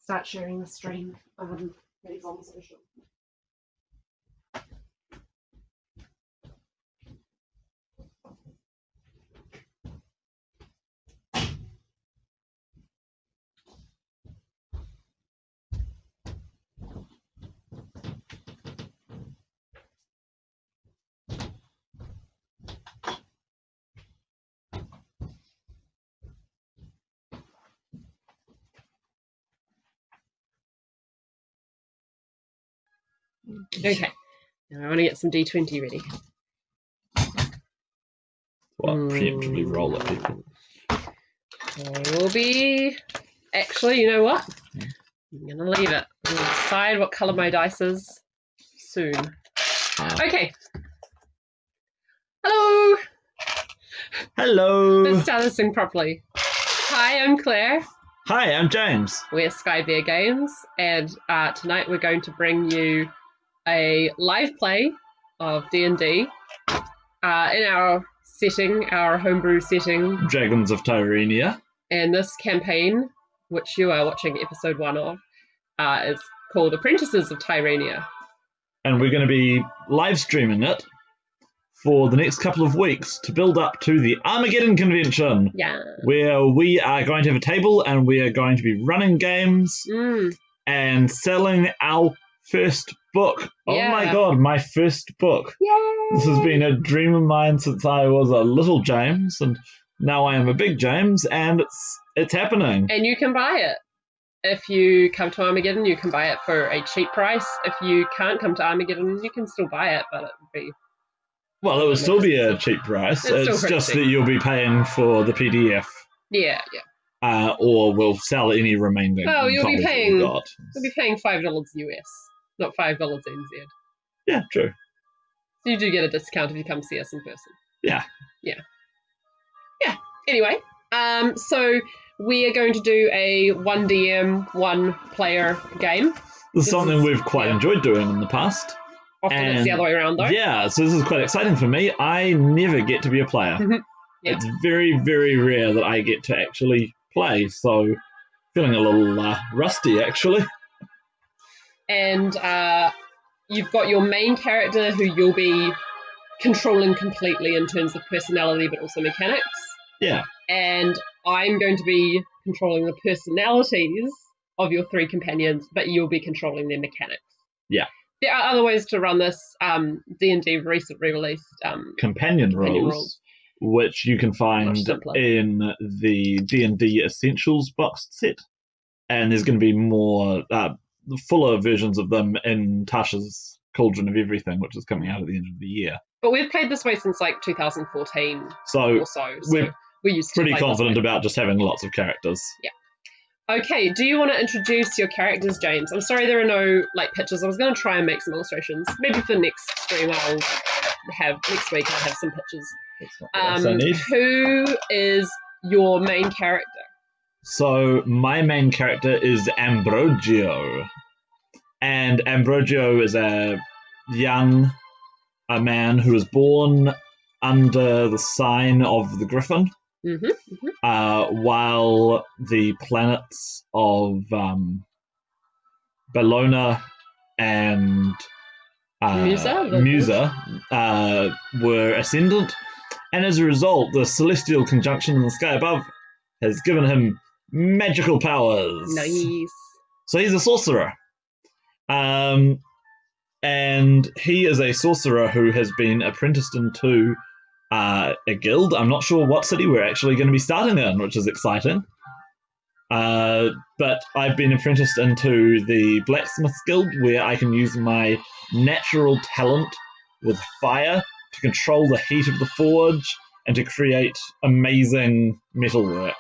start sharing the stream that is on social. Okay, now I want to get some D20 ready. What, preemptively roll at people? I will be... Actually, you know what? I'm going to leave it. I'm going to decide what colour my dice is soon. Okay. Hello! Hello! Let's start this thing properly. Hi, I'm Claire. Hi, I'm James. We're Sky Bear Games, and tonight we're going to bring you a live play of D&D in our setting, our homebrew setting. Dragons of Tirenia. And this campaign, which you are watching episode 1 of, is called Apprentices of Tirenia. And we're going to be live streaming it for the next couple of weeks to build up to the Armageddon convention. Yeah. Where we are going to have a table and we are going to be running games and selling our first book. Yeah. Oh my god, my first book. Yay! This has been a dream of mine since I was a little James, and now I am a big James, and it's happening. And you can buy it. If you come to Armageddon, you can buy it for a cheap price. If you can't come to Armageddon, you can still buy it, but it would be... Well, it would still be a cheap price. It's just that you'll be paying for the PDF. Yeah. Or we'll sell any remaining. Well, you'll be paying $5 US, not $5 NZ. Yeah, true. So you do get a discount if you come see us in person. Yeah. Anyway, so we are going to do a 1DM, 1-player game. This is something we've quite enjoyed doing in the past. Often it's the other way around, though. Yeah, so this is quite exciting for me. I never get to be a player. Yeah. It's very, very rare that I get to actually play, so feeling a little rusty, actually. And you've got your main character who you'll be controlling completely in terms of personality, but also mechanics. Yeah. And I'm going to be controlling the personalities of your 3 companions, but you'll be controlling their mechanics. Yeah. There are other ways to run this. D&D recently released companion rules, which you can find in the D&D Essentials box set. And there's going to be more fuller versions of them in Tasha's Cauldron of Everything, which is coming out at the end of the year. But we've played this way since like 2014 or so. We're used to pretty confident about just having lots of characters. Yeah. Okay, do you want to introduce your characters, James? I'm sorry there are no pictures. I was going to try and make some illustrations. Maybe for next stream next week I'll have some pictures. That's not what I need. Who is your main character? So my main character is Ambrogio. And Ambrogio is a man who was born under the sign of the Griffin. While the planets of Bellona and Musa were ascendant, and as a result, the celestial conjunction in the sky above has given him magical powers. Nice. So he's a sorcerer. And he is a sorcerer who has been apprenticed into a guild. I'm not sure what city we're actually going to be starting in, which is exciting. But I've been apprenticed into the Blacksmith's Guild, where I can use my natural talent with fire to control the heat of the forge and to create amazing metalwork.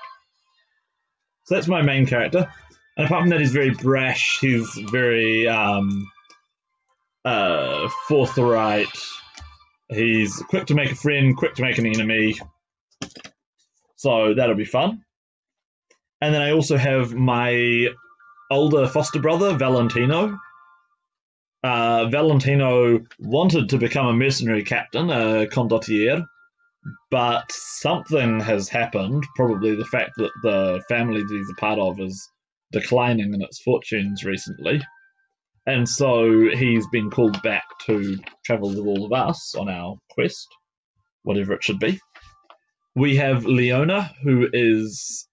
So that's my main character. And apart from that, he's very brash. He's very forthright. He's quick to make a friend, quick to make an enemy. So that'll be fun. And then I also have my older foster brother, Valentino. Valentino wanted to become a mercenary captain, a condottiere, but something has happened, probably the fact that the family that he's a part of is declining in its fortunes recently. And so he's been called back to travel with all of us on our quest, whatever it should be. We have Leona, who is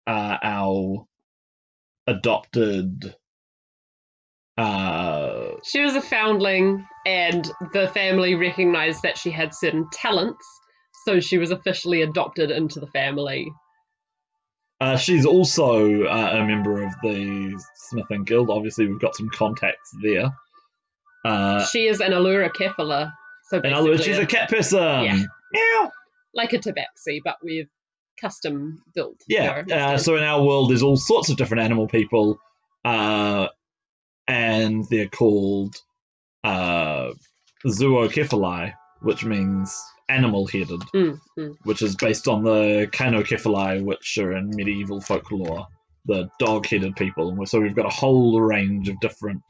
our adopted. She was a foundling, and the family recognized that she had certain talents, so she was officially adopted into the family. She's also a member of the Smithing Guild. Obviously, we've got some contacts there. She is an Allura Kefala, so In other words, basically she's a cat person. Yeah. Meow. like a tabaxi, but with custom built. Yeah. fur. So in our world, there's all sorts of different animal people, and they're called zookephali, which means animal-headed, which is based on the cainokephali, which are in medieval folklore, the dog-headed people. And so we've got a whole range of different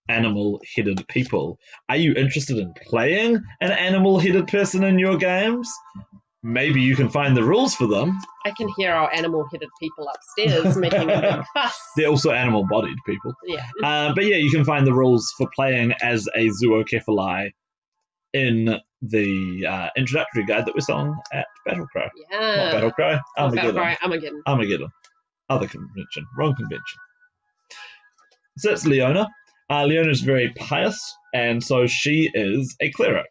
animal-headed people. Are you interested in playing an animal-headed person in your games? Maybe you can find the rules for them. I can hear our animal-headed people upstairs making a big fuss. They're also animal-bodied people. Yeah. But yeah, you can find the rules for playing as a zookephali in the introductory guide that we're selling at Battlecry. Yeah. Not Battlecry, Armageddon. Armageddon. Other convention. Wrong convention. So that's Leona. Leona's very pious, and so she is a cleric.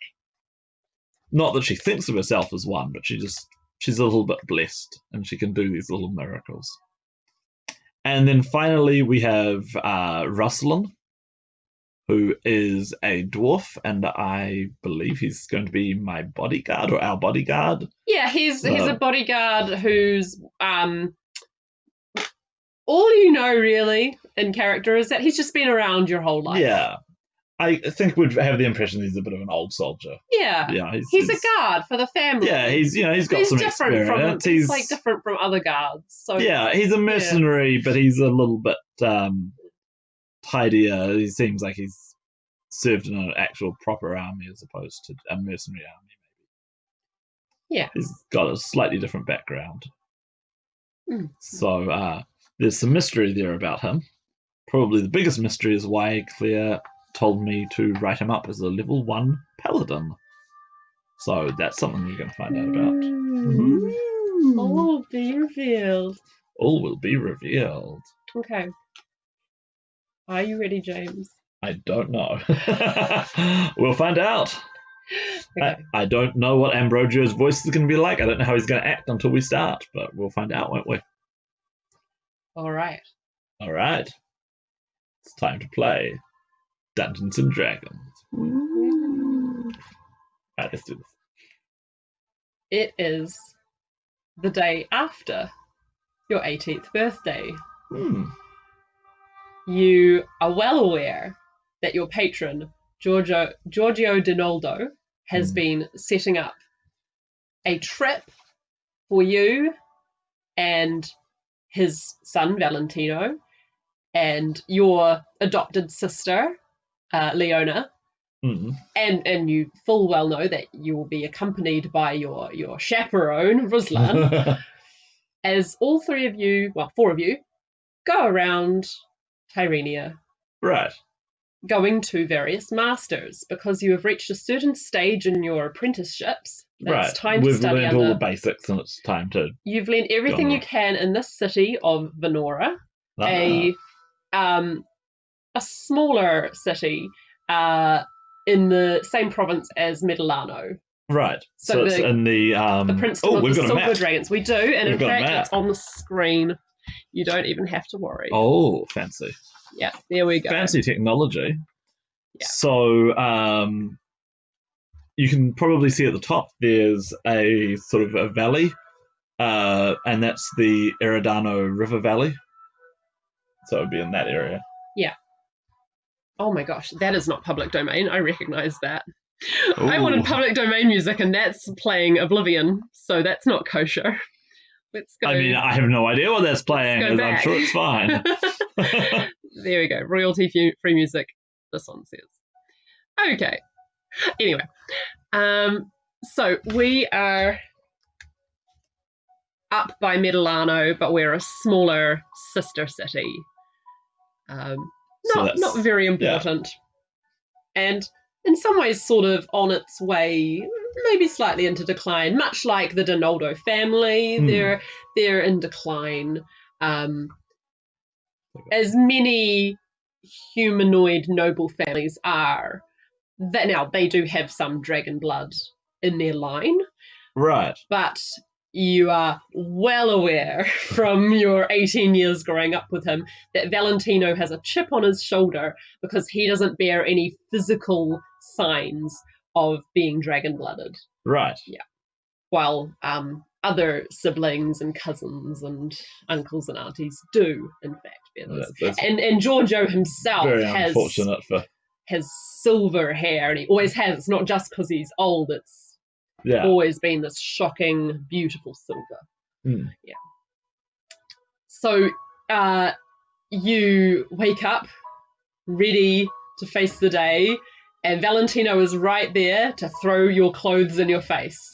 Not that she thinks of herself as one, but she's a little bit blessed, and she can do these little miracles. And then finally we have Ruslan, who is a dwarf, and I believe he's going to be my bodyguard or our bodyguard. Yeah, he's a bodyguard who's all you know really in character is that he's just been around your whole life. Yeah. I think we'd have the impression he's a bit of an old soldier. Yeah. He's a guard for the family. Yeah, he's got some experience. He's like different from other guards. So yeah, he's a mercenary, but he's a little bit tidier. He seems like he's served in an actual proper army as opposed to a mercenary army, maybe. Yeah. He's got a slightly different background. So there's some mystery there about him. Probably the biggest mystery is why Claire told me to write him up as a level 1 paladin. So that's something you're going to find out about. All will be revealed. All will be revealed. Okay. Are you ready, James? I don't know. We'll find out. Okay. I don't know what Ambrogio's voice is going to be like. I don't know how he's going to act until we start, but we'll find out, won't we? All right. All right. It's time to play Dungeons and Dragons. All right, let's do this. It is the day after your 18th birthday. You are well aware that your patron, Giorgio Dinoldo, has been setting up a trip for you and his son, Valentino, and your adopted sister, Leona. And you full well know that you will be accompanied by your chaperone, Ruslan, as all four of you, go around Tirenia. Right. Going to various masters, because you have reached a certain stage in your apprenticeships. Right. It's time We've to study learned all the basics, and it's time to. You've learned everything you can in this city of Venora, a smaller city in the same province as Medellano. Right. So it's in the Princeton of the Silver Dragons. We do, and We've in fact, it's on the screen. You don't even have to worry. Oh, fancy. Yeah, there we go. Fancy technology. Yeah. So you can probably see at the top there's a sort of a valley, and that's the Eridano River Valley. So it would be in that area. Yeah. Oh my gosh, that is not public domain. I recognize that. Ooh. I wanted public domain music, and that's playing Oblivion, so that's not kosher. Let's go. I mean, I have no idea what that's playing, as I'm sure it's fine. There we go. Royalty-free music, this one says. Okay. Anyway. So we are up by Medellano, but we're a smaller sister city. So Not very important. And in some ways sort of on its way, maybe slightly into decline, much like the Donaldo family. They're in decline. As many humanoid noble families are, that now they do have some dragon blood in their line. Right. But you are well aware from your 18 years growing up with him that Valentino has a chip on his shoulder because he doesn't bear any physical signs of being dragon-blooded. Right. Yeah. While other siblings and cousins and uncles and aunties do, in fact, bear this. And Giorgio himself very unfortunate has silver hair, and he always has. It's not just because he's old, it's always been this shocking, beautiful silver. Yeah. So you wake up ready to face the day, and Valentino is right there to throw your clothes in your face.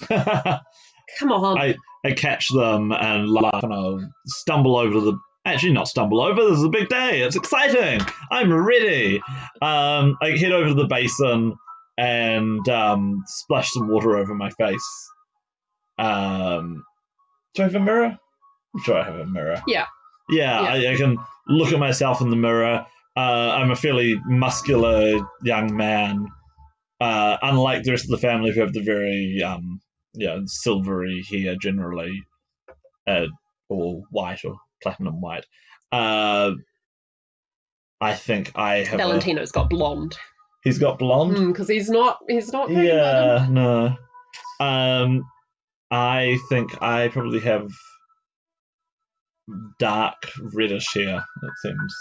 Come on. I catch them and laugh, and I'll stumble over to the... Actually, not stumble over. This is a big day. It's exciting. I'm ready. I head over to the basin and splash some water over my face. Do I have a mirror? I'm sure I have a mirror. Yeah. I can look at myself in the mirror. I'm a fairly muscular young man. Unlike the rest of the family who have the very silvery hair generally, or white or platinum white. I think I have. Valentino's got blonde. He's got blonde because he's not. Yeah, no. I think I probably have dark reddish hair. That seems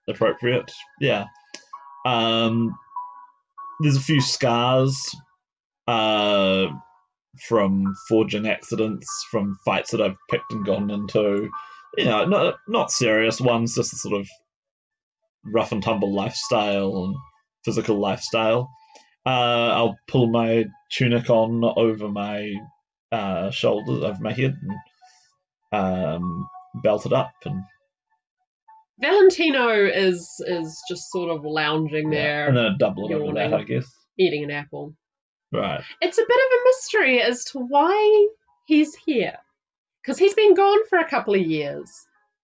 appropriate. Yeah. There's a few scars from forging accidents, from fights that I've picked and gone into. Not serious ones, just a sort of rough and tumble lifestyle and physical lifestyle. I'll pull my tunic on over my shoulders, over my head, and belt it up. And Valentino is just sort of lounging there, and then a doublet over that, I guess, eating an apple. Right. It's a bit of a mystery as to why he's here, because he's been gone for a couple of years,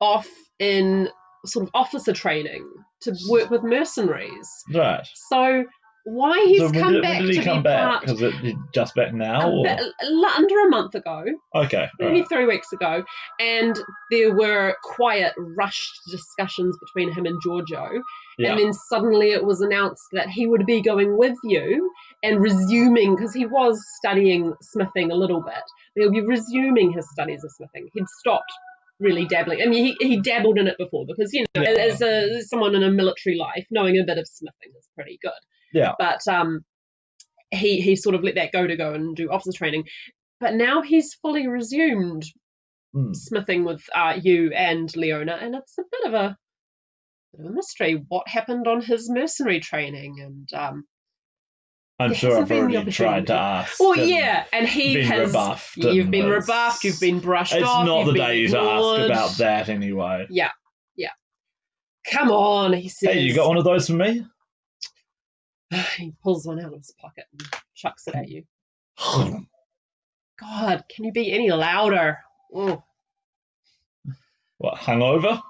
off in sort of officer training to work with mercenaries. Right. So why he's come back? When did he come back? Because he's just back now, or under a month ago. Okay, maybe 3 weeks ago, and there were quiet, rushed discussions between him and Giorgio. Yeah. And then suddenly it was announced that he would be going with you and resuming, because he was studying smithing a little bit. He'll be resuming his studies of smithing. He'd stopped really dabbling. I mean, he dabbled in it before because, as someone in a military life, knowing a bit of smithing is pretty good. Yeah. But he sort of let that go to go and do officer training. But now he's fully resumed smithing with you and Leona, and it's a bit of a mystery what happened on his mercenary training. And I'm sure I've already tried to ask. Well, yeah, and he has. Rebuffed. You've been rebuffed. You've been brushed off. It's not the day ignored. to ask about that anyway. Yeah. Come on, he says. Hey, you got one of those for me? He pulls one out of his pocket and chucks it at you. God, can you be any louder? Oh. What, hungover?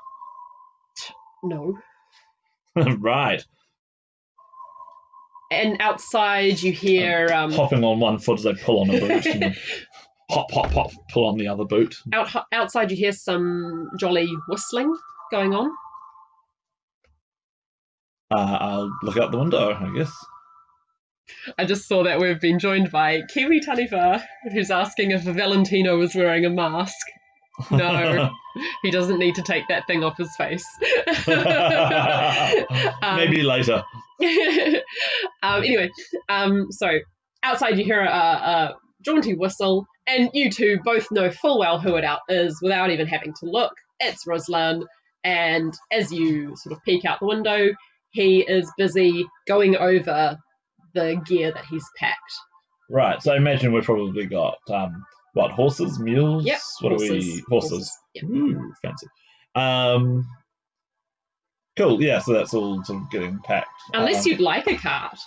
No. Right. And outside you hear... hopping on one foot as I pull on a boot. And then hop, hop, hop, pull on the other boot. Outside you hear some jolly whistling going on. I'll look out the window, I guess. I just saw that we've been joined by Kiwi Taniwha, who's asking if Valentino was wearing a mask. No, he doesn't need to take that thing off his face. Maybe later. Anyway, so outside you hear a jaunty whistle, and you two both know full well who it is without even having to look. It's Ruslan, and as you sort of peek out the window, he is busy going over the gear that he's packed. Right, so I imagine we've probably got What, horses, mules? Yep, What horses. are we? Horses. Yep. Ooh, fancy. Cool. Yeah, so that's all sort of getting packed. Unless you'd like a cart,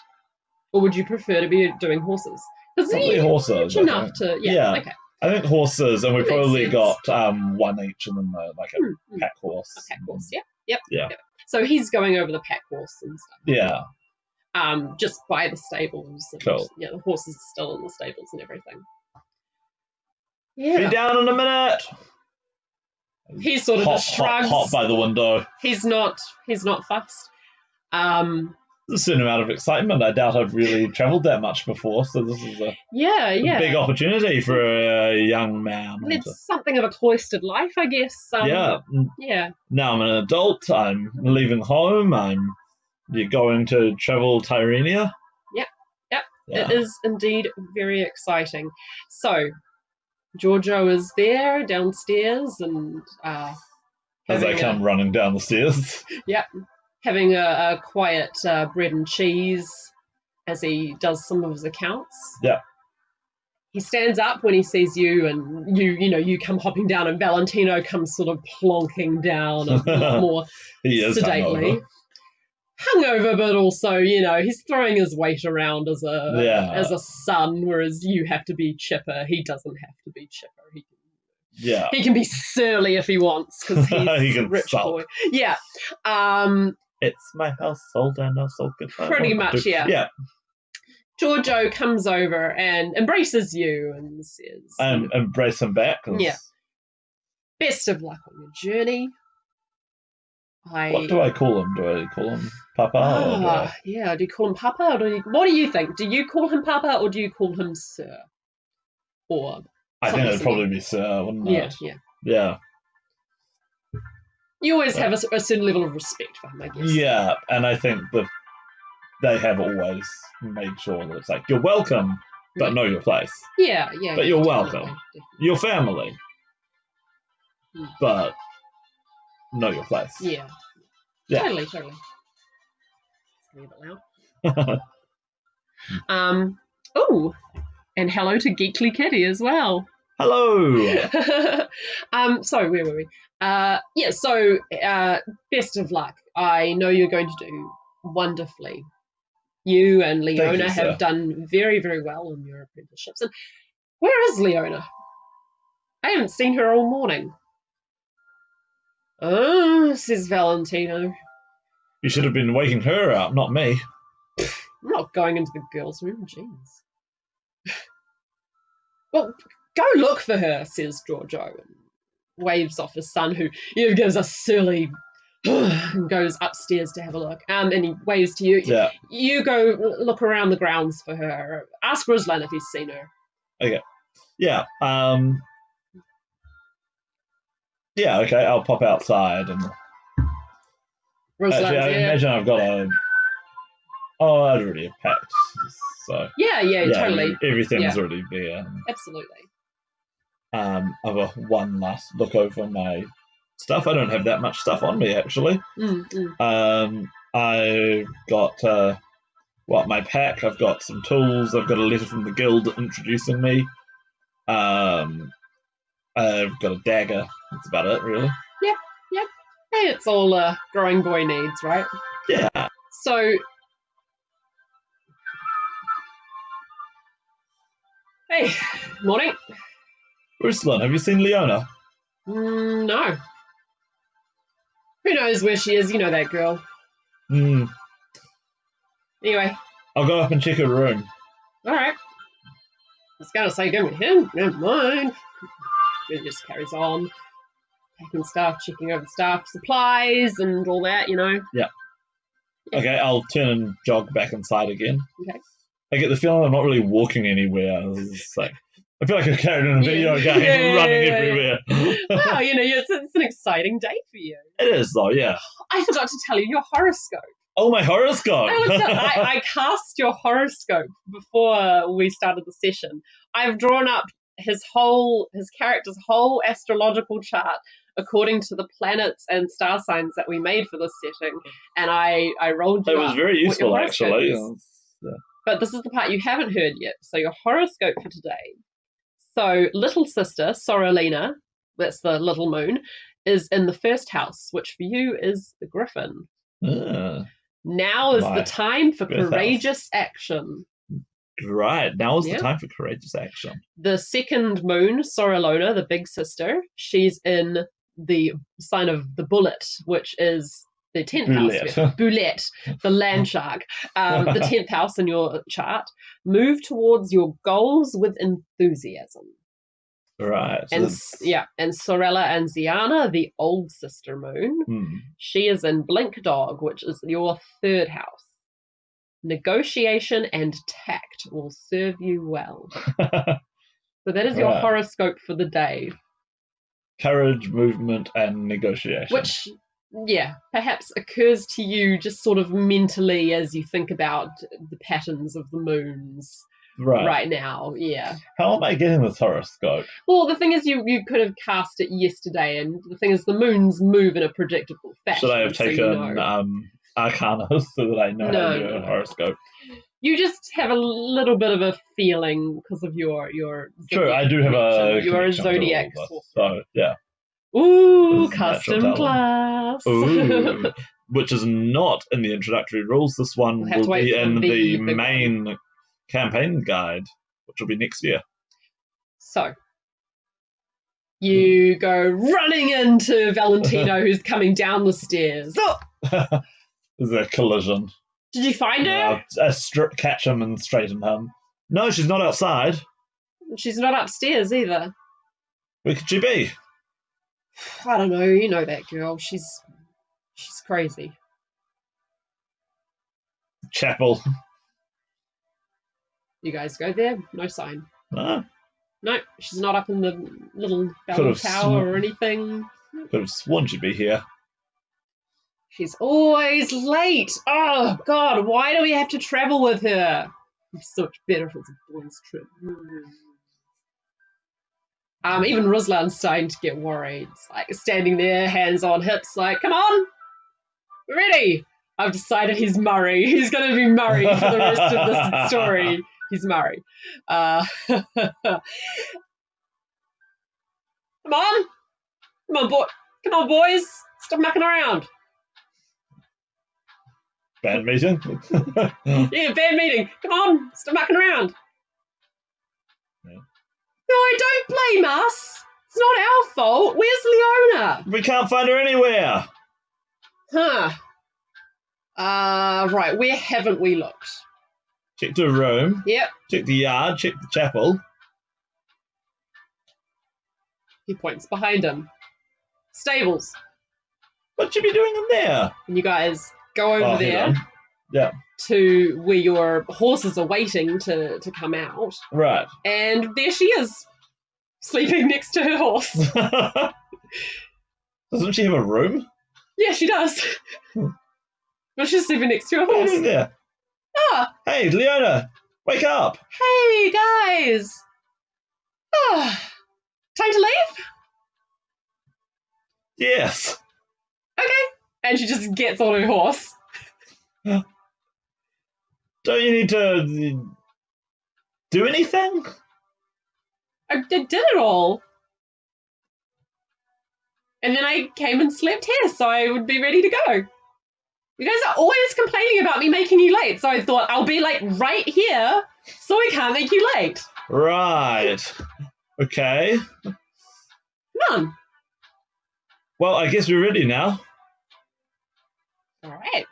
or would you prefer to be doing horses? Because Probably you're horses. rich enough to. Yeah. Okay. I think horses, and we That makes probably sense. got one each, and then like a pack horse. A pack horse. Yep. Yeah. So he's going over the pack horse and stuff. Yeah. Just by the stables. And, Cool. Yeah, the horses are still in the stables and everything. Be Yeah. down in a minute. He sort of just shrugs. Hot by the window. He's not fussed. There's a certain amount of excitement. I doubt I've really travelled that much before, so this is a big opportunity for a young man. It's something of a cloistered life, I guess. Yeah. Now I'm an adult. I'm leaving home. You're going to travel Tirenia? Yep. Yeah. It is indeed very exciting. So, Giorgio is there downstairs and as I come running down the stairs. Yep. Having a quiet bread and cheese as he does some of his accounts. Yeah. He stands up when he sees you, and you come hopping down, and Valentino comes sort of plonking down a lot more he is sedately. Hungover, but also, he's throwing his weight around as a son, whereas you have to be chipper. He doesn't have to be chipper. He can be surly if he wants, because he's a rich boy. Yeah. It's my household and I'll sulk it. Pretty much, yeah. Yeah. Giorgio comes over and embraces you and says... embrace him back. Yeah. Best of luck on your journey. What do I call him? Do I call him Papa? Yeah, do you call him Papa? Or what do you think? Do you call him Papa or do you call him Sir? Or I think it'd probably be Sir, wouldn't it? Yeah. You always have a certain level of respect for him, I guess. Yeah, and I think that they have always made sure that it's like, you're welcome, but know your place. Yeah. But you're welcome. Definitely. Your family. But know your place. Yeah. Totally. Leave it loud. And hello to Geekly Kitty as well. Hello. So where were we? Best of luck. I know you're going to do wonderfully. You and Leona have done very, very well on your apprenticeships. And where is Leona? I haven't seen her all morning. Oh, says Valentino. You should have been waking her up, not me. I'm not going into the girls' room, jeez. Well, go look for her, says Giorgio, and waves off his son, who gives a surly and goes upstairs to have a look. And he waves to you. Yeah. You go look around the grounds for her. Ask Ruslan if he's seen her. Okay. Yeah. Yeah, okay, I'll pop outside and... Actually, I imagine I've got I'd already packed, so... Yeah, totally. Everything's already there. Absolutely. I've got one last look over my stuff. I don't have that much stuff on me, actually. I've got, my pack. I've got some tools. I've got a letter from the guild introducing me. I've got a dagger. That's about it, really. Yep. Hey, it's all growing boy needs, right? Yeah. So... Hey, morning. Ruslan, have you seen Leona? No. Who knows where she is? You know that girl. Anyway. I'll go up and check her room. Alright. I was going to say, go with him. Never mind. It just carries on. Packing stuff, checking over staff supplies and all that, Yeah. Okay, I'll turn and jog back inside again. Okay. I get the feeling I'm not really walking anywhere. I feel like I'm carried in a video game, running everywhere. Wow, it's an exciting day for you. It is, though, yeah. I forgot to tell you your horoscope. Oh, my horoscope! I cast your horoscope before we started the session. I've drawn up his character's whole astrological chart according to the planets and star signs that we made for this setting, and I rolled you. It was very useful, actually. But this is the part you haven't heard yet. So your horoscope for today So little sister, Sorolina, that's the little moon, is in the first house, which for you is the griffin. Ah, Now is the my time for birth house. courageous action. Right, now is the Yeah. time for courageous action. The second moon, Sorolona, the big sister, she's in the sign of the bullet, which is the 10th Boulette. house. Boulette, the land shark. The 10th house in your chart. Move towards your goals with enthusiasm. Right. And and Sorella and Ziana, the old sister moon, she is in Blink Dog, which is your 3rd house. Negotiation and tact will serve you well. So that is your Right. horoscope for the day. Courage, movement, and negotiation. Which, perhaps occurs to you just sort of mentally as you think about the patterns of the moons right now. Yeah. How am I getting this horoscope? Well, the thing is, you could have cast it yesterday, and the thing is, the moons move in a predictable fashion. Should I have taken Arcana so that I know how to do a horoscope? You just have a little bit of a feeling because of your True, I do have a your zodiac. So yeah. Ooh, custom class. Ooh, which is not in the introductory rules. This one will be in the main campaign guide, which will be next year. So you go running into Valentino, who's coming down the stairs. There's a collision. Did you find her? Catch him and straighten him. No, she's not outside. She's not upstairs either. Where could she be? I don't know. You know that girl. She's crazy. Chapel. You guys go there. No sign. Ah. No, she's not up in the little bell tower or anything. Could have sworn she'd be here. She's always late. Oh, God, why do we have to travel with her? It's so much better if it's a boys' trip. Even Ruslan's starting to get worried. It's like standing there, hands on hips, like, come on, we're ready. I've decided he's Murray. He's going to be Murray for the rest of this story. He's Murray. Come on, boys. Stop mucking around. Band meeting? Yeah, band meeting. Come on, stop mucking around. Yeah. No, don't blame us. It's not our fault. Where's Leona? We can't find her anywhere. Huh. Right, where haven't we looked? Check the room. Yep. Check the yard. Check the chapel. He points behind him. Stables. What'd you be doing in there? And you guys go over there. Yeah. To where your horses are waiting to come out. Right. And there she is, sleeping next to her horse. Doesn't she have a room? Yeah, she does. But she's sleeping next to her horse. What are you doing there? Ah. Hey, Leona, wake up. Hey, guys. Time to leave? Yes. Okay. And she just gets on her horse. Don't you need to do anything? I did it all. And then I came and slept here, so I would be ready to go. You guys are always complaining about me making you late, so I thought I'll be like right here, so I can't make you late. Right. Okay. Come on. Well, I guess we're ready now. All right.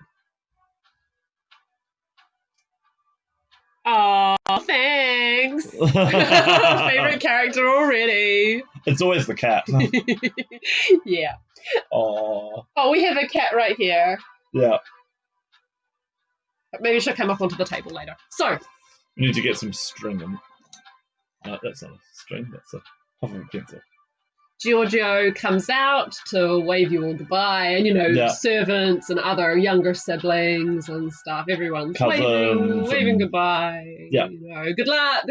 Oh, thanks. Favorite character already. It's always the cat. Yeah. Oh, we have a cat right here. Yeah. Maybe she'll come up onto the table later. So. We need to get some string in. That's not a string, that's a half of a pencil. Giorgio comes out to wave you all goodbye, and servants and other younger siblings and stuff. Everyone's waving goodbye. Yeah. Good luck.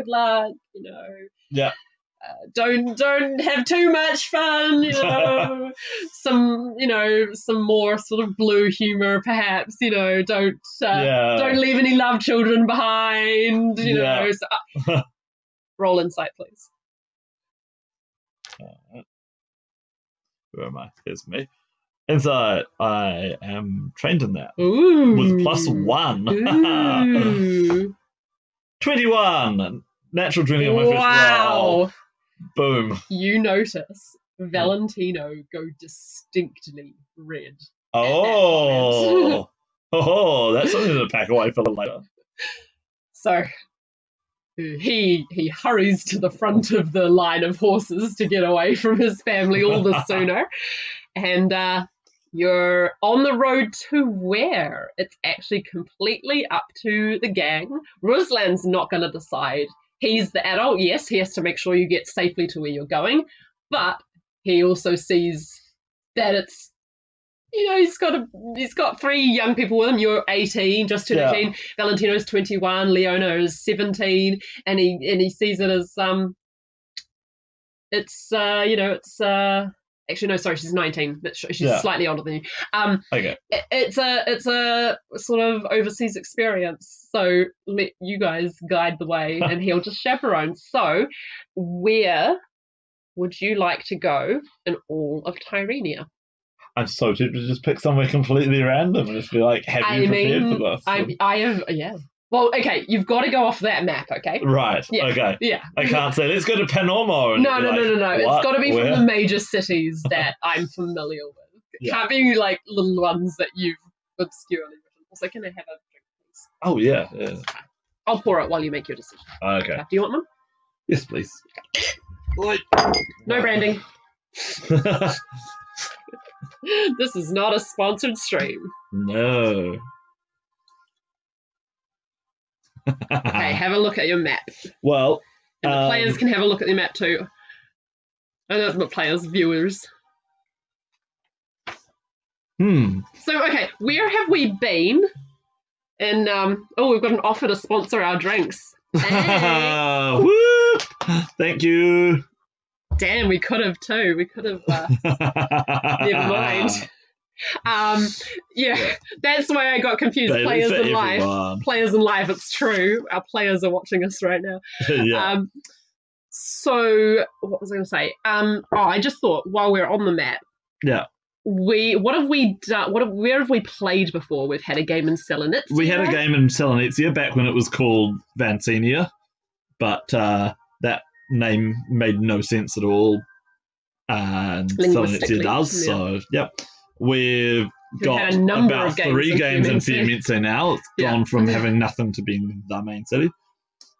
Yeah. Don't have too much fun. Some more sort of blue humor, perhaps. Don't leave any love children behind. So, roll insight, please. Where am I? Here's me. Inside, I am trained in that. Ooh. With +1. Ooh. 21. Natural 20 on my first roll. Wow. Boom. You notice Valentino go distinctly red. Oh. Oh, that's something to pack away for later. So he hurries to the front of the line of horses to get away from his family all the sooner. And you're on the road to where? It's actually completely up to the gang. Ruslan's not going to decide. He's the adult. Yes, he has to make sure you get safely to where you're going. But he also sees that it's, he's got 3 young people with him. You're 18, just turned 18. Valentino's 21. Leona is 17, and he sees it as actually no, sorry, she's 19. But she's slightly older than you. Okay. It's a sort of overseas experience. So let you guys guide the way, and he'll just chaperone. So, where would you like to go in all of Tirenia? I'm so tempted to just pick somewhere completely random and just be like, have you prepared for this? I have, yeah. Well, okay, you've got to go off that map, okay? Right, yeah. Okay. Yeah. I can't say, let's go to Panormo. No. It's got to be Where? from the major cities that I'm familiar with. It can't be like little ones that you've obscurely written. Also, can I have a drink, please? Oh, yeah. I'll pour it while you make your decision. Okay. Do you want one? Yes, please. No branding. This is not a sponsored stream. No. Okay, have a look at your map. Well, and the players can have a look at the map too. Oh, that's not players, viewers. So, okay, where have we been? And we've got an offer to sponsor our drinks. Hey. Whoop! Thank you. Damn, we could have too. We could have. Never mind. That's why I got confused. Players in life. Players in life, it's true. Our players are watching us right now. Yeah. So what was I going to say? I just thought while we're on the map. Yeah. What have we done? Where have we played before? We've had a game in Selenitsia. We had a game in Selenitsia back when it was called Vancenia, but that name made no sense at all. And Selenitsia does. So, yep. We've got about 3 games in Fiumenza now. It's gone from having nothing to being the main city.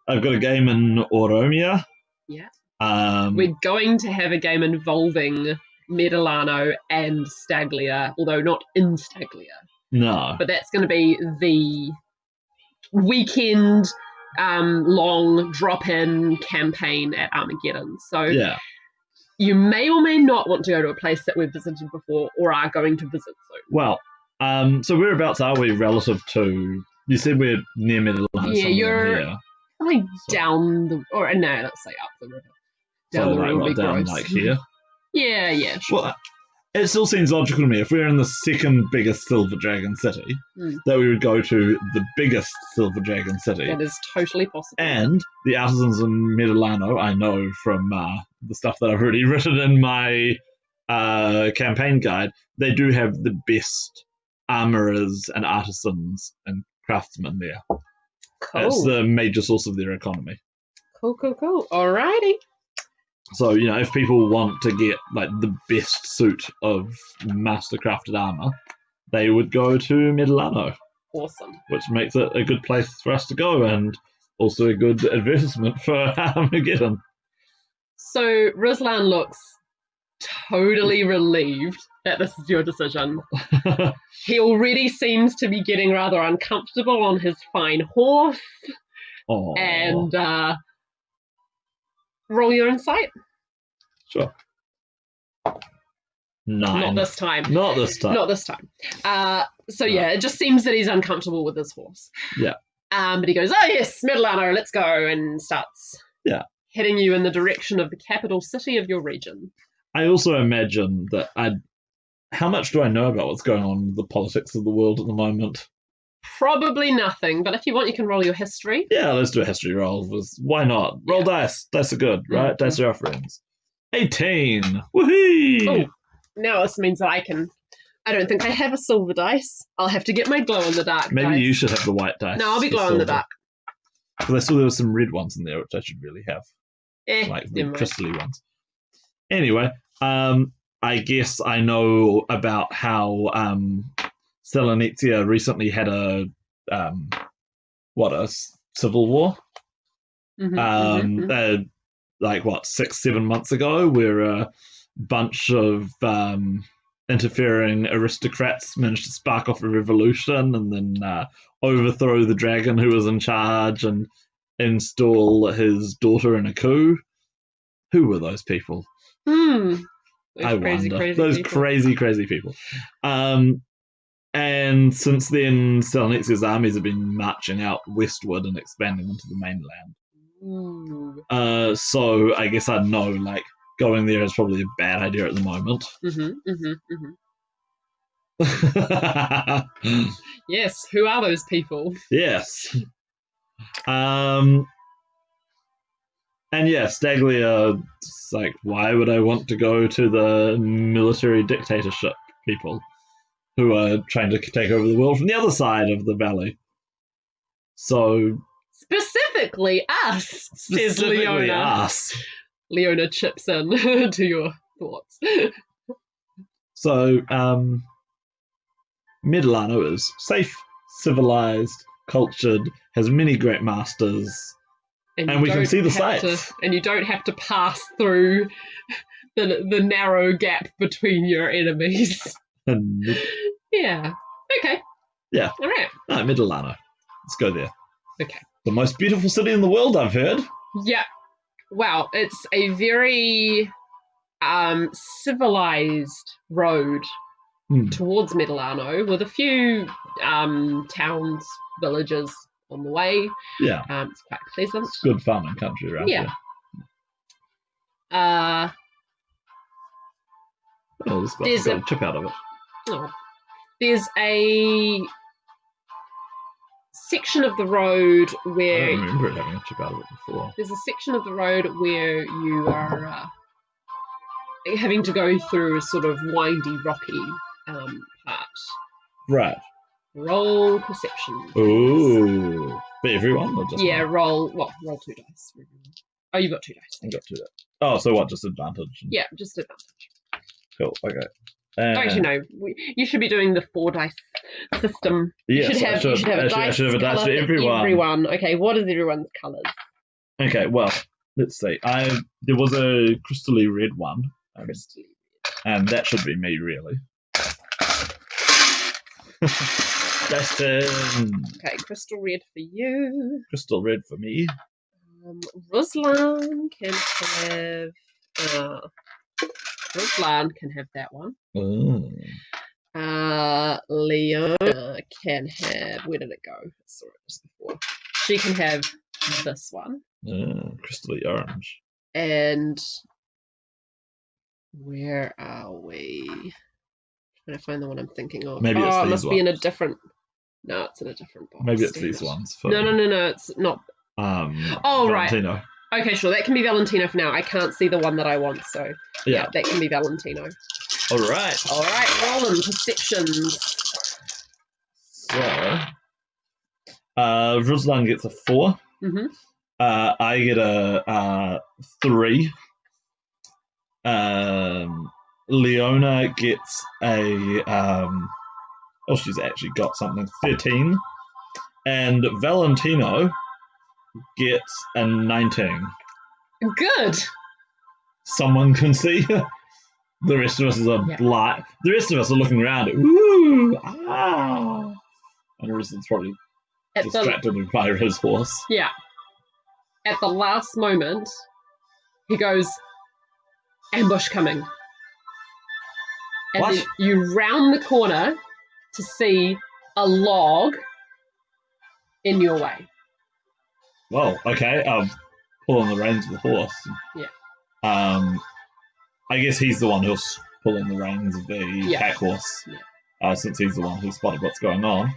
I've got a game in Oromia. Yeah. We're going to have a game involving Medilano and Staglia, although not in Staglia. No. But that's going to be the weekend long drop-in campaign at Armageddon. So you may or may not want to go to a place that we've visited before or are going to visit soon. Well, so whereabouts are we relative to... You said we're near Medilano. Yeah, you're probably down the... Or no, let's say up the river. Down the river would be gross. Like here? Yeah, sure. Well, it still seems logical to me. If we're in the second biggest Silver Dragon city, that we would go to the biggest Silver Dragon city. That is totally possible. And the artisans in Medilano, I know from the stuff that I've already written in my campaign guide, they do have the best armorers and artisans and craftsmen there. Cool. It's the major source of their economy. Cool. Alrighty. So, if people want to get like the best suit of mastercrafted armor, they would go to Medilano. Awesome. Which makes it a good place for us to go and also a good advertisement for Armageddon. So Ruslan looks totally relieved that this is your decision. He already seems to be getting rather uncomfortable on his fine horse. Aww. And roll your insight. Sure. 9. Not this time. So it just seems that he's uncomfortable with his horse. Yeah. But he goes, oh yes, Medilano, let's go, and starts heading you in the direction of the capital city of your region. I also imagine that how much do I know about what's going on with the politics of the world at the moment? Probably nothing, but if you want, you can roll your history. Yeah, let's do a history roll. Why not? Roll dice. Dice are good, right? Dice are our friends. 18. Woohoo! Oh, now this means that I don't think I have a silver dice. I'll have to get my glow in the dark. Maybe dice. you should have the white dice. No, I'll be for glow in the silver. dark. Because I saw there were some red ones in there, which I should really have. Like Never red mind. crystally ones. Anyway, I guess I know about how Selenizia recently had a civil war? Like 6-7 months ago, where a bunch of interfering aristocrats managed to spark off a revolution and then overthrow the dragon who was in charge and install his daughter in a coup. Who were those people? Those I crazy, wonder. crazy Those people. crazy, crazy people. And since then, Selenixia's armies have been marching out westward and expanding into the mainland. Ooh. So I guess I know, like, going there is probably a bad idea at the moment. Yes, who are those people? Yes. And yeah, Staglia, it's like, why would I want to go to the military dictatorship people who are trying to take over the world from the other side of the valley? So Specifically us, says Leona. us. Leona chips in to your thoughts. So Medilano is safe, civilized, cultured, has many great masters, and we can see the sights. And you don't have to pass through the narrow gap between your enemies. Yeah. Okay. Yeah. All right. Medilano. Let's go there. Okay. The most beautiful city in the world, I've heard. Yeah. Wow. It's a very civilized road towards Medilano with a few towns, villages on the way. Yeah. It's quite pleasant. It's good farming country around here. This guy's got a chip out of it. Oh, there's a section of the road where... I don't remember it having a chip out of it before. There's a section of the road where you are having to go through a sort of windy, rocky part. Right. Roll perception. Ooh. For everyone? Or just one? Roll 2 dice. Oh, you've got 2 dice. I've got 2 dice. Oh, so what, just advantage? Yeah, just advantage. Cool, okay. Actually, no. You should be doing the 4 dice system. Yes, you should have a dice. I should have a dice for everyone. Okay, what is everyone's colours? Okay, well, let's see. There was a crystally red one. Crystally red. And that should be me, really. Dice 10. Okay, crystal red for you. Crystal red for me. Ruslan can have... Ruslan can have that one. Leona can have... Where did it go? I saw it just before. She can have this one. Crystally orange. And... Where are we? I'm trying to find the one I'm thinking of. Maybe it's these it must ones. Be in a different... No, it's in a different box. Maybe it's these ones. For, no, it's not. Valentino. Right. Okay, sure. That can be Valentino for now. I can't see the one that I want, so yeah that can be Valentino. All right. Roland, perceptions. So, Ruslan gets a 4. I get a 3. Leona gets a she's actually got something, 13. And Valentino gets a 19. Good. Someone can see. The rest of us are blind. The rest of us are looking around. Ooh, ah. And Ruslan's probably distracted by his horse. Yeah. At the last moment, he goes, ambush coming. And then you round the corner to see a log in your way. Well, okay. Pulling the reins of the horse. Yeah. I guess he's the one who's pulling the reins of the pack horse. Yeah. Since he's the one who spotted what's going on.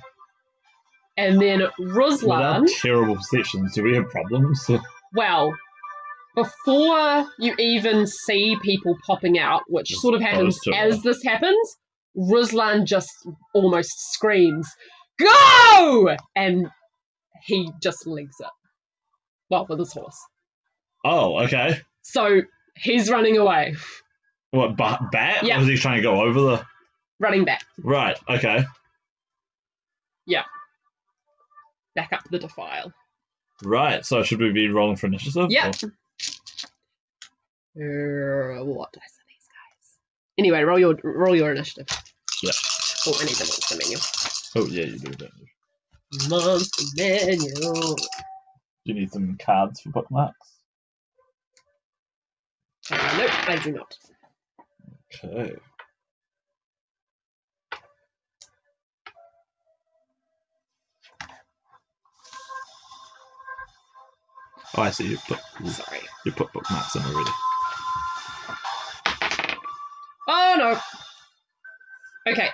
And then Ruslan... With our terrible perceptions, do we have problems? Well, before you even see people popping out, which Just sort of happens those two as are. this happens, Ruslan just almost screams, "Go!" And he just legs it. Well, with his horse. Oh, okay. So he's running away. What, bat? Yeah. Or was he trying to go over the... Running back. Right, okay. Yeah. Back up the defile. Right, so should we be rolling for initiative? Yeah. What dice are these guys? Anyway, roll your initiative. Yeah. Oh, I need the monster manual. Oh, yeah, you do that. Monster manual. Do you need some cards for bookmarks? Nope, I do not. Okay. Oh, I see. You put bookmarks in already. Oh no. Okay,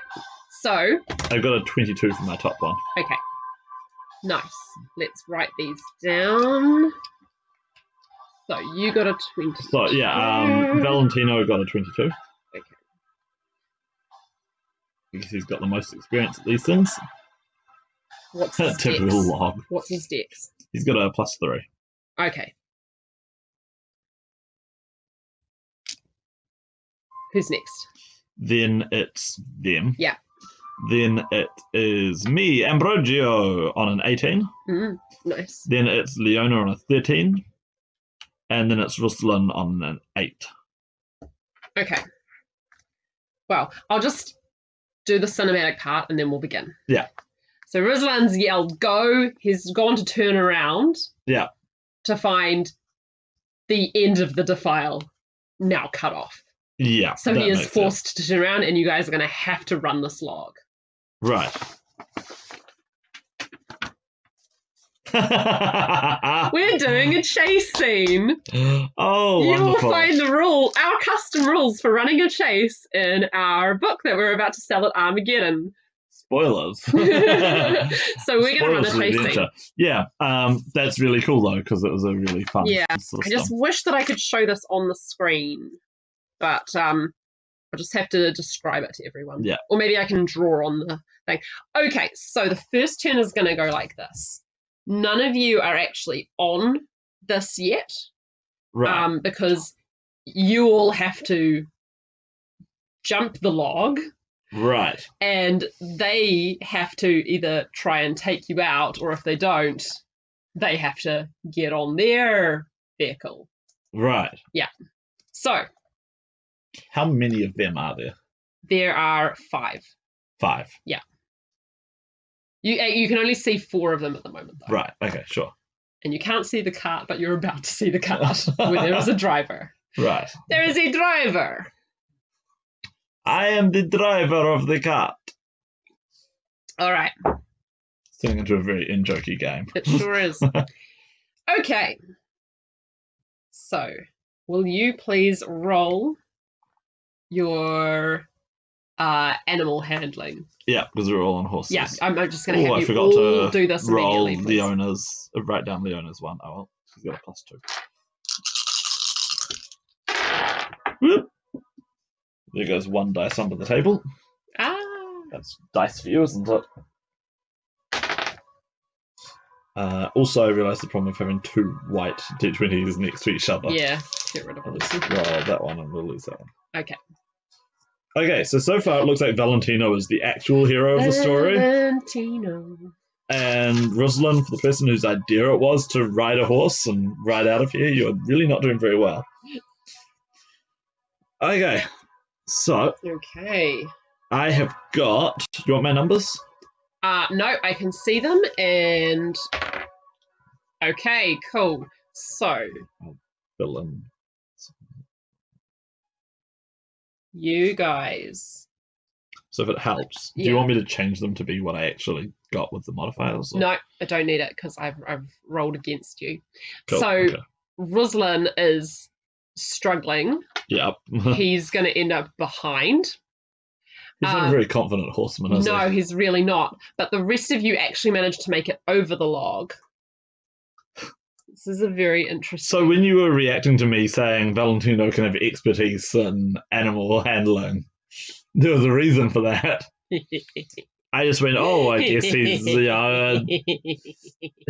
so I've got a 22 for my top one. okay, nice. Let's write these down. So you got a 20. So yeah, Valentino got a 22. Okay. Because he's got the most experience at these things. What's his Typical dex? log. What's his dex? He's got a +3. Okay. Who's next? Then it's them. Yeah. Then it is me, Ambrogio, on an 18. Nice. Then it's Leona on a 13. And then it's Ruslan on an 8. Okay. Well, I'll just do the cinematic part and then we'll begin. Yeah. So Ruslan's yelled, "Go!" He's gone to turn around. Yeah. To find the end of the defile now cut off. Yeah. So he is forced to turn around and you guys are going to have to run this log. Right. We're doing a chase scene. Oh, you wonderful. will find our custom rules for running a chase in our book that we're about to sell at Armageddon. Spoilers. So we're going to run a chase scene. Yeah, that's really cool though because it was a really fun system. I just wish that I could show this on the screen, but I'll just have to describe it to everyone. Yeah. Or maybe I can draw on the thing. Okay, so the first turn is going to go like this. None of you are actually on this yet. Right. Because you all have to jump the log. Right. And they have to either try and take you out, or if they don't, they have to get on their vehicle. Right. Yeah. So. How many of them are there? There are 5. 5? Yeah. You can only see 4 of them at the moment, though. Right, okay, sure. And you can't see the cart, but you're about to see the cart where there is a driver. Right. There is a driver. I am the driver of the cart. All right. It's turning into a very in-jokey game. It sure is. Okay. So, will you please roll your animal handling? Yeah, because we're all on horses. Yeah, I'm just going to have I you forgot all to do this roll immediately, please. Leona's, write down Leona's one. Oh, well, she's got a +2. Whoop. There goes 1 dice under the table. Ah. That's dice for you, isn't it? Also, I realised the problem of having 2 white D20s next to each other. Yeah, get rid of I'll them. just roll that one and we'll lose that one. Okay. Okay, so far it looks like Valentino is the actual hero of the story. Valentino. And Ruslan, for the person whose idea it was to ride a horse and ride out of here, you're really not doing very well. Okay, so. Okay. I have got. Do you want my numbers? No, I can see them and. Okay, cool. So. Fill in. You guys. So if it helps, do you want me to change them to be what I actually got with the modifiers? Or? No, I don't need it because I've rolled against you. Cool, so okay. Ruslan is struggling. Yep. He's going to end up behind. He's not a very confident horseman, is he? No, he's really not. But the rest of you actually managed to make it over the log. This is a very interesting. So when you were reacting to me saying Valentino can have expertise in animal handling, there was a reason for that. I just went, oh, I guess he's,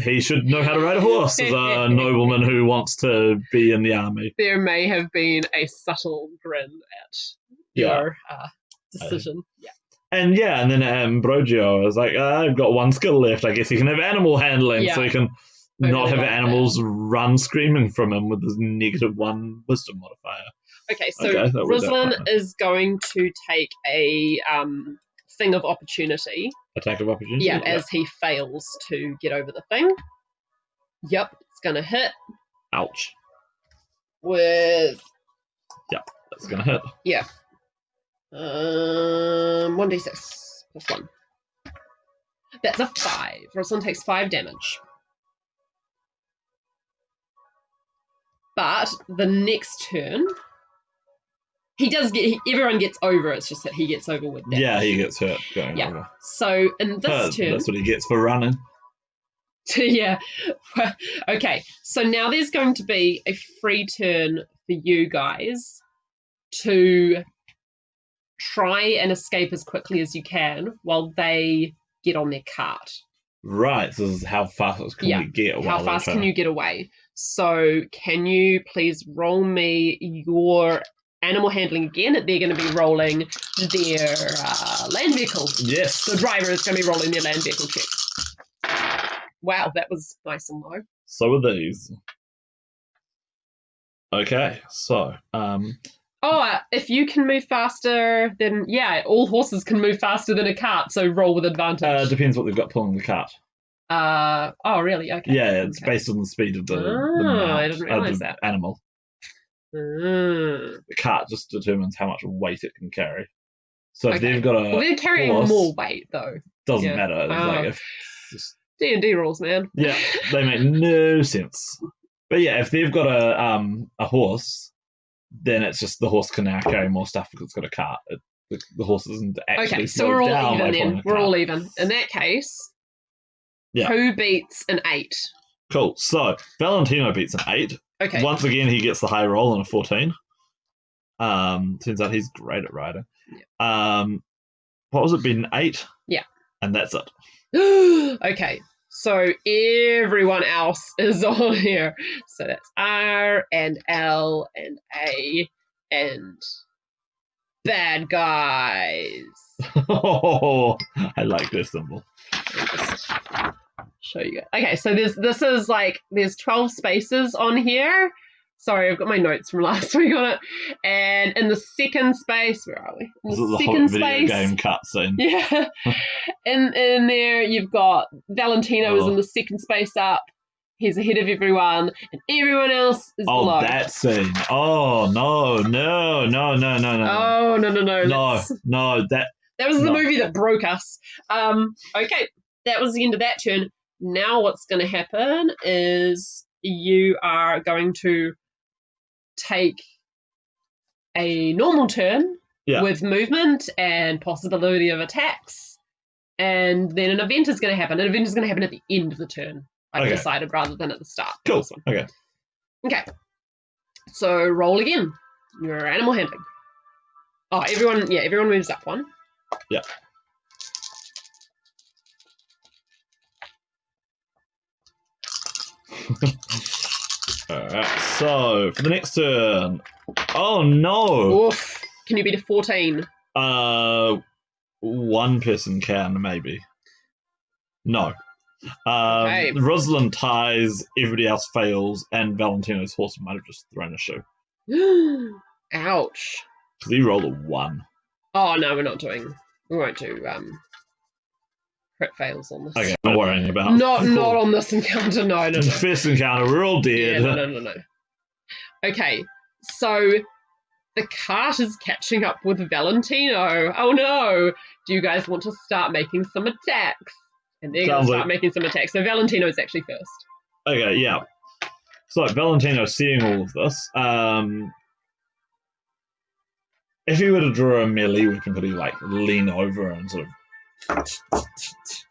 he should know how to ride a horse as a nobleman who wants to be in the army. There may have been a subtle grin at your decision. Yeah. And then Ambrogio was like, I've got one skill left. I guess he can have animal handling, so he can not have animals run screaming from him with his -1 wisdom modifier. Okay, so Ruslan is going to take a thing of opportunity. Attack of opportunity? Yeah, as he fails to get over the thing. Yep, it's going to hit. Ouch. With... Yep, that's going to hit. Yeah. 1d6 plus 1. That's a 5. Ruslan takes 5 damage. But the next turn... everyone gets over, it's just that he gets over with damage. Yeah, he gets hurt going over. So in this turn... That's what he gets for running. Yeah. Okay, so now there's going to be a free turn for you guys to try and escape as quickly as you can while they get on their cart. Right, so this is how fast can we get away? How fast can you get away? So can you please roll me your animal handling again? They're going to be rolling their land vehicle. Yes. The driver is going to be rolling their land vehicle check. Wow, that was nice and low. So are these. Okay, so... if you can move faster, then all horses can move faster than a cart, so roll with advantage. Depends what they've got pulling the cart. Oh, really? Okay. Yeah, it's based on the speed of the mount, I didn't realize that. Animal. The cart just determines how much weight it can carry. So if they've got a they're carrying horse, more weight, though. Doesn't matter. It's like if D&D rules, man. Yeah, they make no sense. But yeah, if they've got a horse, then it's just the horse can now carry more stuff because it's got a cart. The horse isn't actually so we're all even then. We're all even. In that case, who beats an 8? Cool. So Valentino beats an 8. Okay. Once again, he gets the high roll on a 14. Turns out he's great at riding. Yeah. What was it? Been 8? Yeah. And that's it. Okay. So everyone else is on here. So that's R and L and A and bad guys. Oh, I like this symbol. Just show you guys. Okay, so there's 12 spaces on here. Sorry, I've got my notes from last week on it. And in the second space, where are we? This is the second video game cutscene. Yeah. in there, you've got Valentino is in the second space up. He's ahead of everyone, and everyone else is below. Oh, that scene. Oh, no. Oh, no. That was the movie that broke us. Okay, that was the end of that turn. Now what's going to happen is you are going to take a normal turn with movement and possibility of attacks, and then an event is going to happen. An event is going to happen at the end of the turn, I've decided, rather than at the start. Cool. Okay. So roll again. Your animal handling. Oh, everyone moves up one. Yeah. Alright, so for the next turn. Oh no! Oof. Can you beat a 14? One person can, maybe. No. Okay. Rosalind ties, everybody else fails, and Valentino's horse might have just thrown a shoe. Ouch. Because he rolled a 1. Oh no, we won't do crit fails on this. Okay, not worrying about not on this encounter. No. First encounter, we're all dead. Yeah, no. Okay, so the cart is catching up with Valentino. Oh no! Do you guys want to start making some attacks? And they're going to start making some attacks. So Valentino is actually first. Okay, yeah. So Valentino, seeing all of this, if he were to draw a melee weapon, could he lean over and sort of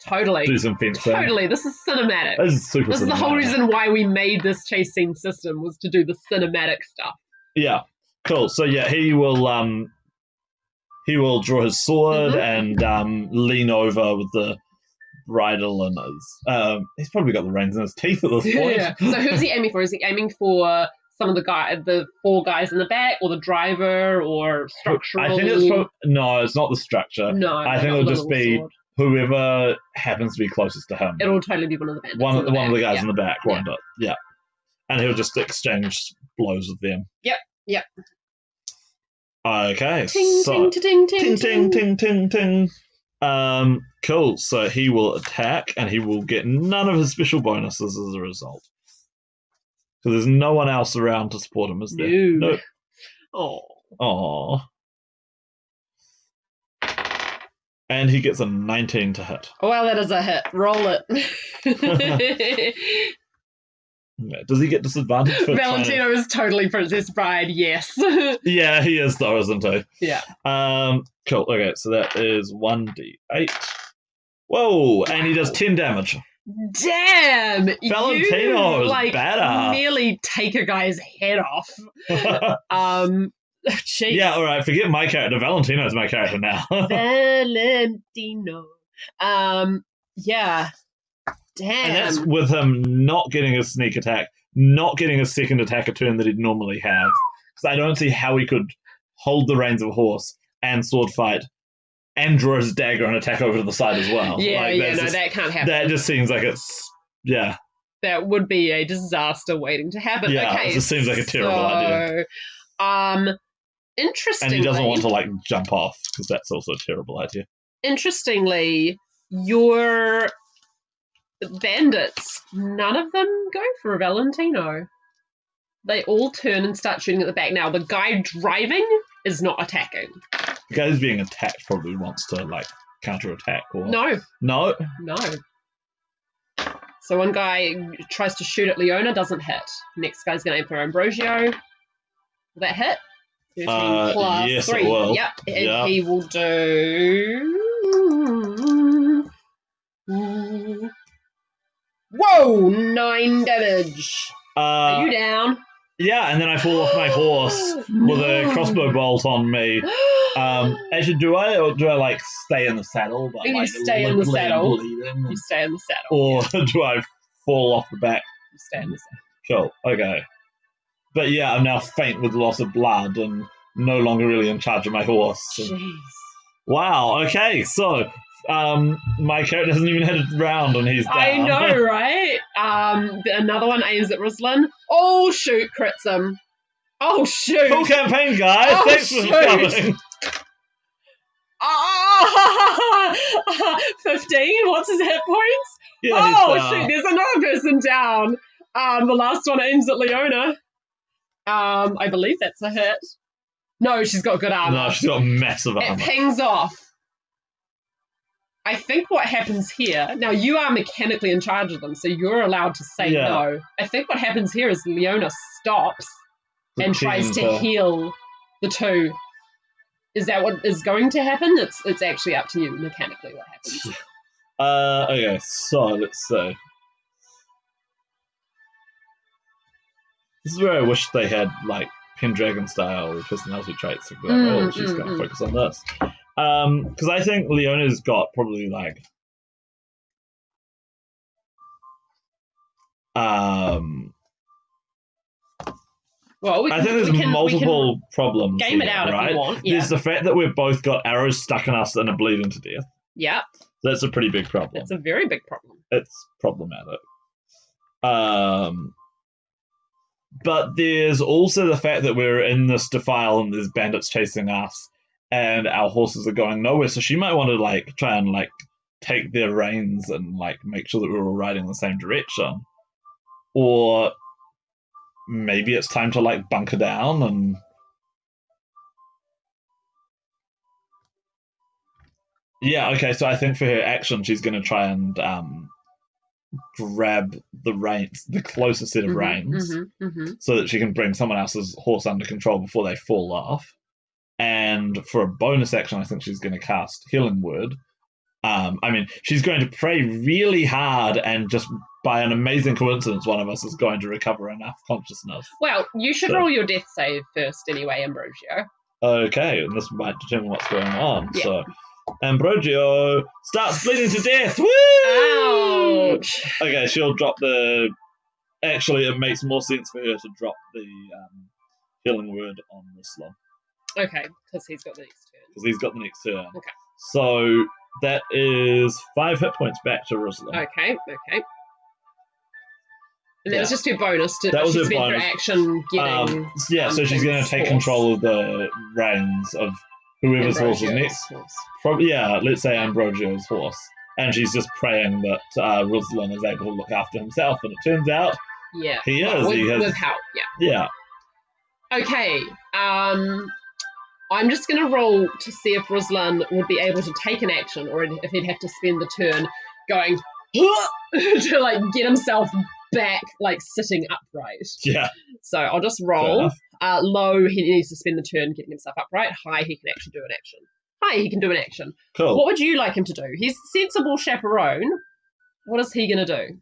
Totally. do some fencing. Totally. This is cinematic. This is super This is the whole cinematic. reason why we made this chase scene system, was to do the cinematic stuff. Yeah, cool. So yeah, he will draw his sword and lean over with the bridle and he's probably got the reins in his teeth at this point. Yeah. So who's he aiming for? Is he aiming for some of the 4 guys in the back, or the driver, or structural? I think it's no, it's not the structure. No, I think it'll just be sword. whoever happens to be closest to him. It'll totally be one of the bandits. One of the guys yeah. in the back, won't it? Yeah. And he'll just exchange blows with them. Yep. Okay. Ting, so, ting, ting, ting, ting, ting, ting, ting. Cool. So he will attack, and he will get none of his special bonuses as a result. So there's no one else around to support him, is there? No. Nope. Oh. And he gets a 19 to hit. Oh, well, that is a hit. Roll it. Does he get disadvantage for Valentino is totally Princess Bride, yes. Yeah, he is though, isn't he? Yeah. Cool. Okay, so that is 1d8. Whoa, and he does 10 damage. Damn! Valentino is badass. Nearly take a guy's head off. Jeez. Yeah, alright, forget my character. Valentino's my character now. Valentino. Yeah. Damn. And that's with him not getting a sneak attack, not getting a second attack a turn that he'd normally have. Because I don't see how he could hold the reins of a horse and sword fight and draw his dagger and attack over to the side as well. That can't happen. That just seems like it's, yeah. That would be a disaster waiting to happen. Yeah, okay, it just seems like a terrible idea. Interestingly... And he doesn't want to, jump off, because that's also a terrible idea. Interestingly, your bandits, none of them go for Valentino. They all turn and start shooting at the back. Now, the guy driving is not attacking. The guy who's being attacked probably wants to, counter-attack or... No. No? No. So one guy tries to shoot at Leona, doesn't hit. Next guy's going to aim for Ambrosio. Will that hit? 13 plus yes, 3. It will. Yep. And he will do... Whoa! 9 damage. Are you down? Yeah, and then I fall off my horse with a crossbow bolt on me. Actually, do I stay in the saddle? But, you stay in the saddle. Bleeding? You stay in the saddle. Or do I fall off the back? You stay in the saddle. Cool, okay. But yeah, I'm now faint with loss of blood and no longer really in charge of my horse. Jeez. Wow, okay, so my character hasn't even had a round and he's down. I know, right? Another one aims at Ruslan. Oh, shoot, crits him. Oh, shoot. Cool campaign, guys. Oh, Thanks for coming. 15? What's his hit points? Yeah, shoot, there's another person down. The last one aims at Leona. I believe that's a hit. No, she's got good armor. No, she's got massive armor. It pings off. I think what happens here... Now, you are mechanically in charge of them, so you're allowed to say no. I think what happens here is Leona stops and tries to heal the two. Is that what is going to happen? It's actually up to you mechanically what happens. Okay, so let's see. This is where I wish they had Pendragon style personality traits. She's going to focus on this. Because I think Leona's got probably well, I think there's multiple problems. Game it out right? if you want. Yeah. There's the fact that we've both got arrows stuck in us and are bleeding to death. Yeah. That's a pretty big problem. It's a very big problem. It's problematic. But there's also the fact that we're in this defile and there's bandits chasing us and our horses are going nowhere. So she might want to try and take their reins and make sure that we're all riding in the same direction. Or maybe it's time to bunker down and yeah, okay, so I think for her action she's gonna try and grab the reins, the closest set of reins, so that she can bring someone else's horse under control before they fall off. And for a bonus action, I think she's going to cast Healing Word I mean, she's going to pray really hard, and just by an amazing coincidence, one of us is going to recover enough consciousness. Well, you should roll your death save first anyway, Ambrosio. Okay, and this might determine what's going on. Yeah. So, Ambrosio starts bleeding to death. Woo! Ouch! Okay, she'll drop the. Actually, it makes more sense for her to drop the healing word on Ruslan. Okay, because he's got the next turn. Because he's got the next turn. Okay. So that is 5 hit points back to Ruslan. Okay. And that was just her bonus. That was her spent bonus. Her action getting. So she's going to take control of the reins of whoever's horse is next. Probably, let's say Ambrosio's horse. And she's just praying that Ruslan is able to look after himself. And it turns out he is. With help, Yeah. Okay. I'm just going to roll to see if Ruslan would be able to take an action, or if he'd have to spend the turn going to like get himself back, like sitting upright. Yeah. So I'll just roll. Low, he needs to spend the turn getting himself upright. High, he can actually do an action. High, he can do an action. Cool. What would you like him to do? He's sensible chaperone. What is he going to do?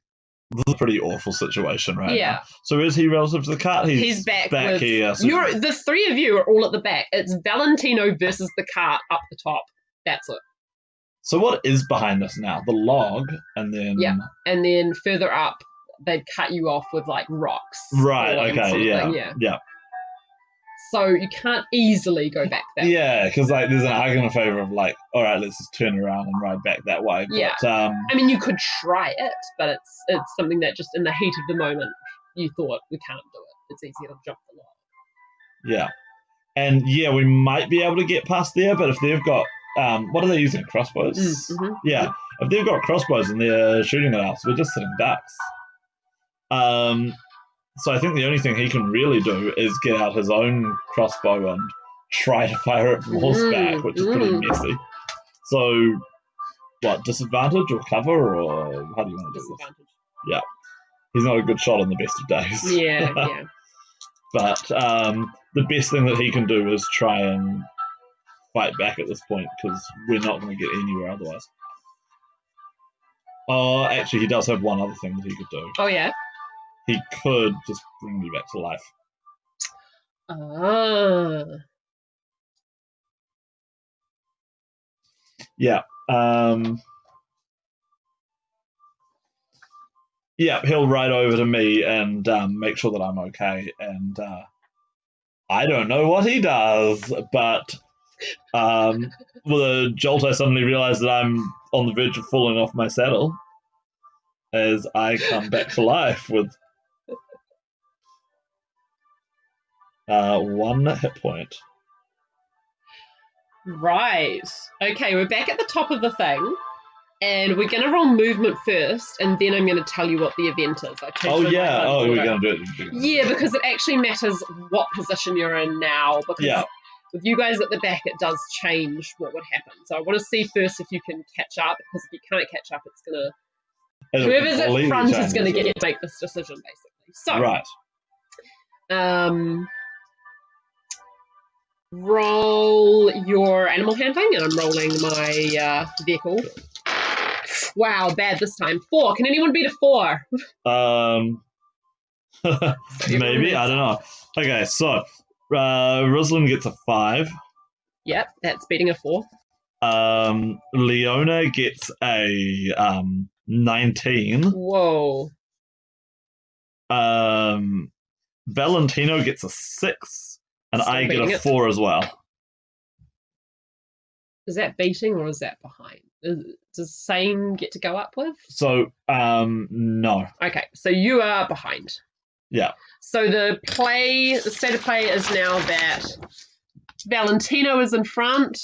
This is a pretty awful situation right Yeah. now. So is he relative to the cart? He's back here. So the three of you are all at the back. It's Valentino versus the cart up the top. That's it. So what is behind us now? The log, and then... Yeah, and then further up, they'd cut you off with, like, rocks. Right, okay, yeah. So you can't easily go back that way. Yeah, because like there's an argument in favor of like, all right, let's just turn around and ride back that way. Yeah. But, I mean, you could try it, but it's something that just in the heat of the moment you thought, we can't do it. It's easier to jump the log. Yeah. And yeah, we might be able to get past there, but if they've got, what are they using? Crossbows? Mm-hmm. Yeah. If they've got crossbows and they're shooting at us, we're just sitting ducks. So I think the only thing he can really do is get out his own crossbow and try to fire it from horseback, which is pretty messy. So, what, disadvantage or cover, or how do you want to do this? Yeah. He's not a good shot on the best of days. Yeah. But the best thing that he can do is try and fight back at this point, because we're not going to get anywhere otherwise. Oh, actually, he does have one other thing that he could do. Oh, yeah? He could just bring me back to life. Yeah. He'll ride over to me and make sure that I'm okay. And I don't know what he does, but with a jolt, I suddenly realize that I'm on the verge of falling off my saddle as I come back to life with 1 hit point. Right. Okay, we're back at the top of the thing, and we're going to roll movement first, and then I'm going to tell you what the event is. We're going to do it. Yeah, because it actually matters what position you're in now, because with you guys at the back, it does change what would happen. So I want to see first if you can catch up, because if you can't catch up, it's going to... Whoever's at front is going to get to make this decision, basically. So, right. Roll your animal handling, and I'm rolling my vehicle. Wow, bad this time. 4. Can anyone beat a 4? Maybe, I don't know. Okay, so Ruslan gets a 5. Yep, that's beating a 4. Leona gets a 19. Whoa. Valentino gets a 6, and Still I get a beating 4 as well. Is that beating or is that behind? Does same get to go up with? So, no. Okay, so you are behind. Yeah. So the state of play is now that Valentino is in front.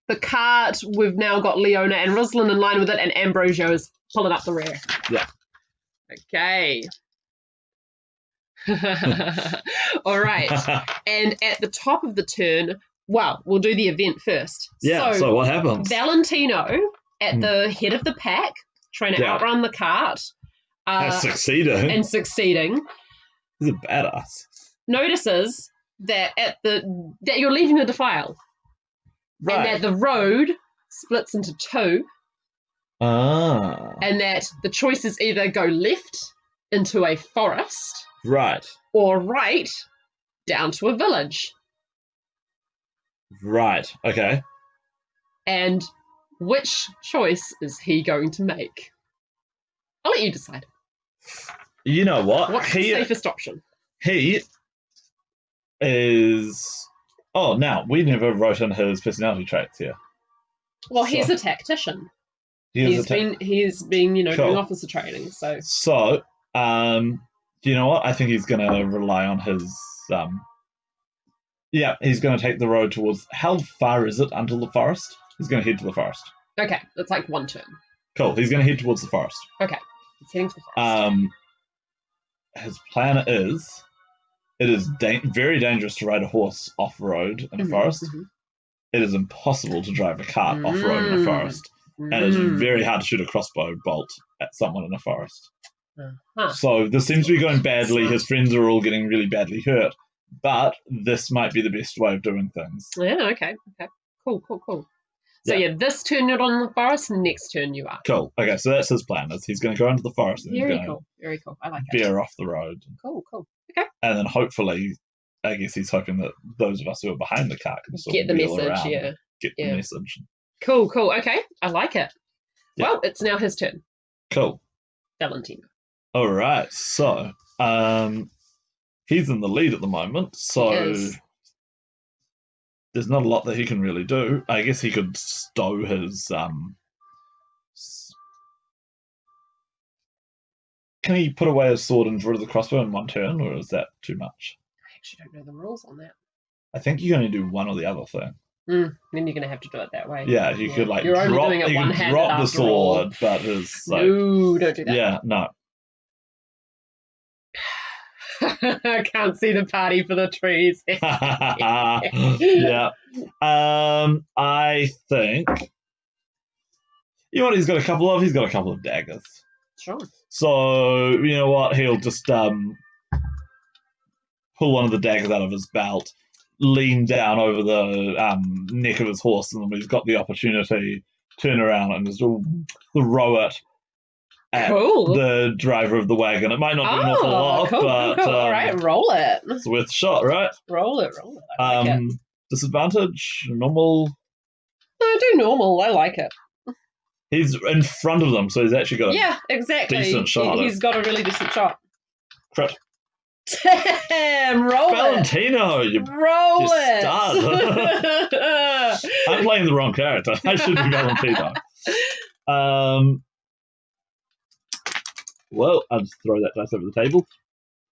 The cart, we've now got Leona and Ruslan in line with it, and Ambrosio is pulling up the rear. Yeah. Okay. All right. And at the top of the turn, well, we'll do the event first. Yeah, so what happens? Valentino, at the head of the pack, trying to outrun the cart. Succeeding. And succeeding. He's a badass. Notices that that you're leaving the defile. Right. And that the road splits into two, Ah. and that the choice is either go left into a forest Right. or right down to a village. Right. Okay. And which choice is he going to make? I'll let you decide. You know what? What's the safest option? He is. Oh, now we never wrote in his personality traits here. Well, he's a tactician. He's been Cool. doing officer training. So, do you know what? I think he's going to rely on his. Yeah, he's going to take the road towards. How far is it until the forest? He's going to head to the forest. Okay, that's like one turn. Cool. He's going to head towards the forest. Okay, he's heading to the forest. His plan is. It is very dangerous to ride a horse off-road in a forest. Mm-hmm. It is impossible to drive a cart off-road in a forest. And it's very hard to shoot a crossbow bolt at someone in a forest. So this seems to be going badly. His friends are all getting really badly hurt. But this might be the best way of doing things. Yeah, okay. Cool. So yeah, this turn you're on the forest, next turn you are. Cool. Okay, so that's his plan. He's going to go into the forest and Very cool. I like it. Veer off the road. Cool. Okay. And then hopefully, I guess he's hoping that those of us who are behind the car can sort get of the wheel message, around, get the message. Cool. Okay, I like it. Yeah. Well, it's now his turn. Cool. Valentino. All right. So, he's in the lead at the moment. So there's not a lot that he can really do. I guess he could stow his. Can he put away his sword and draw the crossbow in one turn, or is that too much? I actually don't know the rules on that. I think you can only do one or the other thing. Then you're going to have to do it that way. Yeah, you could like you're drop, only doing it you one-handed drop the after sword, all. but it's like no, don't do that. Yeah, no. I can't see the party for the trees. Yeah. I think. You know what he's got a couple of? He's got a couple of daggers. Sure. So, you know what? He'll just pull one of the daggers out of his belt, lean down over the neck of his horse, and then when he's got the opportunity, turn around and just throw it at the driver of the wagon. It might not do an awful lot, but all right, roll it. It's worth a shot, right? Roll it. I like it. Disadvantage, normal. No, do normal. I like it. He's in front of them, so he's actually got a decent shot. He's got a really decent shot. Crit. Damn, roll Valentino, it. Roll it. I'm playing the wrong character. I should be Valentino. Well, I'll just throw that dice over the table.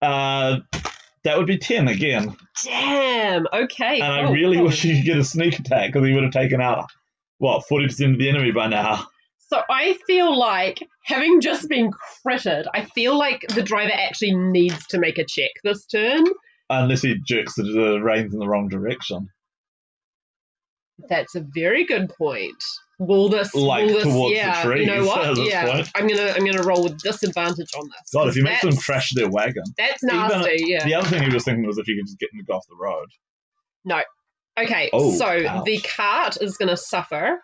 That would be 10 again. Damn, okay. And I really wish he could get a sneak attack because he would have taken out, 40% of the enemy by now. So I feel like, having just been critted, I feel like the driver actually needs to make a check this turn. Unless he jerks the reins in the wrong direction. That's a very good point. Will this towards the trees? You know what? Point? I'm gonna roll with disadvantage on this. God, if you make them crash their wagon. That's nasty, The other thing he was thinking was if you could just get them to go off the road. No. Okay, ouch. The cart is gonna suffer.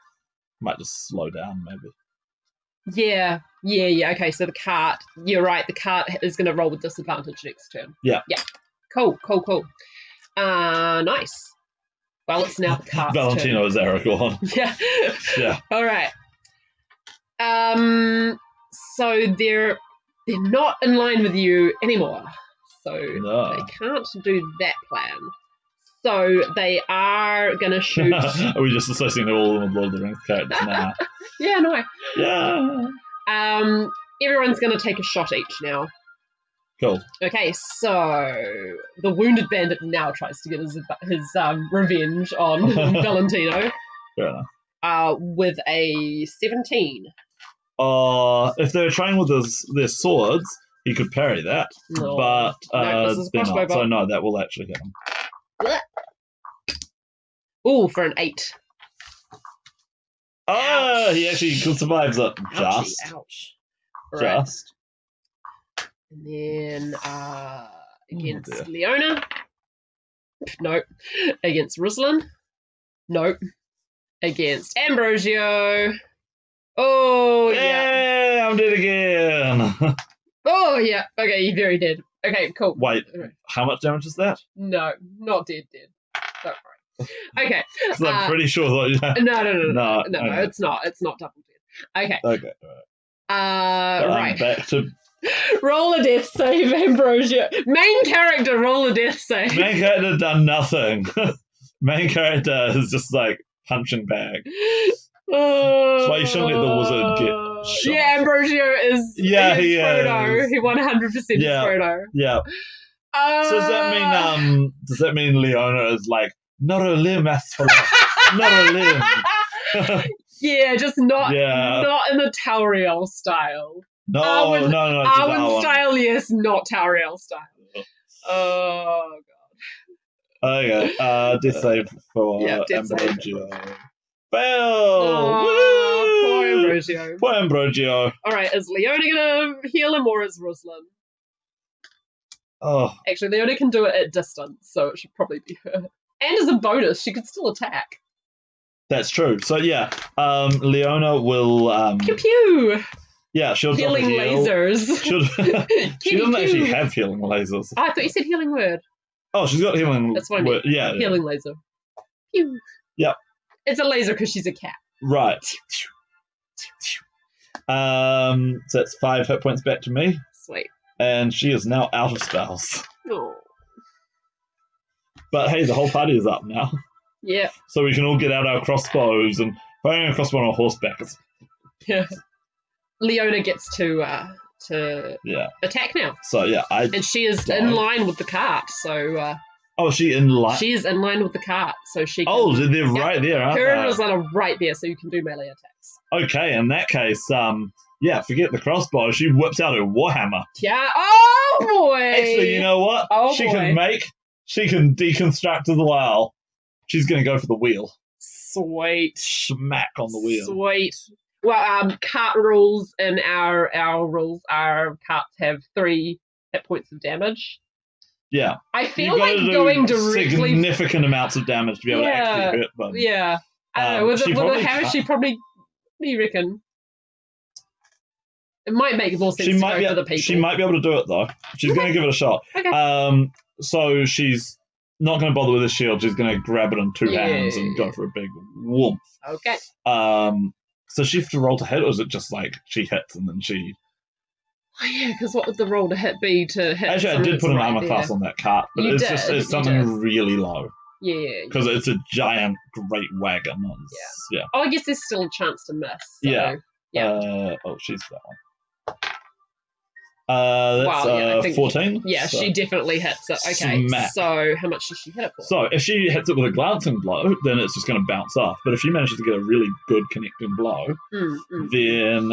Might just slow down, maybe. Yeah. Okay, so the cart, you're right, the cart is going to roll with disadvantage next turn. Yeah. Cool. Nice. Well, it's now the cart's Valentino is Aragorn. Yeah. All right. So they're not in line with you anymore. So they can't do that plan. So they are going to shoot. Are we just associating all of them with Lord of the Rings characters now? Yeah, no. Yeah. Everyone's going to take a shot each now. Cool. Okay, so the wounded bandit now tries to get his revenge on Valentino. Fair enough. With a 17. If they're trying with their swords, he could parry that. No. But this is they're not. So no, that will actually hit him. Ooh, for an 8. Oh, he actually survives it. Ouch. Just. And then against Leona. Nope. Against Ruslan. Nope. against Ambrosio. Oh, yeah. Hey, I'm dead again. Oh, yeah. Okay, you're very dead. Okay, cool. Wait, how much damage is that? No, not dead. Don't worry. Okay. Because I'm pretty sure that. No, okay. it's not. It's not double dead. Okay. Okay. Right. Right. Back to Roll a death save, Ambrosio. Main character, roll a death save. main character done nothing. Main character is just like punching bag. That's why you shouldn't let the wizard get shot. Yeah, Ambrosio is. Yeah, he is he Frodo. is. He 100% is Frodo. Yeah. So does that mean Leona is like not a limb, not a limb? Yeah, just not in the Tauriel style. No, Arwen, no. Arwen style, yes, not Tauriel style. Oh god. Okay, death save for Ambrosio. Fail! Oh, poor Ambrosio. Poor Ambrosio. Alright, is Leona gonna heal him or is Ruslan? Oh. Actually, Leona can do it at distance, so it should probably be her. And as a bonus, she could still attack. That's true. So yeah, Leona will pew pew. Yeah, she'll healing drop a heal. lasers. She doesn't actually have healing lasers. Oh, I thought you said healing word. Oh, she's got healing. That's what I mean. Yeah, healing laser. Pew. Yep. It's a laser because she's a cat. Right. So that's 5 hit points back to me. Sweet. And she is now out of spells. Oh. But hey, the whole party is up now. Yeah. So we can all get out our crossbows and firing a crossbow on horseback. Yeah. Leona gets to attack now. So yeah, and she is in line with the cart. So. Oh, is she in line? She is in line with the cart, so she. Can, oh, they're right there, aren't they? Her and Rosanna are right there, so you can do melee attacks. Okay, in that case, forget the crossbow. She whips out her warhammer. Yeah. Oh boy. Actually, you know what? Oh she can deconstruct as well. She's gonna go for the wheel. Sweet. Smack on the wheel. Sweet. Well, cart rules in our rules are carts have 3 hit points of damage. Yeah. I feel like going directly significant amounts of damage to be able to actually hurt them. Yeah. I don't know. With the hammer, she probably. What do you reckon? It might make more sense to go for the people. She might be able to do it though. She's going to give it a shot. Okay. So she's not going to bother with the shield. She's going to grab it in 2 hands and go for a big whoomp. Okay. So she has to roll to hit, or is it just like she hits and then she? Oh yeah, because what would the roll to hit be to hit? Actually, I did put an armor class on that cart, but it's something really low. Yeah. Because it's a giant, great wagon. Yeah. Oh, I guess there's still a chance to miss. So, yeah. She's that one. That's 14. Yeah, so. She definitely hits it. Okay, smack. So how much does she hit it for? So if she hits it with a glancing blow, then it's just going to bounce off. But if she manages to get a really good connecting blow, then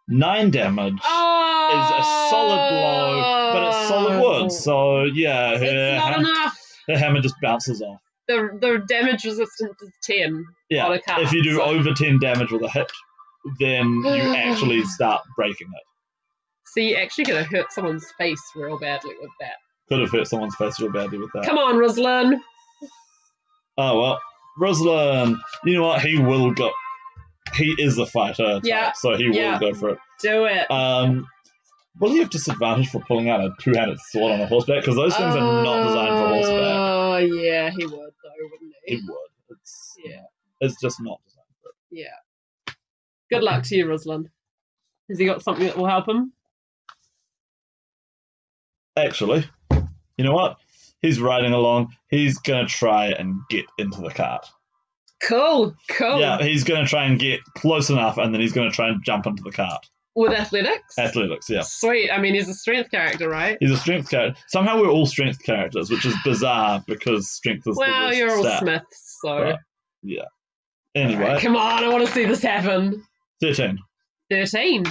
9 damage is a solid blow, but it's solid wood. So yeah, it's not enough. Her hammer just bounces off. The damage resistance is 10. Yeah, on a card, if you do over 10 damage with a hit, then you actually start breaking it. So you're actually going to hurt someone's face real badly with that. Could have hurt someone's face real badly with that. Come on, Ruslan. Oh, well. Ruslan, you know what? He will go. He is a fighter type, so he will go for it. Do it. Will he have disadvantage for pulling out a 2-handed sword on a horseback? Because those things are not designed for horseback. Oh, yeah, he would, though, wouldn't he? He would. It's just not designed for it. Yeah. Good luck to you, Ruslan. Has he got something that will help him? Actually, you know what? He's riding along. He's going to try and get into the cart. Cool. Yeah, he's going to try and get close enough, and then he's going to try and jump into the cart. With athletics? Athletics, yeah. Sweet. I mean, he's a strength character, right? He's a strength character. Somehow we're all strength characters, which is bizarre because strength is the worst Well, you're all stat. Smiths, so... But, yeah. Anyway. Right, come on, I want to see this happen. 13. 13.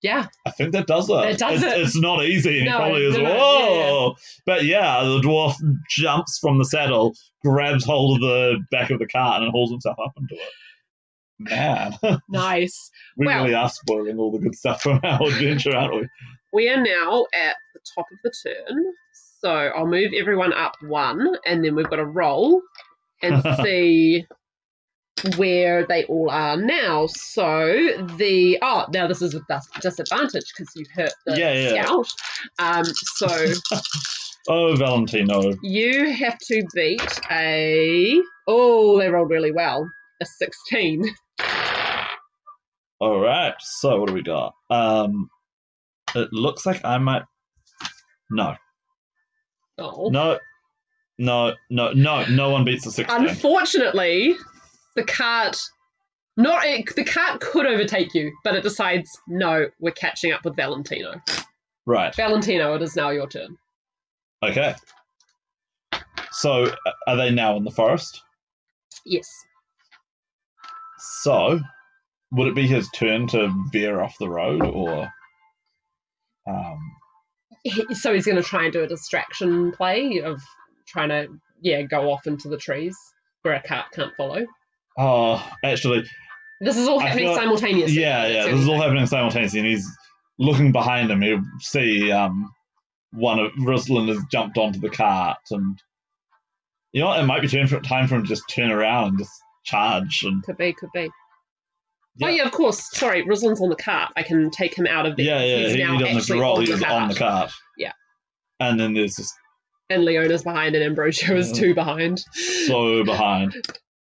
Yeah. I think that does it. It does it. It's not easy, and he probably is, whoa! Yeah. But yeah, the dwarf jumps from the saddle, grabs hold of the back of the cart, and hauls himself up into it. Man. Nice. We really are spoiling all the good stuff from our adventure, aren't we? We are now at the top of the turn. So I'll move everyone up 1, and then we've got to roll and see where they all are now. So now this is with disadvantage because you hurt the scout. So oh, Valentino. You have to beat they rolled really well. A 16. All right. So what do we got? It looks like I might. No. Oh. No one beats the 16. Unfortunately, the cart could overtake you, but it decides, no, we're catching up with Valentino. Right. Valentino, it is now your turn. Okay. So, are they now in the forest? Yes. So, would it be his turn to veer off the road, or... So he's going to try and do a distraction play of trying to, go off into the trees where a cart can't follow. Oh, actually... This is all happening simultaneously. Yeah, this is all happening simultaneously, and he's looking behind him. He'll see one of Ruslan has jumped onto the cart, and you know what? It might be time for him to just turn around and just charge. And could be. Yeah. Oh yeah, of course. Sorry, Ruslan's on the cart. I can take him out of there. Yeah. He doesn't have to roll. He's on the cart. Yeah. And then there's just... And Leona's behind, and Ambrosio is 2 behind. So behind.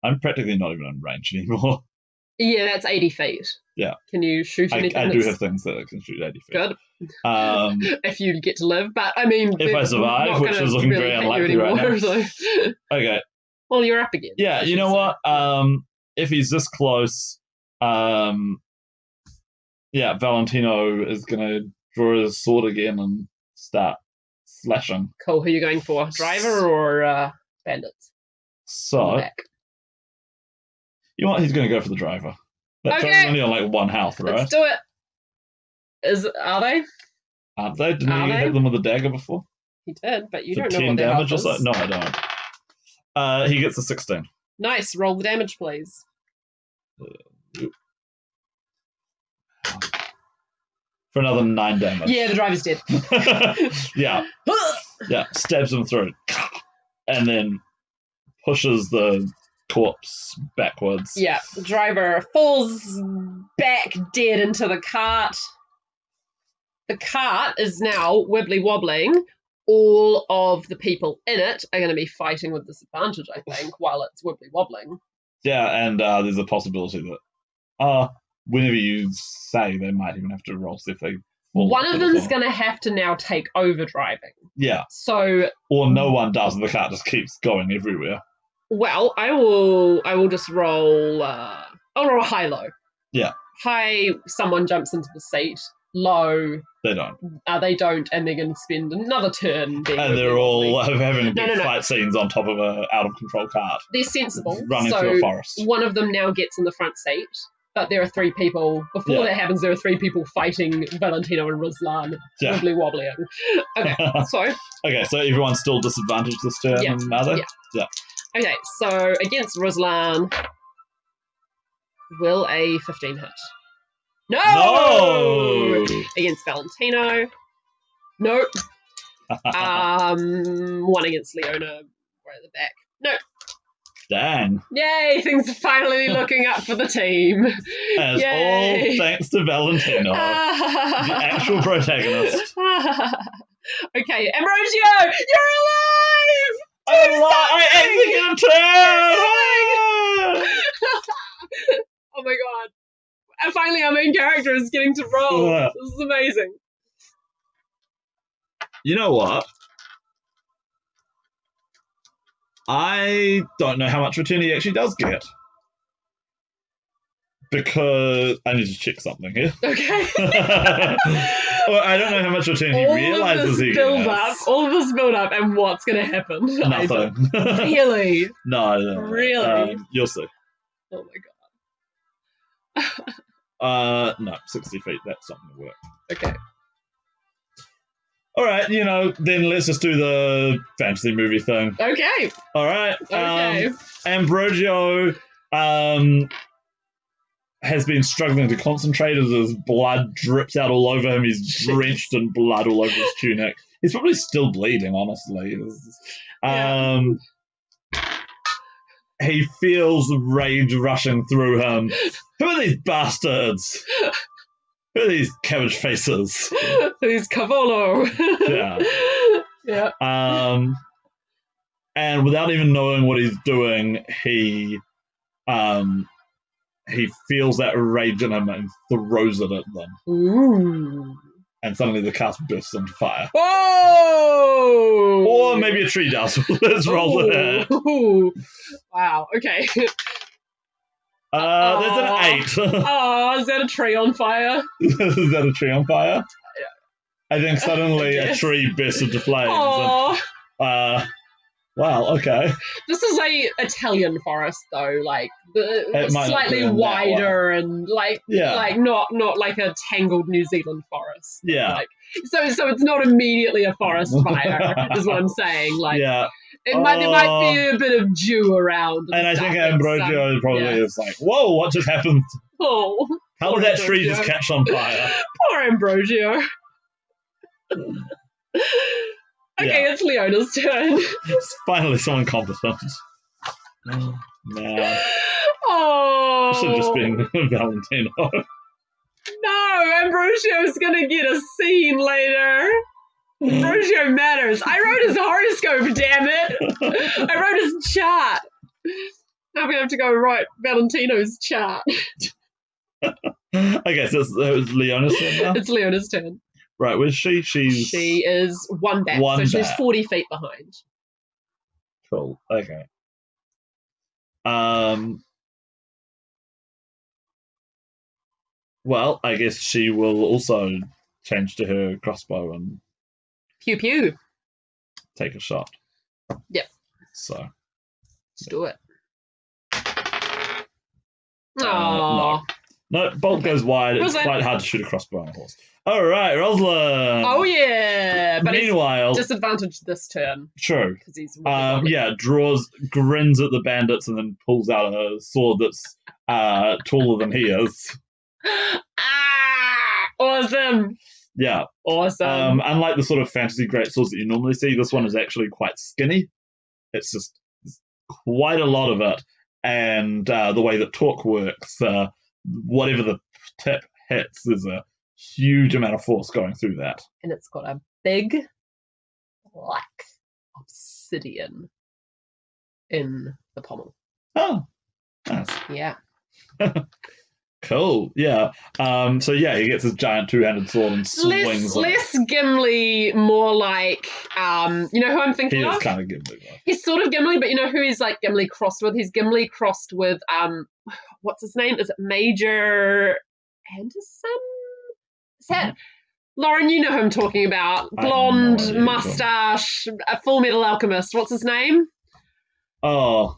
I'm practically not even in range anymore. Yeah, that's 80 feet. Yeah. Can you shoot anything? I do have things that I can shoot 80 feet. Good. If you get to live, but I mean... If I survive, which is looking very unlikely right now. So. Okay. Well, you're up again. Yeah, you know what? If he's this close, Valentino is going to draw his sword again and start slashing. Cool. Who are you going for? Driver or bandits? So... You know what? He's going to go for the driver. That driver's only on like 1 health, right? Let's do it. Are they? Aren't they? Didn't he hit them with a dagger before? He did, but you for don't know 10 what their damage health or is. so? No, I don't. He gets a 16. Nice. Roll the damage, please. For another 9 damage. Yeah, the driver's dead. Yeah. Stabs him through. And then pushes the corpse backwards. Yeah, the driver falls back dead into the cart. The cart is now wibbly wobbling. All of the people in it are going to be fighting with disadvantage, I think, while it's wibbly wobbling. Yeah, and there's a possibility that whenever you say, they might even have to roll see if they fall. One of them's going to have to now take over driving. Yeah. So. Or no one does, and the cart just keeps going everywhere. Well, I will just roll. I'll roll high-low. Yeah. High, someone jumps into the seat. Low, they don't. They don't, and they're going to spend another turn. And they're all having big fight scenes on top of a out-of-control cart. They're sensible. Running through a forest. One of them now gets in the front seat, but there are 3 people. Before that happens, there are 3 people fighting Valentino and Ruslan, wibbly-wobbling. Okay, so everyone's still disadvantaged this turn, are they? Yeah. Okay, so against Ruslan, will a 15 hit? No! Against Valentino. Nope. 1 against Leona, right at the back. No. Dang. Yay, things are finally looking up for the team. And it's all thanks to Valentino, the actual protagonist. Okay, Ambrosio, you're alive! I actually get a turn! Oh my god. And finally our main character is getting to roll. This is amazing. You know what? I don't know how much return he actually does get. Because I need to check something here. Okay. Well, I don't know how much return he realizes he gets. All of this build up, and what's going to happen? Nothing. Really? No. Really? You'll see. Oh my god. No, 60 feet. That's not going to work. Okay. All right, then let's just do the fantasy movie thing. Okay. All right. Okay. Ambrosio has been struggling to concentrate as his blood drips out all over him. He's drenched in blood all over his tunic. He's probably still bleeding, honestly. Yeah. He feels rage rushing through him. Who are these bastards? Who are these cabbage faces? These Cavolo. Yeah. Yeah. And without even knowing what he's doing, he feels that rage in him and throws it at them. Ooh. And suddenly the cast bursts into fire. Oh! Or maybe a tree does. Let's roll it. Wow, okay. There's an 8. Oh, is that a tree on fire? Is that a tree on fire? I think suddenly a tree bursts into flames. And, wow, okay. This is a Italian forest, though, like slightly wider and like not like a tangled New Zealand forest. Yeah. Like, so it's not immediately a forest fire, is what I'm saying. Like, there might be a bit of dew around. And I think Ambrogio probably is like, whoa, what just happened? Oh, how did that tree just catch on fire? Poor Ambrogio. Okay, it's Leona's turn. It's finally someone competent. Oh, man. Oh. This should have just been Valentino. No, Ambrogio's gonna get a scene later. Ambrogio matters. I wrote his horoscope, damn it. I wrote his chart. Now we have to go write Valentino's chart. Okay, so it's Leona's turn now? It's Leona's turn. Right, where's she? She is one back, so she's 40 feet behind. Cool, okay. Well, I guess she will also change to her crossbow and pew pew. Take a shot. Yep. So let's do it. No, bolt goes wide. It's quite hard to shoot a crossbow on a horse. All right, Rosalind. Oh yeah, but meanwhile, he's disadvantaged this turn. True. Because he's grins at the bandits and then pulls out a sword that's taller than he is. Awesome. Yeah. Awesome. Unlike the sort of fantasy greatswords that you normally see, this one is actually quite skinny. It's just quite a lot of it, and the way that torque works, whatever the tip hits, there's a huge amount of force going through that. And it's got a big black obsidian in the pommel. Oh, nice. Yeah. Cool. Yeah. So yeah, he gets his giant two-handed sword and swings. Less Gimli, more like you know who I'm thinking of? He is kind of Gimli, though. He's sort of Gimli, but you know who he's like Gimli crossed with? He's Gimli crossed with what's his name? Is it Major Anderson? Is that Lauren? You know who I'm talking about? Blonde mustache, a Full Metal Alchemist. What's his name? Oh.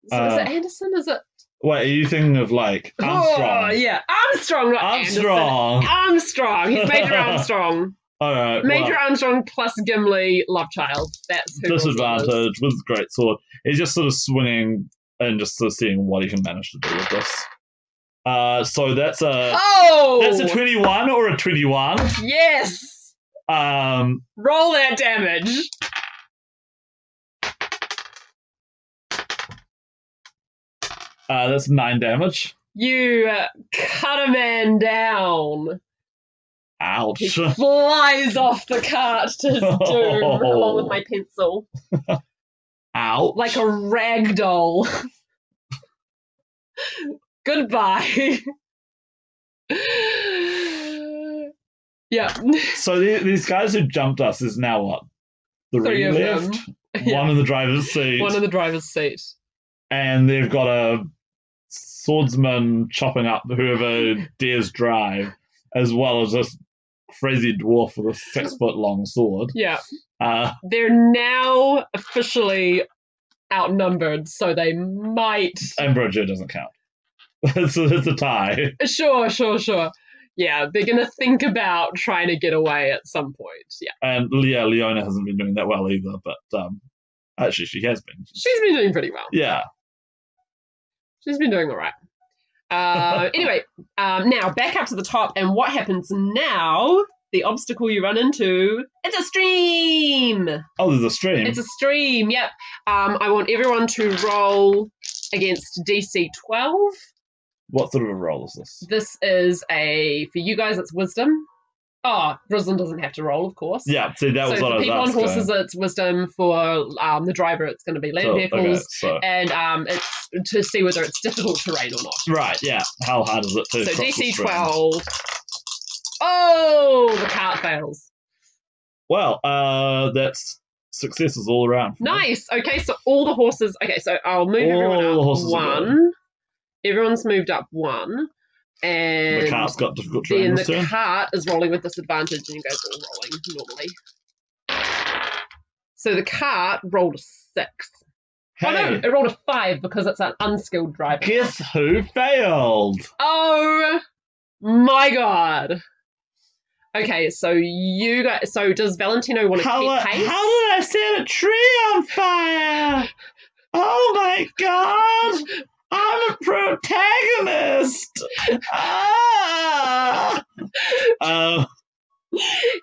Is it Anderson? Is it? Wait, are you thinking of like Armstrong? Oh, yeah. Armstrong, not Armstrong. Anderson. Armstrong. He's Major Armstrong. All right. Major Armstrong plus Gimli, love child. That's who disadvantage with his great sword. He's just sort of swinging and just sort of seeing what he can manage to do with this. So that's a 21 or a 21. Yes. Roll that damage. That's 9 damage. You cut a man down. Ouch. He flies off the cart to his doom along with my pencil. Ouch. Like a rag doll. Goodbye. Yeah. So these guys who jumped us is now what? Three left? Yeah. One in the driver's seat. One in the driver's seat. And they've got a swordsman chopping up whoever dares drive, as well as this crazy dwarf with a 6-foot-long sword. Yeah. They're now officially outnumbered, so they might... Ambrogio doesn't count. It's a tie. Sure. Yeah, they're going to think about trying to get away at some point. Yeah. And yeah, Leona hasn't been doing that well either, but actually she has been. She's been doing pretty well. Yeah. She's been doing all right. Anyway, now back up to the top, and what happens now the obstacle you run into, it's a stream. Oh, there's a stream. It's a stream, yep. I want everyone to roll against DC 12. What sort of a roll is this? This is for you guys, it's wisdom. Oh, Ruslan doesn't have to roll, of course. Yeah, see, that was so what I was for people on asking. horses, it's wisdom. For the driver, it's going to be land vehicles. Okay, and it's to see whether it's difficult terrain or not. Right, yeah. How hard is it to So cross the DC stream? 12. Oh, the cart fails. Well, that's successes all around. Nice. Okay, so all the horses. Okay, so I'll move everyone up one. Everyone's moved up one. And the cart's got difficult terrain. Then this the turn. cart is rolling with disadvantage, and you guys are all rolling normally. So the cart rolled a 6. Hey, Oh no, it rolled a 5 because it's an unskilled driver. guess who failed? Oh my god. Okay, so you guys. So does Valentino want to keep pace? How did I set a tree on fire? Oh my god! I'm a protagonist!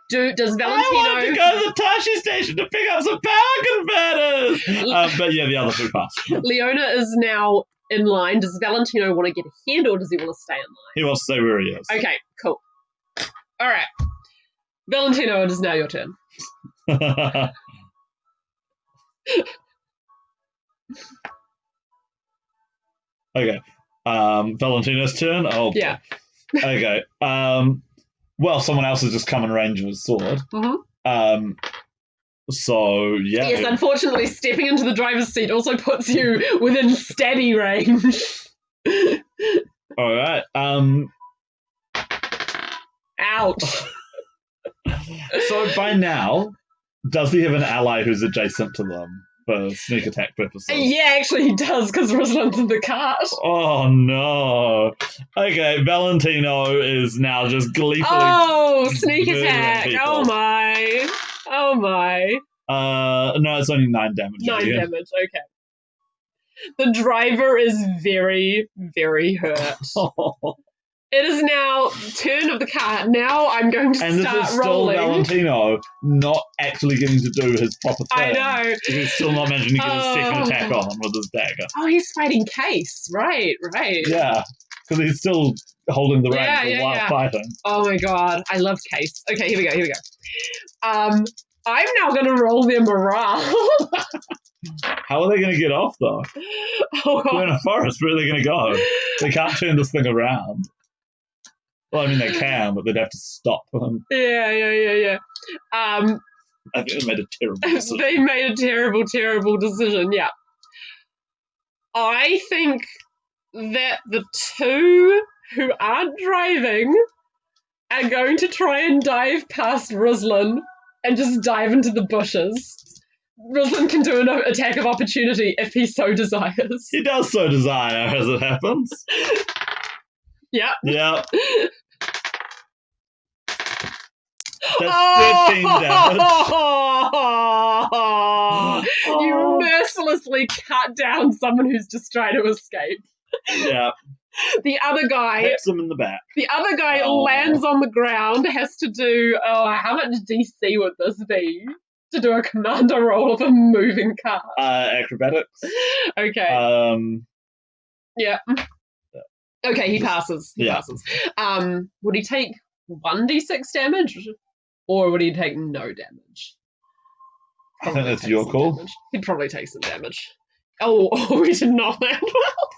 Does Valentino... I want to go to the Tashi station to pick up some power converters! But yeah, the other two passed. Leona is now in line. Does Valentino want to get ahead, or does he want to stay in line? He wants to stay where he is. Okay, cool. All right. Valentino, it is now your turn. Okay. Valentino's turn? Oh, yeah. Okay. Well, someone else has just come in range of his sword. Mm-hmm. So, yeah. Yes, unfortunately, stepping into the driver's seat also puts you within steady range. All right. Ouch. So, by now, does he have an ally who's adjacent to them for sneak attack purposes? Yeah, actually he does, because Ruslan's in the cart. Oh, no. Okay, Valentino is now just gleefully... Oh, sneak attack. people. Oh, my. Oh, my. No, it's only 9 damage. 9 damage, okay. The driver is very, very hurt. It is now turn of the cart. Now I'm going to and start this is still rolling. Valentino not actually getting to do his proper thing. I know. He's still not managing to get his second attack on with his dagger. Oh, he's fighting Case. Right. Yeah, because he's still holding the reins while fighting. Oh my god, I love Case. Okay, here we go. I'm now going to roll their morale. How are they going to get off, though? Oh, They're in a forest. Where are they going to go? They can't turn this thing around. Well, I mean, they can, but they'd have to stop them. Yeah. I think they made a terrible decision. They made a terrible, terrible decision, yeah. I think that the two who aren't driving are going to try and dive past Ruslan and just dive into the bushes. Ruslan can do an attack of opportunity if he so desires. He does so desire, as it happens. Yep. Yeah. That's 13 damage. You mercilessly cut down someone who's just trying to escape. Yeah. The other guy hits him in the back. The other guy lands on the ground, has to do, how much DC would this be? To do a commander roll of a moving car. Acrobatics. Okay. Yeah. Okay, he passes. He Yeah. passes. Would he take 1d6 damage? Or would he take no damage? I think that's your call. Damage. He'd probably take some damage. Oh, he did not land well.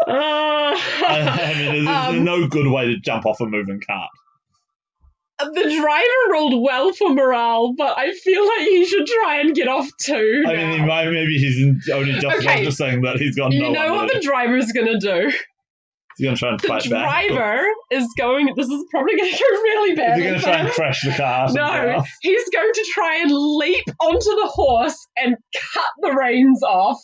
I mean, there's no good way to jump off a moving cart. The driver rolled well for morale, but I feel like he should try and get off too. I mean, maybe he's only just noticing that he's got no. You know what the driver's gonna do? He's gonna try and fight back. The driver is going. This is probably gonna go really bad. Is he gonna try and crash the car? No, he's going to try and leap onto the horse and cut the reins off.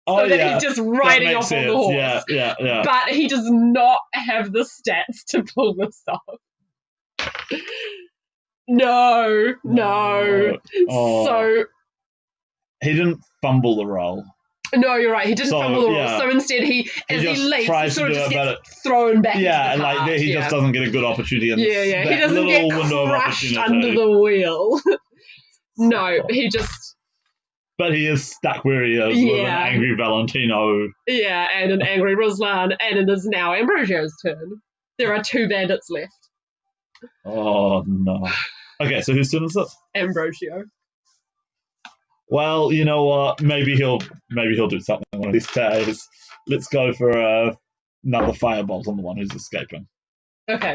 So that he's just riding off on the horse. Yeah. But he does not have the stats to pull this off. No. Oh. So he didn't fumble the roll. No, you're right. He didn't So, fumble the rules. yeah. So instead, he just leaps, tries he sort to of do just it, gets thrown back into yeah, the like cart. he just doesn't get a good opportunity in Yeah. He that doesn't get little window of crushed opportunity. under the wheel. No, So- he just... But he is stuck where he is with an Yeah. angry Valentino. Yeah, and an angry Ruslan, and it is now Ambrosio's turn. There are 2 bandits left. Oh no. Okay, so whose turn is it? Ambrosio. Well, you know what? Maybe he'll do something one of these days. Let's go for another firebolt on the one who's escaping. Okay.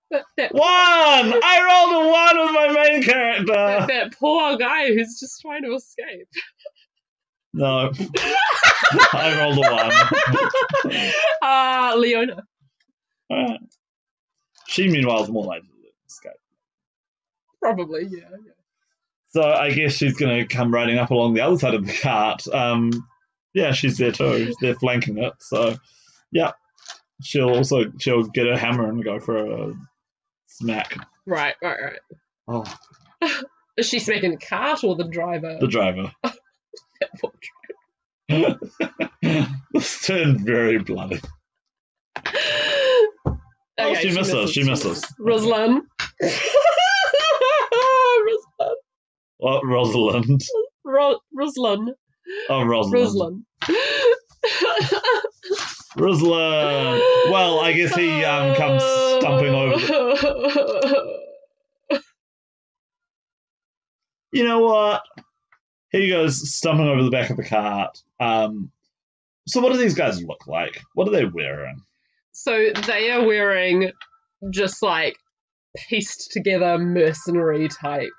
That 1! I rolled a 1 with my main character. that poor guy who's just trying to escape. No. I rolled a 1. Leona. Alright. She, meanwhile, is more likely to escape. Probably, yeah. So I guess she's going to come riding up along the other side of the cart. Yeah, she's there too. They're flanking it. So, yeah. She'll get her hammer and go for a smack. Right. Oh, Is she smacking the cart or the driver? the driver. This turned very bloody. Okay, She misses. Ruslan. What, Rosalind? Ruslan. Oh, Rosalind. Ruslan. Well, I guess he comes stumping over. You know what? He goes stumping over the back of the cart. So what do these guys look like? What are they wearing? So they are wearing just like pieced together mercenary type.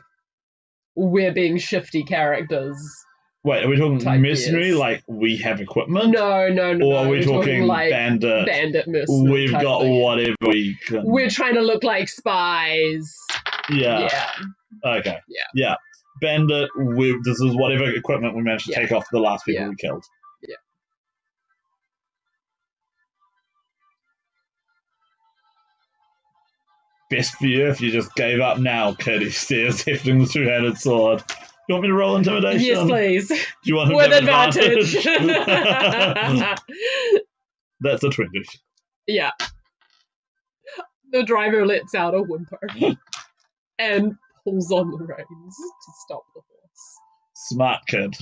We're being shifty characters. Wait, are we talking mercenary? Gears. Like we have equipment? No. Or are we talking like bandit? Bandit mercenary. We've got thing. whatever we can. We're trying to look like spies. Yeah. Okay. Yeah. Bandit. This is whatever equipment we managed to take off the last people we killed. Yeah. Best for you if you just gave up now, kid. He stares, hefting the 2-handed sword. You want me to roll intimidation? Yes, please. Do you want with to have advantage? That's a 20. Yeah. The driver lets out a whimper and pulls on the reins to stop the horse. Smart kid.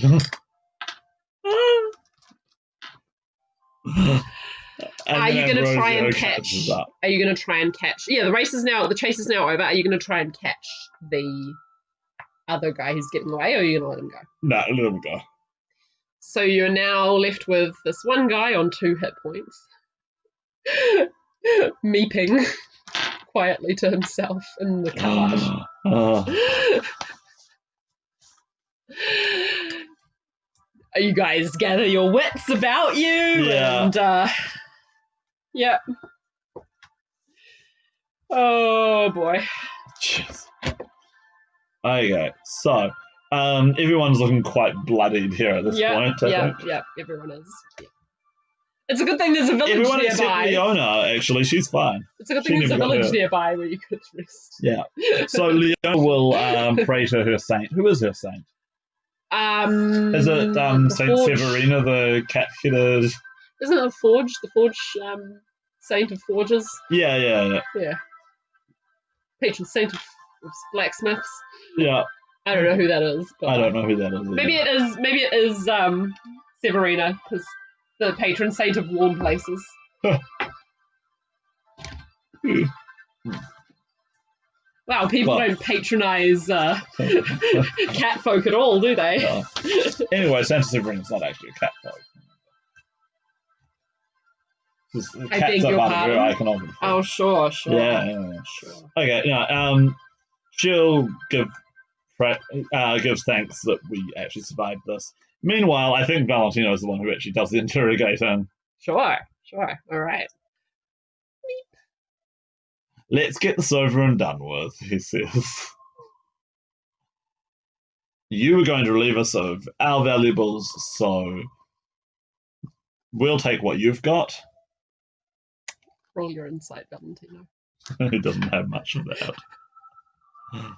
Are you going to try and catch? Are you going to try and catch? Yeah, the chase is now over. Are you going to try and catch the other guy who's getting away, or are you going to let him go? No, let him go. So you're now left with this one guy on 2 hit points, meeping quietly to himself in the cart. You guys gather your wits about you, and yeah. Oh boy. Jeez. Okay, so everyone's looking quite bloodied here at this point. I think. Yeah, everyone is. Yeah. It's a good thing there's a village everyone nearby. Except Leona, actually, she's fine. It's a good thing there's a village nearby where you could rest. Yeah. So Leona will pray to her saint. Who is her saint? Is it Saint Severina, the cat-headed? Isn't it the Forge saint of forges? Yeah. Patron saint of blacksmiths. Yeah. I don't know who that is. But I don't know who that is. Maybe it is Severina, because the patron saint of warm places. Wow, people don't patronize cat folk at all, do they? No. Anyway, Santa Severina's not actually a cat folk. I beg your pardon. Iconography. Oh, sure. Yeah. Sure. Okay, she'll gives thanks that we actually survived this. Meanwhile, I think Valentino is the one who actually does the interrogating. Sure. All right. Let's get this over and done with, he says. You were going to relieve us of our valuables, so we'll take what you've got. Roll your insight, Valentino. He doesn't have much of that. Does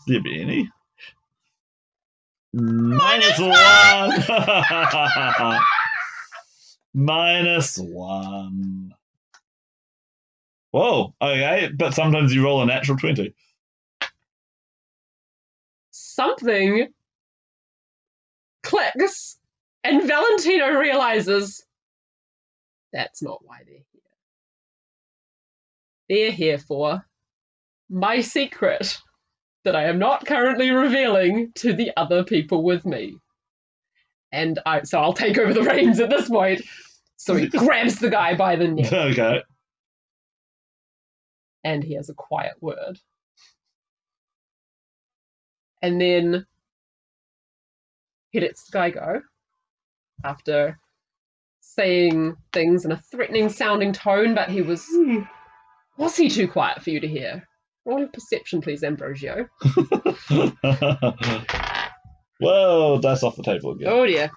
there be any? -1. -1. Whoa, okay, but sometimes you roll a natural 20. Something clicks, and Valentino realizes that's not why they're here. They're here for my secret that I am not currently revealing to the other people with me. And so I'll take over the reins at this point. So he grabs the guy by the neck. Okay. And he has a quiet word. And then he lets the guy go after saying things in a threatening sounding tone, but he was he too quiet for you to hear? Roll your perception, please, Ambrosio. Whoa, dice off the table again. Oh dear.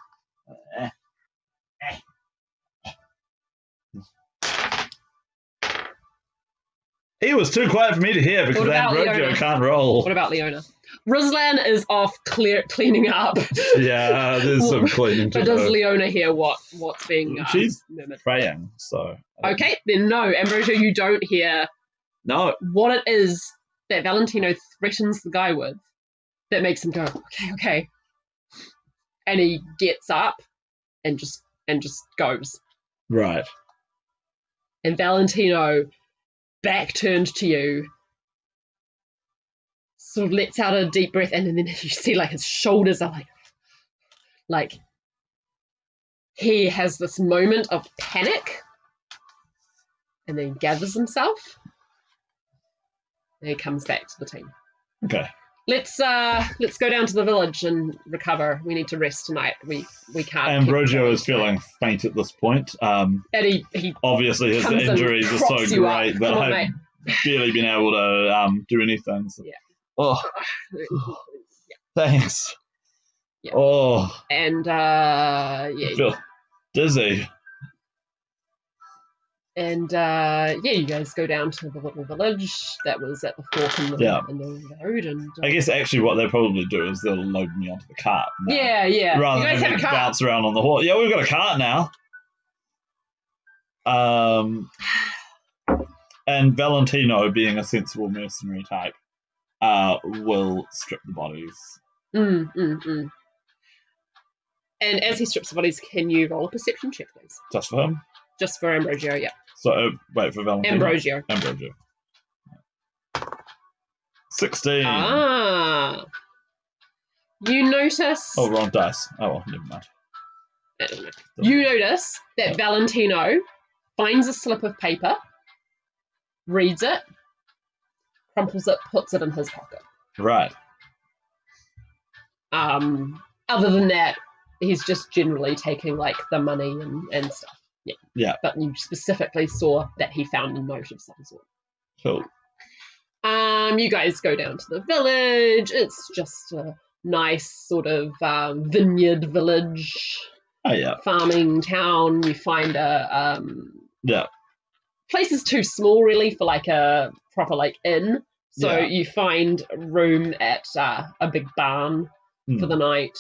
He was too quiet for me to hear because Ambrosio can't roll. What about Leona? Ruslan is off cleaning up. Yeah, there's some cleaning to do. But does Leona hear what's being She's murmured? praying, so... Okay, then no, Ambrosio, you don't hear what it is that Valentino threatens the guy with that makes him go, okay. And he gets up and just goes. Right. And Valentino, back turned to you, sort of lets out a deep breath, and then you see like his shoulders are like he has this moment of panic, and then gathers himself, and he comes back to the team. Okay. Let's go down to the village and recover. We need to rest tonight. We can't. Ambrosio is feeling faint at this point. And he obviously his injuries are so great that I've barely been able to do anything. So. Yeah. Oh. Thanks. Yeah. Oh. And I feel dizzy. And you guys go down to the little village that was at the fork in the road. And I guess actually what they'll probably do is they'll load me onto the cart now. Yeah. Rather you guys than have a cart. bounce around on the horse. Yeah, we've got a cart now. And Valentino, being a sensible mercenary type, will strip the bodies. And as he strips the bodies, can you roll a perception check, please? Just for him? Just for Ambrosio, yeah. So, wait, for Valentino? Ambrosio. 16. You notice... Oh, wrong dice. Oh, well, never mind. You notice that Valentino finds a slip of paper, reads it, crumples it, puts it in his pocket. Right. Other than that, he's just generally taking, like, the money and stuff. Yeah. But you specifically saw that he found a note of some sort. Cool. You guys go down to the village. It's just a nice sort of vineyard village. Oh, yeah. Farming town. You find a... place is too small, really, for, like, a proper, like, inn. So you find room at a big barn for the night,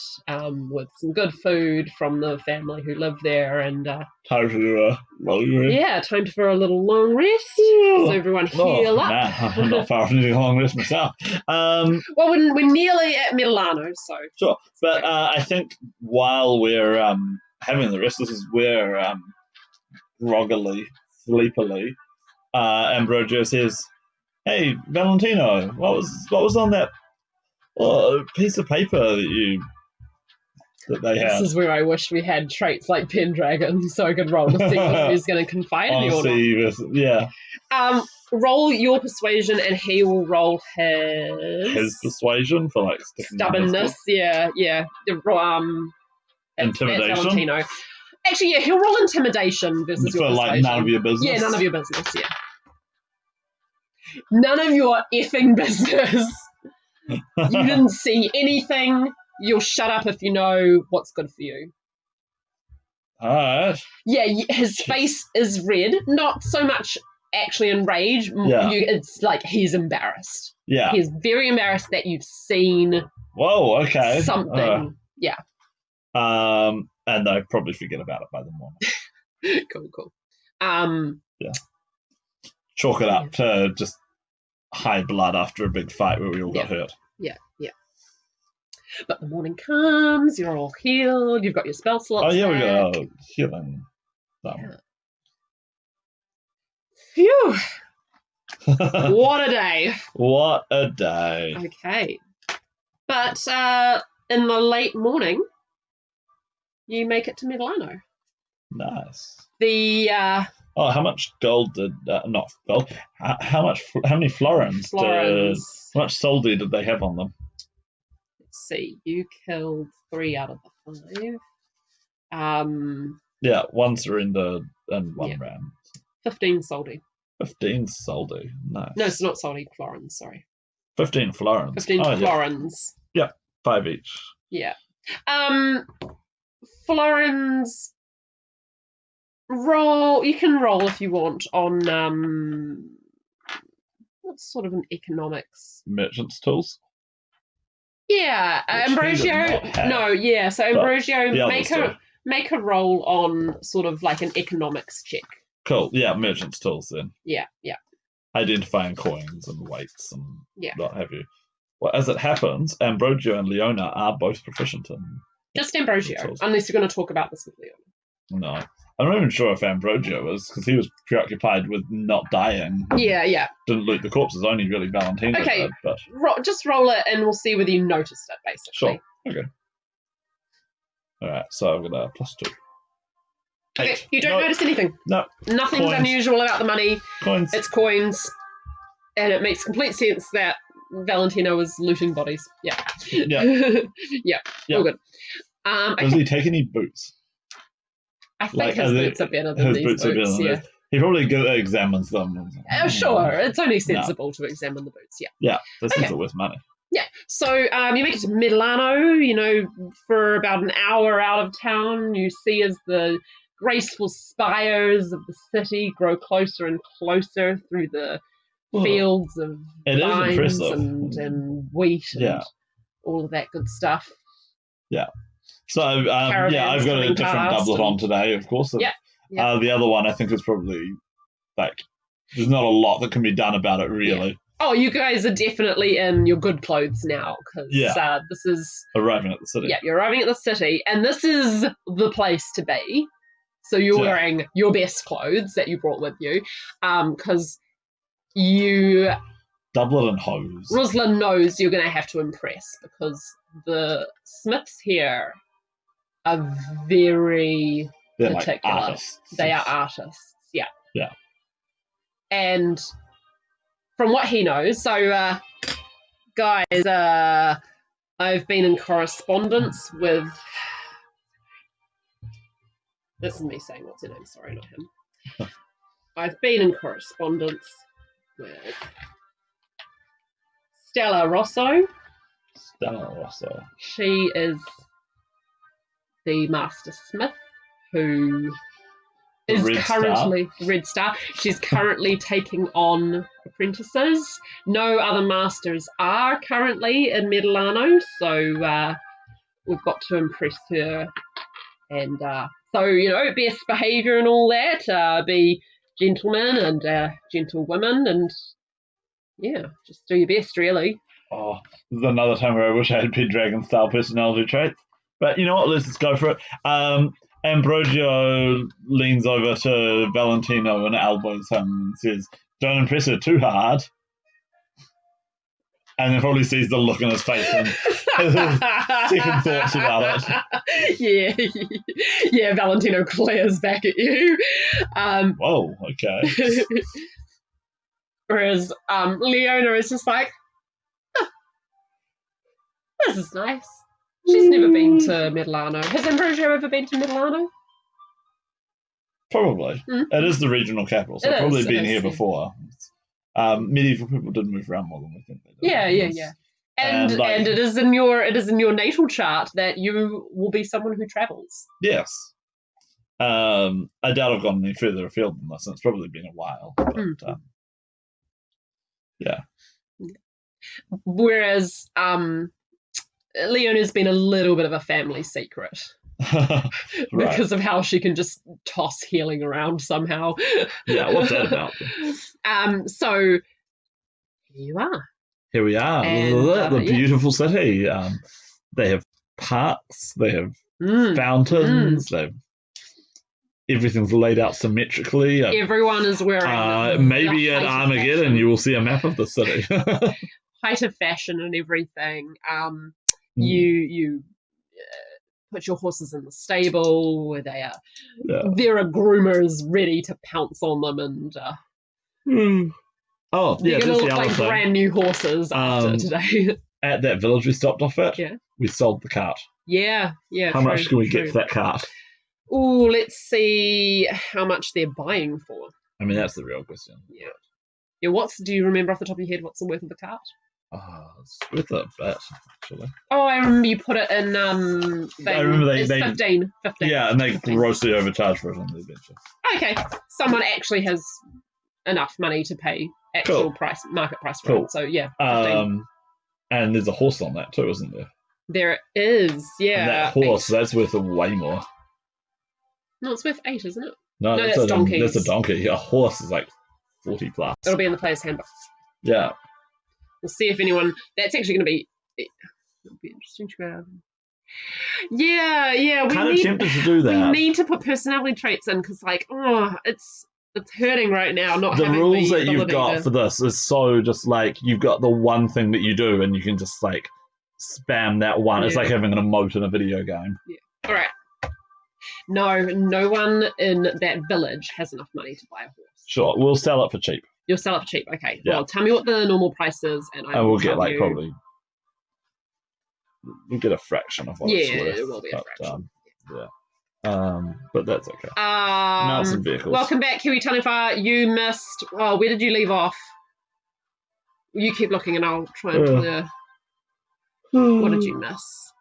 with some good food from the family who live there, and time to do a long rest. Yeah, time for a little long rest. So everyone heal up. Nah, I'm not far from doing a long rest myself. Well, we're nearly at Milano, so sure. But I think while we're having the rest, this is where groggily, sleepily, Ambrosio says, "Hey, Valentino, what was on that piece of paper that they had?" This is where I wish we had traits like Pendragon, so I could roll to see who's going to confide in you or not. Yeah. Roll your persuasion, and he will roll his persuasion for like stubbornness. Yeah. Intimidation. Valentino. Actually, yeah, he'll roll intimidation versus your persuasion. Like none of your business. Yeah, none of your business. Yeah. None of your effing business. You didn't see anything. You'll shut up if you know what's good for you. Alright. Yeah, his face is red. Not so much actually enraged. Yeah. It's like he's embarrassed. Yeah. He's very embarrassed that you've seen Whoa, okay. Something. Yeah. And I probably forget about it by the morning. Cool. Yeah. Chalk it up to just high blood after a big fight where we all got hurt. Yeah. But the morning comes, you're all healed, you've got your spell slots. Oh, yeah, back. we got healing. Yeah. Phew. What a day. What a day. Okay. But in the late morning, you make it to Milano. Nice. How much gold did not gold? How many florins? How much soldi did they have on them? Let's see. You killed 3 out of the 5. Yeah, 1 surrender and 1 ran. 15 soldi. 15 soldi. Nice. No, it's not soldi. Florins. Sorry. 15 florins. 15 florins. Yeah, 5 each. Yeah. Florins. Roll. You can roll if you want on what's sort of an economics? Merchant's tools. Yeah, Ambrosio. No, yeah. So Ambrosio, make a roll on sort of like an economics check. Cool. Yeah, merchant's tools then. Yeah. Identifying coins and weights and what have you. Well, as it happens, Ambrosio and Leona are both proficient in. Just Ambrosio, unless you're going to talk about this with Leona. No. I'm not even sure if Ambrosio is, because he was preoccupied with not dying. Yeah. Didn't loot the corpses, only really Valentino did. But... just roll it and we'll see whether you noticed it, basically. Sure. Okay. Alright, so I've got a +2. Okay, you don't notice anything. No. Nothing's unusual about the money. Coins. It's coins. And it makes complete sense that Valentino was looting bodies. Yeah. Yeah. All good. Does he take any boots? I think his boots are better than these boots. Yeah. He probably examines them. Sure, it's only sensible to examine the boots. Yeah. Yeah, this is worth money. Yeah. So you make it to Milano. For about an hour out of town, you see as the graceful spires of the city grow closer and closer through the fields of vines and wheat and all of that good stuff. Yeah. So, I've got a different doublet on today, of course. Yeah. The other one, I think, is probably, there's not a lot that can be done about it, really. Yeah. Oh, you guys are definitely in your good clothes now, because this is... Arriving at the city. Yeah, you're arriving at the city, and this is the place to be. So you're wearing your best clothes that you brought with you, because you... Doublet and hose. Ruslan knows you're going to have to impress, because the smiths here are very particular. Like artists. They are artists, yeah. Yeah. And from what he knows, so guys, I've been in correspondence with... This is me saying what's her name, sorry, not him. I've been in correspondence with Stella Rosso. She is the master smith who is currently Red Star. She's currently taking on apprentices. No other masters are currently in Milano, so we've got to impress her. And so, best behaviour and all that. Be gentlemen and gentlewomen, and just do your best, really. Oh, this is another time where I wish I had Pendragon style personality traits. But you know what? Let's just go for it. Ambrosio leans over to Valentino and elbows him and says, "Don't impress her too hard." And then probably sees the look on his face and second thoughts about it. Yeah, Valentino glares back at you. Whoa, okay. Whereas Leona is just like, this is nice. She's never been to Milano. Has Ambrosio ever been to Milano? Probably. It is the regional capital, so I've probably been here before. Medieval people did move around more than we think they did. Yeah. And it is in your natal chart that you will be someone who travels. Yes. I doubt I've gone any further afield than this, and it's probably been a while. But, yeah. Whereas Leona's been a little bit of a family secret Right. because of how she can just toss healing around somehow. Yeah, what's that about? So here you are. Here we are, And, the yeah. beautiful city. They have parks, they have fountains, they have everything's laid out symmetrically. Everyone is wearing maybe at Armageddon you will see a map of the city. height of fashion and everything. You put your horses in the stable where they are. Yeah. There are groomers ready to pounce on them, and Oh, yeah, they're going to that's look the other like thing. brand new horses after today. At that village we stopped off at, we sold the cart. Yeah. How much can we get for that cart? Oh, let's see how much they're buying for. I mean, that's the real question. Yeah. Do you remember off the top of your head what's the worth of the cart? It's worth a bit, actually. Oh, I remember you put it in I remember they 15. Yeah, and they 15. grossly overcharged for it on the adventure. Okay. Someone actually has enough money to pay actual market price for it. So yeah. 15. And there's a horse on that too, isn't there? There is, yeah. And that horse, that's worth way more. No, it's worth 8, isn't it? No, that's donkeys. That's a donkey. A horse is like 40 plus. It'll be in the player's handbook. Yeah. We'll see if anyone. That's actually going to be. It'll be interesting to go. Yeah. We kind of tempted to do that. We need to put personality traits in because, it's hurting right now. Not the having rules the that you've got for this is so just like you've got the one thing that you do and you can just like spam that one. Yeah. It's like having an emote in a video game. Yeah. All right. No one in that village has enough money to buy a horse. Sure, we'll sell it for cheap. You'll sell it for cheap, okay. Yeah. Well, tell me what the normal price is, and we'll get like probably we'll get a fraction of what it's worth. Yeah, it will be a fraction. But that's okay. Mounts and vehicles. Welcome back, Kiwi Taniwha. You missed. Well, where did you leave off? You keep looking, and I'll try and clear. What did you miss?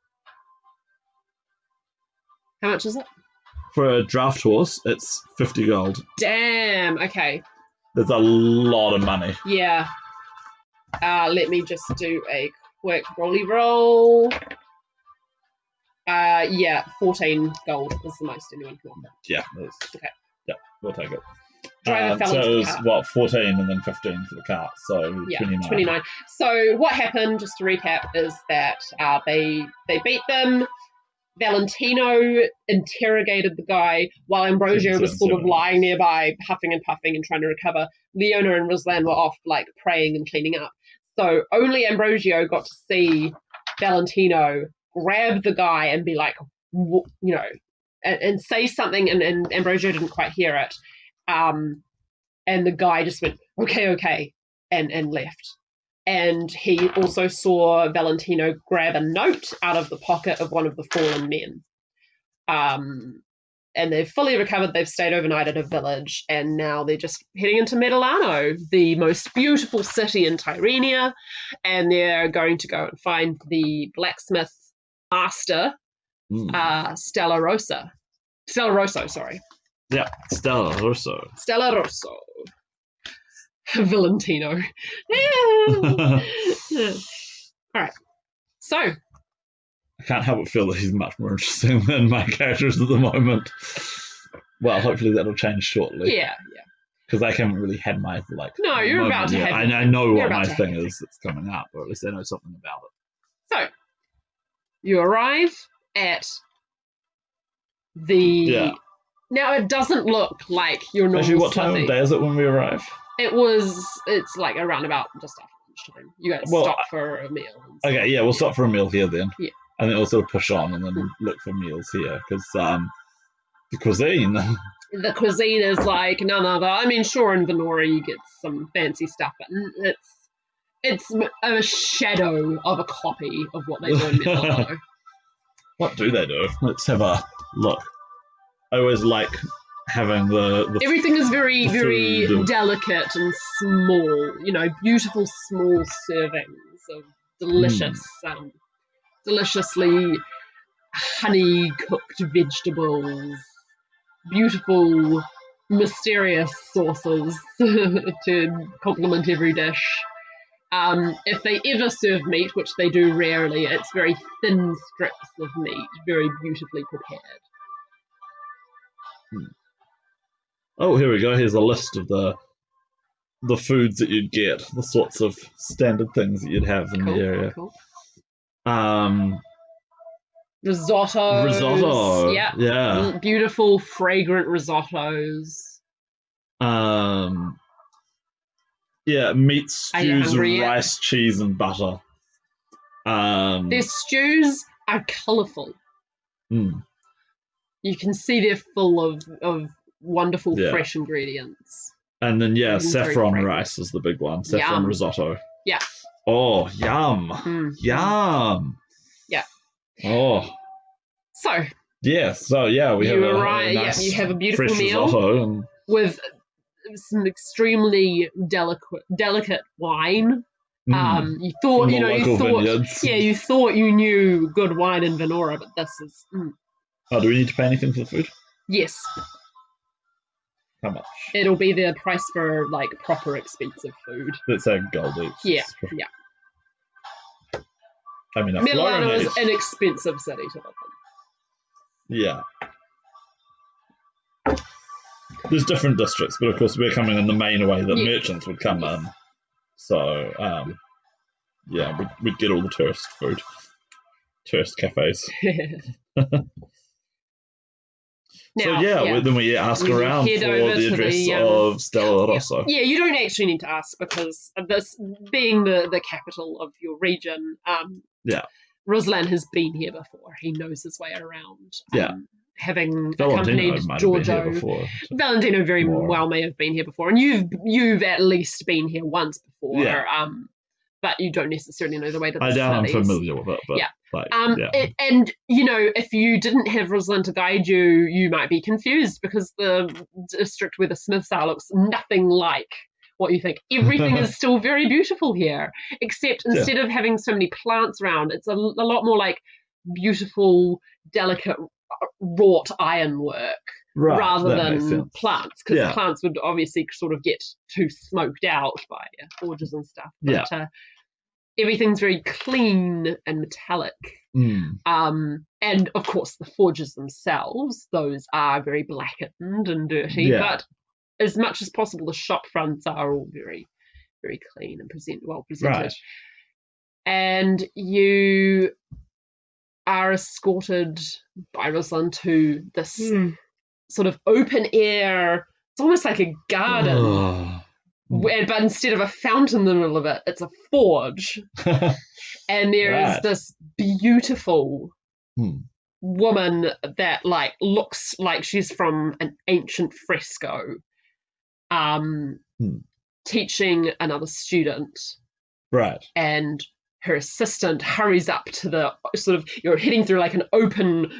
How much is it? For a draft horse, it's 50 gold. Damn. Okay. There's a lot of money. Yeah. Let me just do a quick roll. 14 gold is the most anyone can offer. Yeah, it is. Okay. Yeah, we'll take it. So it was 14 and then 15 for the cart, so 29. So what happened, just to recap, is that they beat them. Valentino interrogated the guy while Ambrosio was sort of lying nearby, huffing and puffing and trying to recover. Leona and Ruslan were off, like, praying and cleaning up. So only Ambrosio got to see Valentino grab the guy and be like, and say something, and Ambrosio didn't quite hear it. And the guy just went, okay, and left. And he also saw Valentino grab a note out of the pocket of one of the fallen men. And they've fully recovered. They've stayed overnight at a village, and now they're just heading into Medellano, the most beautiful city in Tirenia, and they're going to go and find the blacksmith master, Stella Rosso, sorry. Yeah, Stella Rosso. Valentino. All right. So I can't help but feel that he's much more interesting than my characters at the moment. Well, hopefully that'll change shortly. Yeah. Because I haven't really had my No, you're moment about to yet. have. I know what my thing is that's coming up, or at least I know something about it. So you arrive at the. Yeah. Now it doesn't look like your normal. Actually, what time of day is it when we arrive? It's like around about just after lunchtime. You guys stop for a meal. Okay, yeah, we'll stop for a meal here then. Yeah. And then we'll sort of push on and then look for meals here, because the cuisine. The cuisine is like none other. I mean, sure, in Venora you get some fancy stuff, but it's a shadow of a copy of what they do in Medellano. What do they do? Let's have a look. I always like having the everything is very, very delicate and small. Beautiful small servings of delicious, deliciously honey-cooked vegetables, beautiful, mysterious sauces to complement every dish. If they ever serve meat, which they do rarely, it's very thin strips of meat, very beautifully prepared. Oh, here we go. Here's a list of the foods that you'd get, the sorts of standard things that you'd have in the area. Cool. Risotto. Yeah. Beautiful, fragrant risottos. Meat stews, rice, cheese, and butter. Their stews are colourful. You can see they're full of wonderful fresh ingredients. And then saffron rice is the big one. Saffron risotto. Yeah. Oh, yum. Yum. Yeah. Oh. So. Yeah. So we have a nice you have a beautiful fresh meal risotto with some extremely delicate wine. You thought you thought you knew good wine in Venora, but this is. Oh, do we need to pay anything for the food? Yes. How much? It'll be the price for like proper expensive food. Let's say gold each. Yeah. I mean, Milano is an expensive city to live in. Yeah. There's different districts, but of course we're coming in the main way that merchants would come in. So, we'd get all the tourist food, tourist cafes. Then we ask around for the address of Stella Rosso. Yeah, you don't actually need to ask because this being the capital of your region. Ruslan has been here before. He knows his way around. Having accompanied Giorgio, Valentino very well may have been here before, and you've at least been here once before. But you don't necessarily know the way to the I doubt I'm cities. familiar with it, but and if you didn't have Ruslan to guide you, you might be confused because the district where the Smiths are looks nothing like what you think. Everything is still very beautiful here, except instead of having so many plants around, it's a lot more like beautiful, delicate, wrought ironwork rather than plants, because plants would obviously sort of get too smoked out by forges and stuff. But everything's very clean and metallic. And of course the forges themselves, those are very blackened and dirty, but as much as possible the shop fronts are all very, very clean and well presented. And you are escorted by Ruslan to this sort of open air, it's almost like a garden, but instead of a fountain in the middle of it, it's a forge. And there is this beautiful woman that looks like she's from an ancient fresco, teaching another student. And her assistant hurries up to the sort of, you're heading through like an open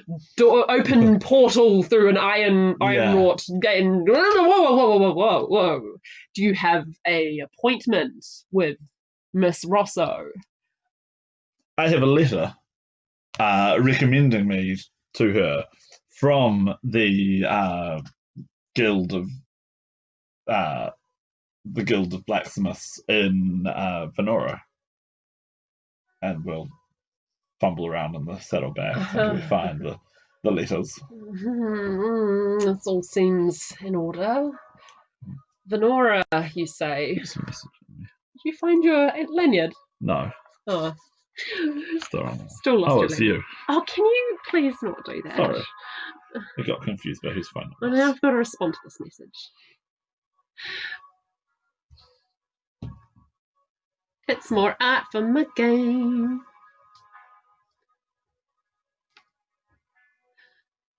portal through an iron wrought gate. Whoa. Do you have a appointment with Miss Rosso? I have a letter recommending me to her from the guild of blacksmiths in Venora. And we'll fumble around in the saddlebags until we find the letters. This all seems in order. Venora, you say? Did you find your lanyard? No. Oh. Still lost your it's lanyard. you. Oh, can you please not do that? Sorry. I got confused by whose phone. Well, now I've got to respond to this message. It's more art for my game.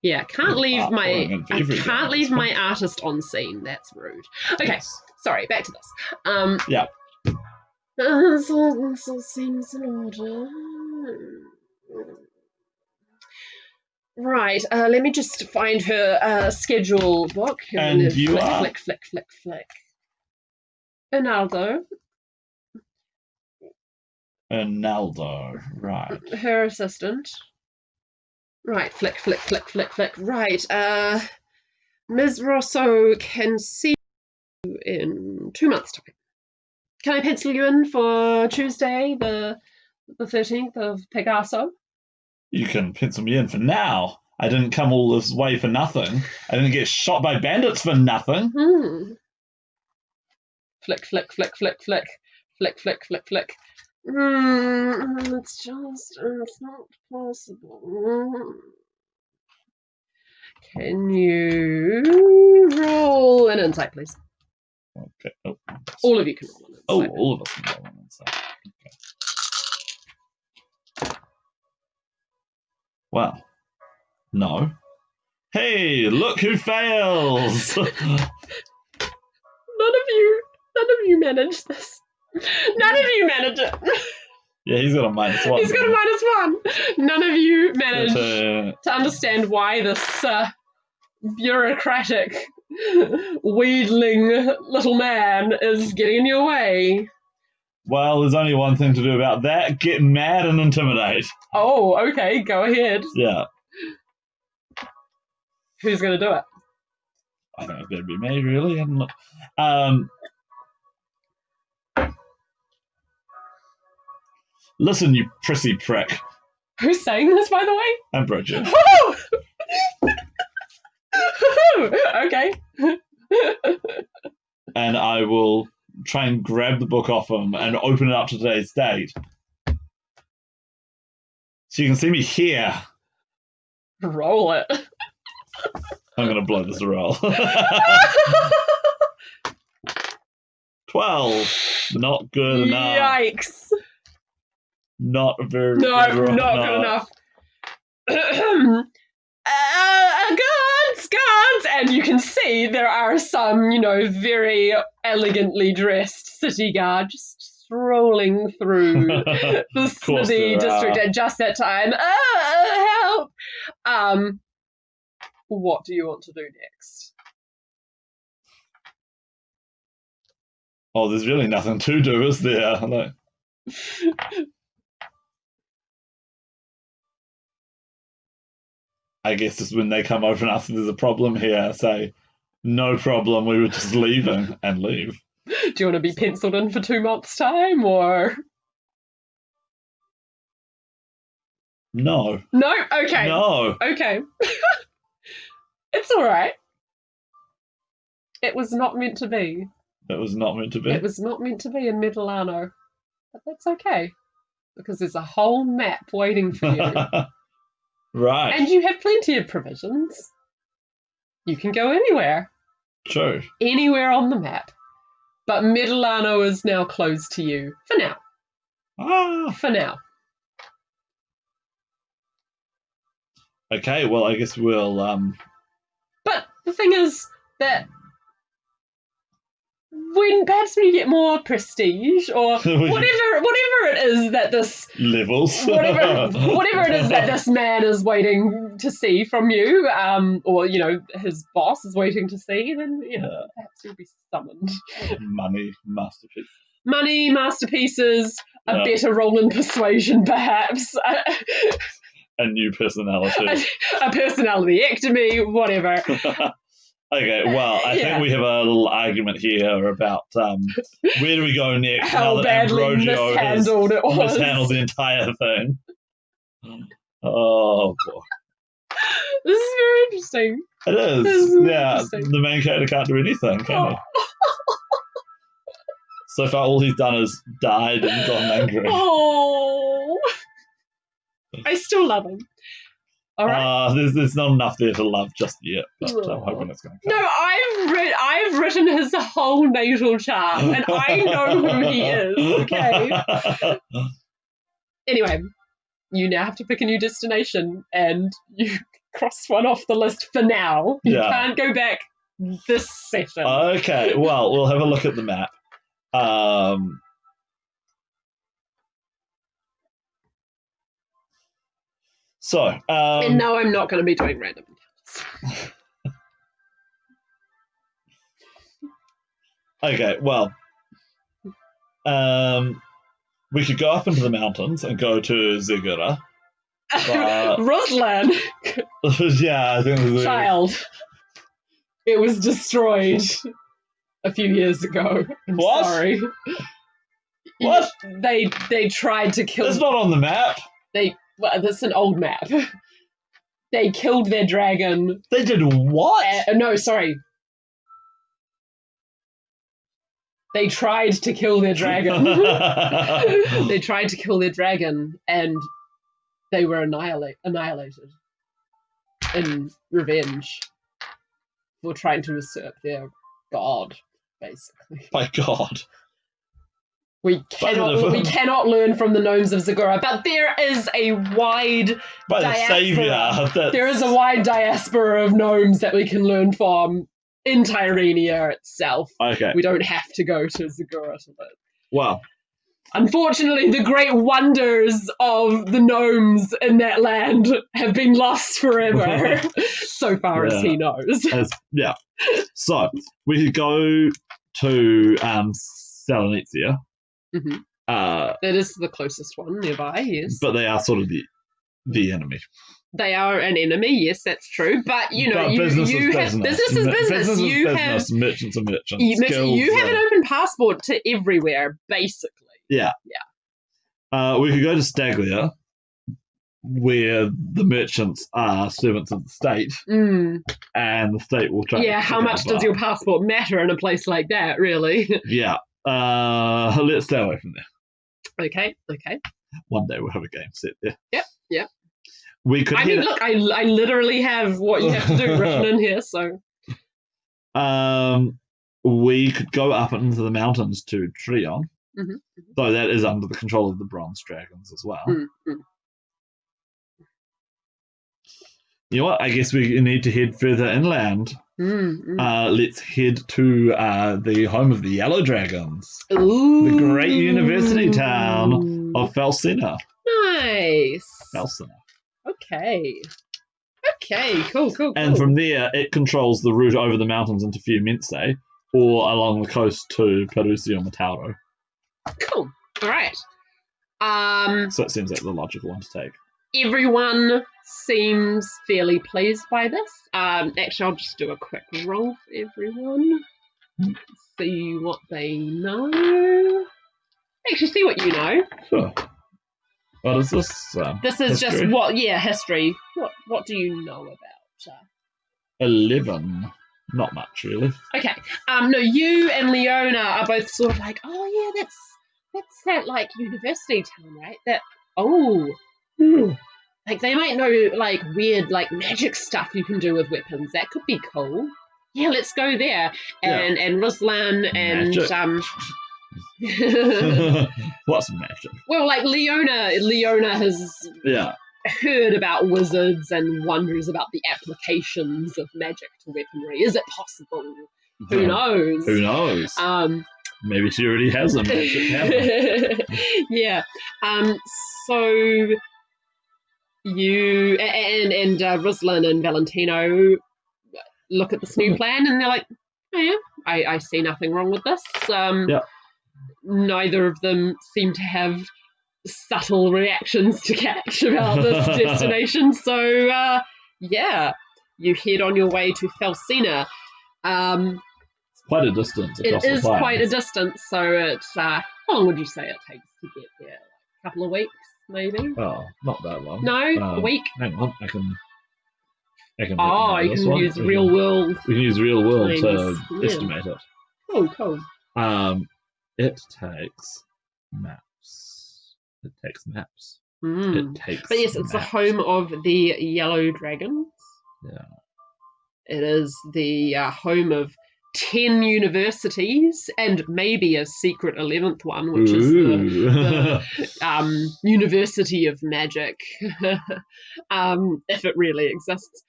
Yeah, can't leave my artist on scene. That's rude. Okay, sorry, back to this. This all seems in order. Right, let me just find her schedule book. And you are? Flick. Ronaldo, right. Her assistant. Right, flick. Right, Ms. Rosso can see you in 2 months' time. Can I pencil you in for Tuesday, the 13th of Pegaso? You can pencil me in for now. I didn't come all this way for nothing. I didn't get shot by bandits for nothing. Flick, flick, flick, flick, flick. Flick, flick, flick, flick. It's not possible. Can you roll an insight, please? Okay. Oh. All of you can roll an insight. Oh, all of us can roll an insight. Okay. Well, no. Hey, look who fails! None of you managed this. None of you manage it. Yeah, he's got a -1. He's got a -1. None of you managed to understand why this bureaucratic, wheedling little man is getting in your way. Well, there's only one thing to do about that. Get mad and intimidate. Oh, okay, go ahead. Yeah. Who's going to do it? I think it's going to be me, really. I'm not... Listen, you prissy prick. Who's saying this, by the way? I'm Bridget. Oh! Okay. And I will try and grab the book off him and open it up to today's date. So you can see me here. Roll it. I'm going to blow this roll. 12. Not good enough. Yikes. Not very No, good. not good enough. Guards! And you can see there are some, very elegantly dressed city guards just strolling through the city district at just that time. Help! What do you want to do next? Oh, there's really nothing to do, is there? No. I guess just when they come over and ask if there's a problem here, say, no problem, we were just leaving, and leave. Do you want to be penciled in for 2 months' time, or...? No. No? Okay. No. Okay. It's alright. It was not meant to be. It was not meant to be? It was not meant to be in Medellano. But that's okay. Because there's a whole map waiting for you. Right. And you have plenty of provisions. You can go anywhere. True. Anywhere on the map. But Medellano is now closed to you. For now. For now. Okay, well, I guess we'll... But the thing is that perhaps when you get more prestige or whatever it is that this levels whatever it is that this man is waiting to see from you, or his boss is waiting to see, then perhaps you'll be summoned. Money masterpieces, a better roll in persuasion, perhaps. A new personality. A personality-ectomy, whatever. Okay, well, I think we have a little argument here about where do we go next? How badly mishandled it was. Mishandled the entire thing. Oh, boy. This is very interesting. It is. The main character can't do anything, can he? So far, all he's done is died and gotten angry. Oh. I still love him. All right. There's not enough there to love just yet, but I'm hoping it's going to come. No, I've written his whole natal chart, and I know who he is, okay? Anyway, you now have to pick a new destination, and you crossed one off the list for now. You can't go back this session. Okay, well, we'll have a look at the map. And no, I'm not going to be doing random encounters. Okay, well, we could go up into the mountains and go to Zegura. Ruslan! Yeah, I think Child. It was destroyed a few years ago. I'm sorry. What? They tried to kill. That's not on the map. Well, that's an old map. They killed their dragon. They did what? No, sorry. They tried to kill their dragon. They tried to kill their dragon, and they were annihilated in revenge for trying to usurp their god, basically. My God. We cannot learn from the gnomes of Zagora, but there is a wide By the diaspora. Saviour. There is a wide diaspora of gnomes that we can learn from in Tirenia itself. Okay. We don't have to go to Zagora to learn. Well. Unfortunately, the great wonders of the gnomes in that land have been lost forever, so far as he knows. Yeah. So, we could go to Salonitia. Mm-hmm. That is the closest one nearby, yes. But they are sort of the enemy. They are an enemy, yes, that's true. But, you know, business you is have... business. Business is business. Business You is have... business. Merchants are merchants. You have an open passport to everywhere, basically. Yeah. We could go to Staglia, where the merchants are servants of the state, and the state will try. Yeah, how much does your passport matter in a place like that, really? Yeah. Let's stay away from there. Okay. One day we'll have a game set there. Yep. We could. Look, I literally have what you have to do written in here, so. We could go up into the mountains to Trion. Mm-hmm. Though that is under the control of the bronze dragons as well. Mm-hmm. You know what? I guess we need to head further inland. Mm-hmm. Let's head to the home of the Yellow Dragons. Ooh. The great university town of Falsina. Nice. Falsina. Okay, cool. And from there, it controls the route over the mountains into Fiumense or along the coast to Perusio Matauro. Cool. All right. So it seems like the logical one to take. Everyone seems fairly pleased by this. Actually, I'll just do a quick roll for everyone. See what they know. Actually, see what you know. Sure. What is this? This is history? just history. What do you know about? 11. Not much, really. Okay. No, you and Leona are both sort of like, oh yeah, that's that like university town, right? Like they might know like weird like magic stuff you can do with weapons. That could be cool. Yeah, let's go there. And Ruslan and What's magic? well, like Leona has heard about wizards and wonders about the applications of magic to weaponry. Is it possible? Who knows? Who knows? Maybe she already has a magic hammer. Yeah. So you and Ruslan and Valentino look at this new plan and they're like, oh yeah, I see nothing wrong with this. Neither of them seem to have subtle reactions to catch about this destination. So you head on your way to Falsina. Quite a distance across the It is plains. quite a distance, so it's how long would you say it takes to get there? A couple of weeks, maybe? Oh, not that long. No, a week? Hang on, I can you can use real world. We can use real world times. to estimate it. Cool. It takes maps. It takes maps. It takes But yes, it's the home of the Yellow Dragons. Yeah. It is the home of 10 universities and maybe a secret 11th one, which is the University of Magic, if it really exists.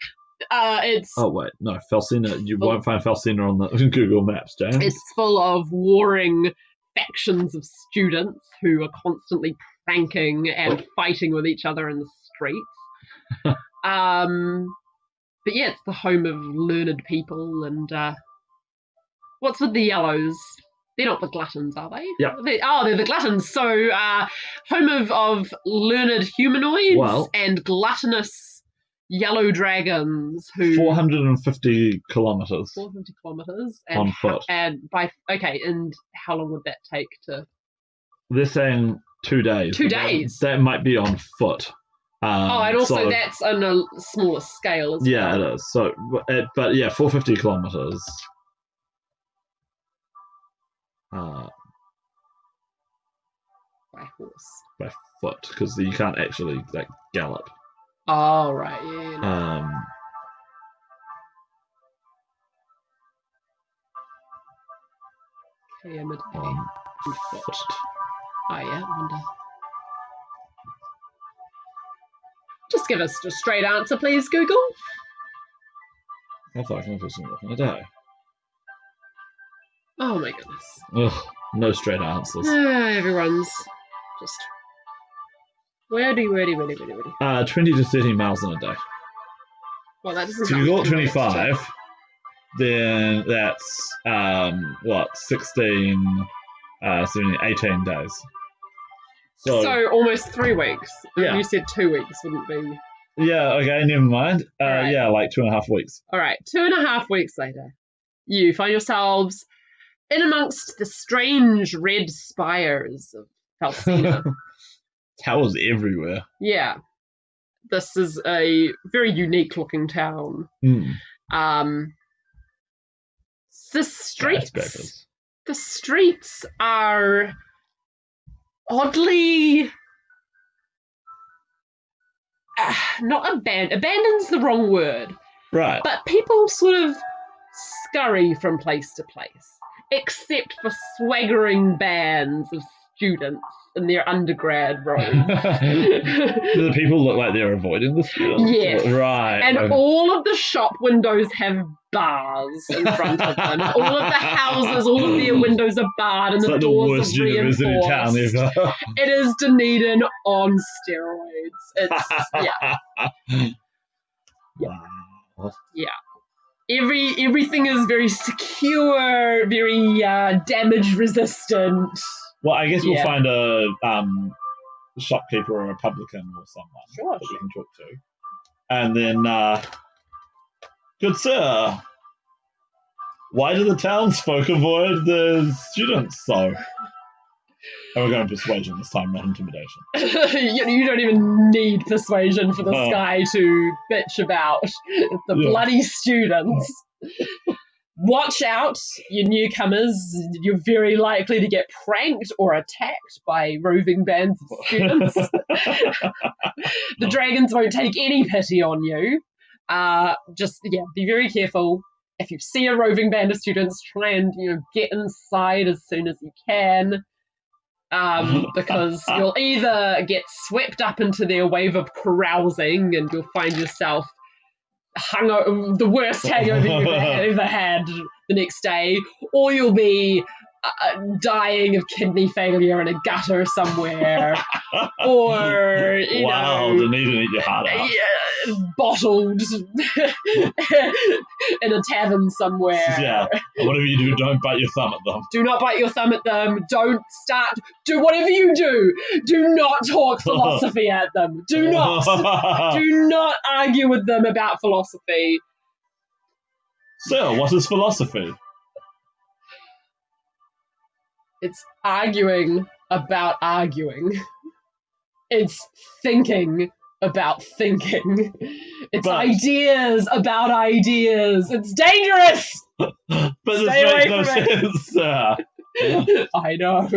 Oh wait, no, Falsina. You won't find Falsina on the Google Maps, James. It's full of warring factions of students who are constantly pranking and fighting with each other in the streets. But yeah, it's the home of learned people and what's with the yellows? They're not the gluttons, are they? Yeah. They're the gluttons. So home of learned humanoids and gluttonous yellow dragons who 450 kilometers. 450 kilometers on foot. And how long would that take to They're saying 2 days. 2 days? That might be on foot. And also that's on a smaller scale as well. Yeah, it is. So, but yeah, 450 kilometers. By horse. By foot, because you can't actually gallop. Oh, right. Yeah. KM On foot. foot. Oh, yeah. I wonder. Just give us a straight answer, please, Google. How far can a person walk in a day? Oh, my goodness. Ugh, no straight answers. Everyone's just... Wordy. 20 to 30 miles in a day. Well, that doesn't So help you got too 25, much. then that's, 16, 17, 18 days. So almost 3 weeks. Yeah. You said 2 weeks, wouldn't be? Yeah, okay, never mind. Right. Yeah, like 2.5 weeks. All right, 2.5 weeks later, you find yourselves in amongst the strange red spires of Falsina. Towers everywhere. Yeah. This is a very unique looking town. The streets are oddly not abandoned's the wrong word, right? But people sort of scurry from place to place, except for swaggering bands of students in their undergrad robes. Do the people look like they're avoiding the students? Yes. Right. And all of the shop windows have bars in front of them. All of the houses, all of their windows are barred and the doors are reinforced. Town ever. It is Dunedin on steroids. It's, yeah. Wow. Yeah. Everything is very secure, very damage resistant. Well, I guess we'll find a shopkeeper or a publican or someone that we can talk to. And then, good sir, why do the townsfolk avoid the students so? And we're going persuasion this time, not intimidation. You don't even need persuasion for this guy to bitch about the bloody students. Watch out, you newcomers. You're very likely to get pranked or attacked by roving bands of students. The dragons won't take any pity on you. Be very careful. If you see a roving band of students, try and get inside as soon as you can. Because you'll either get swept up into their wave of carousing and you'll find yourself the worst hangover you've ever had the next day, or you'll be dying of kidney failure in a gutter somewhere, or the need to eat your heart out. Bottled in a tavern somewhere. Yeah, whatever you do, don't bite your thumb at them. Do not bite your thumb at them. Do whatever you do. Do not talk philosophy at them. Do not argue with them about philosophy. So, what is philosophy? It's arguing about arguing. It's thinking about thinking. It's ideas about ideas. It's dangerous! But this makes no sense. I know.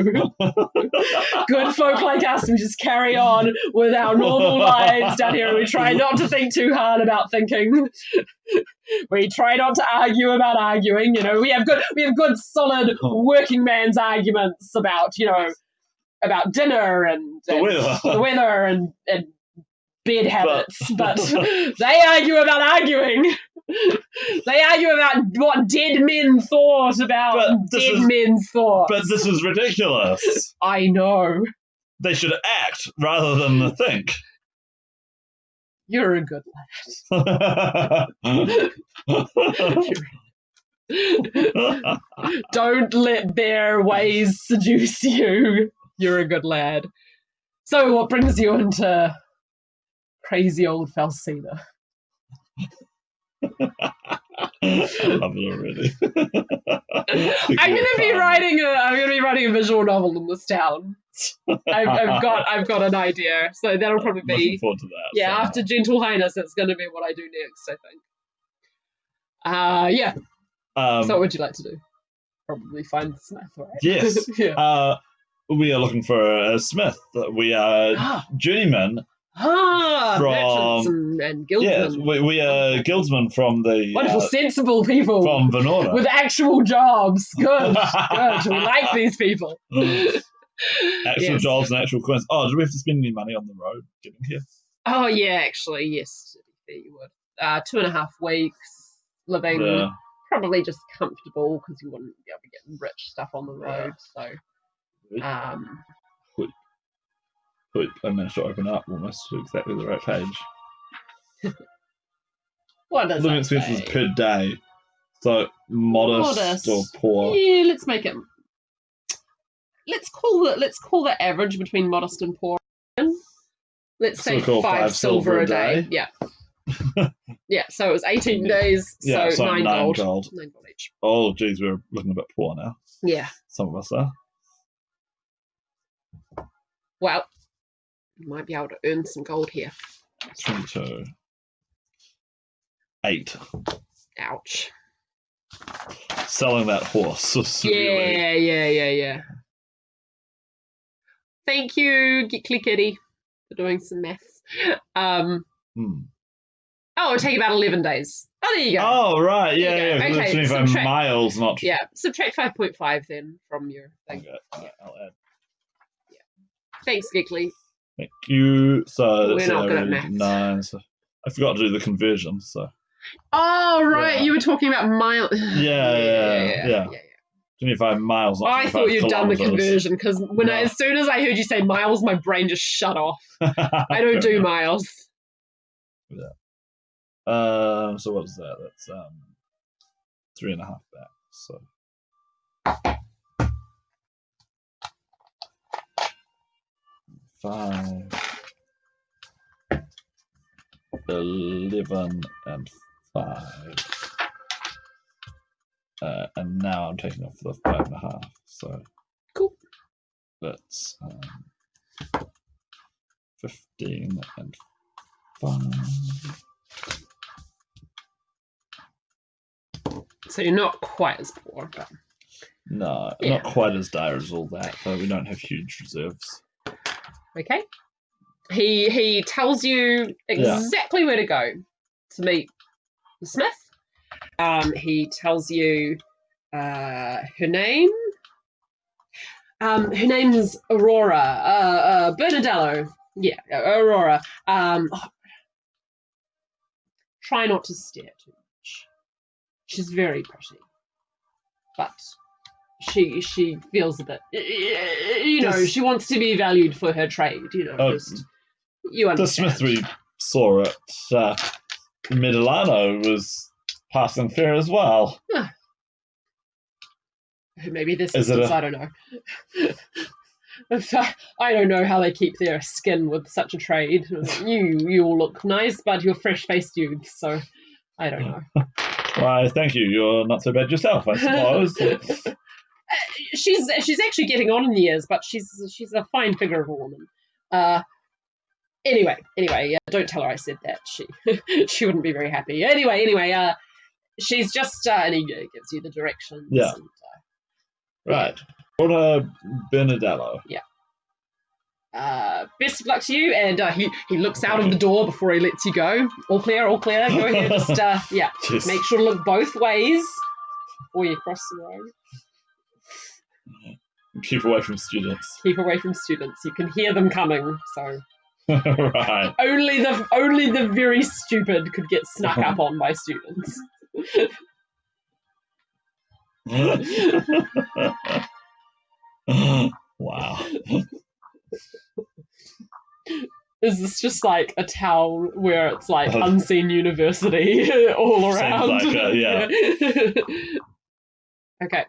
Good folk like us, we just carry on with our normal lives down here. We try not to think too hard about thinking. We try not to argue about arguing. We have good, solid working man's arguments about, about dinner and the weather and bed habits, but they argue about arguing. They argue about what dead men thought about men's thoughts. But this is ridiculous. I know. They should act rather than think. You're a good lad. Don't let their ways seduce you. You're a good lad. So what brings you into crazy old Falsina? I love it already. I'm gonna be writing a visual novel in this town. I've got an idea, so that'll probably Looking be forward to that. yeah. After Gentle Highness, it's gonna be what I do next, I think. Yeah. So what would you like to do? Probably find Smith, right? Yes. Yeah. We are looking for a smith. We are journeymen. Merchants and guildsmen. Yes, we are guildsmen from the wonderful, sensible people from Venora with actual jobs. Good. We like these people. Actual jobs and actual coins. Oh, did we have to spend any money on the road getting here? Oh yeah, actually, yes, you would. 2.5 weeks living, probably just comfortable because you wouldn't be able to get rich stuff on the road. So, I managed to open up almost to exactly the right page. What does living that say? expenses per day? So modest or poor? Yeah, let's make it. Let's call the average between modest and poor. Let's say 5 silver a day. Yeah. Yeah, so it was 18 days, so 9 gold. 9 gold each. Oh, geez, we're looking a bit poor now. Yeah. Some of us are. Well, you might be able to earn some gold here. 22. 8. Ouch. Selling that horse was severely... Yeah. Thank you, Geekly Kitty, for doing some maths. Oh, it'll take about 11 days. Oh, there you go. Oh, right. Yeah. Okay, 25 miles, not... Yeah, subtract 5.5 then from your thing. Okay, I'll add. Yeah. Thanks, Geekly. Thank you. So we're not good at maths. 9. So I forgot to do the conversion, so... Oh, right. Yeah. You were talking about miles. Yeah. 25 miles, not 25 I thought you'd done the conversion, because as soon as I heard you say miles, my brain just shut off. I don't do miles. Yeah. So what's that? That's 3.5 back. So 5, 11, and 5. And now I'm taking off the 5.5. So cool. That's 15 and 5. So you're not quite as poor, but no, not quite as dire as all that. But we don't have huge reserves. Okay. He tells you exactly where to go to meet the smith. He tells you her name. Her name's Aurora. Bernadello. Yeah, Aurora. Try not to stare too much. She's very pretty, but she feels a bit, she wants to be valued for her trade. You understand. The smith we saw at Midilano was passing fair as well. Huh. Maybe this instance, I don't know. I don't know how they keep their skin with such a trade. You all look nice, but you're fresh-faced youths, so I don't know. Why, thank you. You're not so bad yourself, I suppose. She's actually getting on in years, but she's a fine figure of a woman. Anyway, don't tell her I said that. She wouldn't be very happy. Anyway, she's just and he gives you the directions. Yeah. And, right. What Bernadello. Yeah. Best of luck to you, and he looks out of the door before he lets you go. All clear. Go ahead, just make sure to look both ways before you cross the road. Keep away from students. You can hear them coming, so right. Only the very stupid could get snuck up on by students. Wow. Is this just like a town where it's like unseen university all around? Seems like yeah. Okay.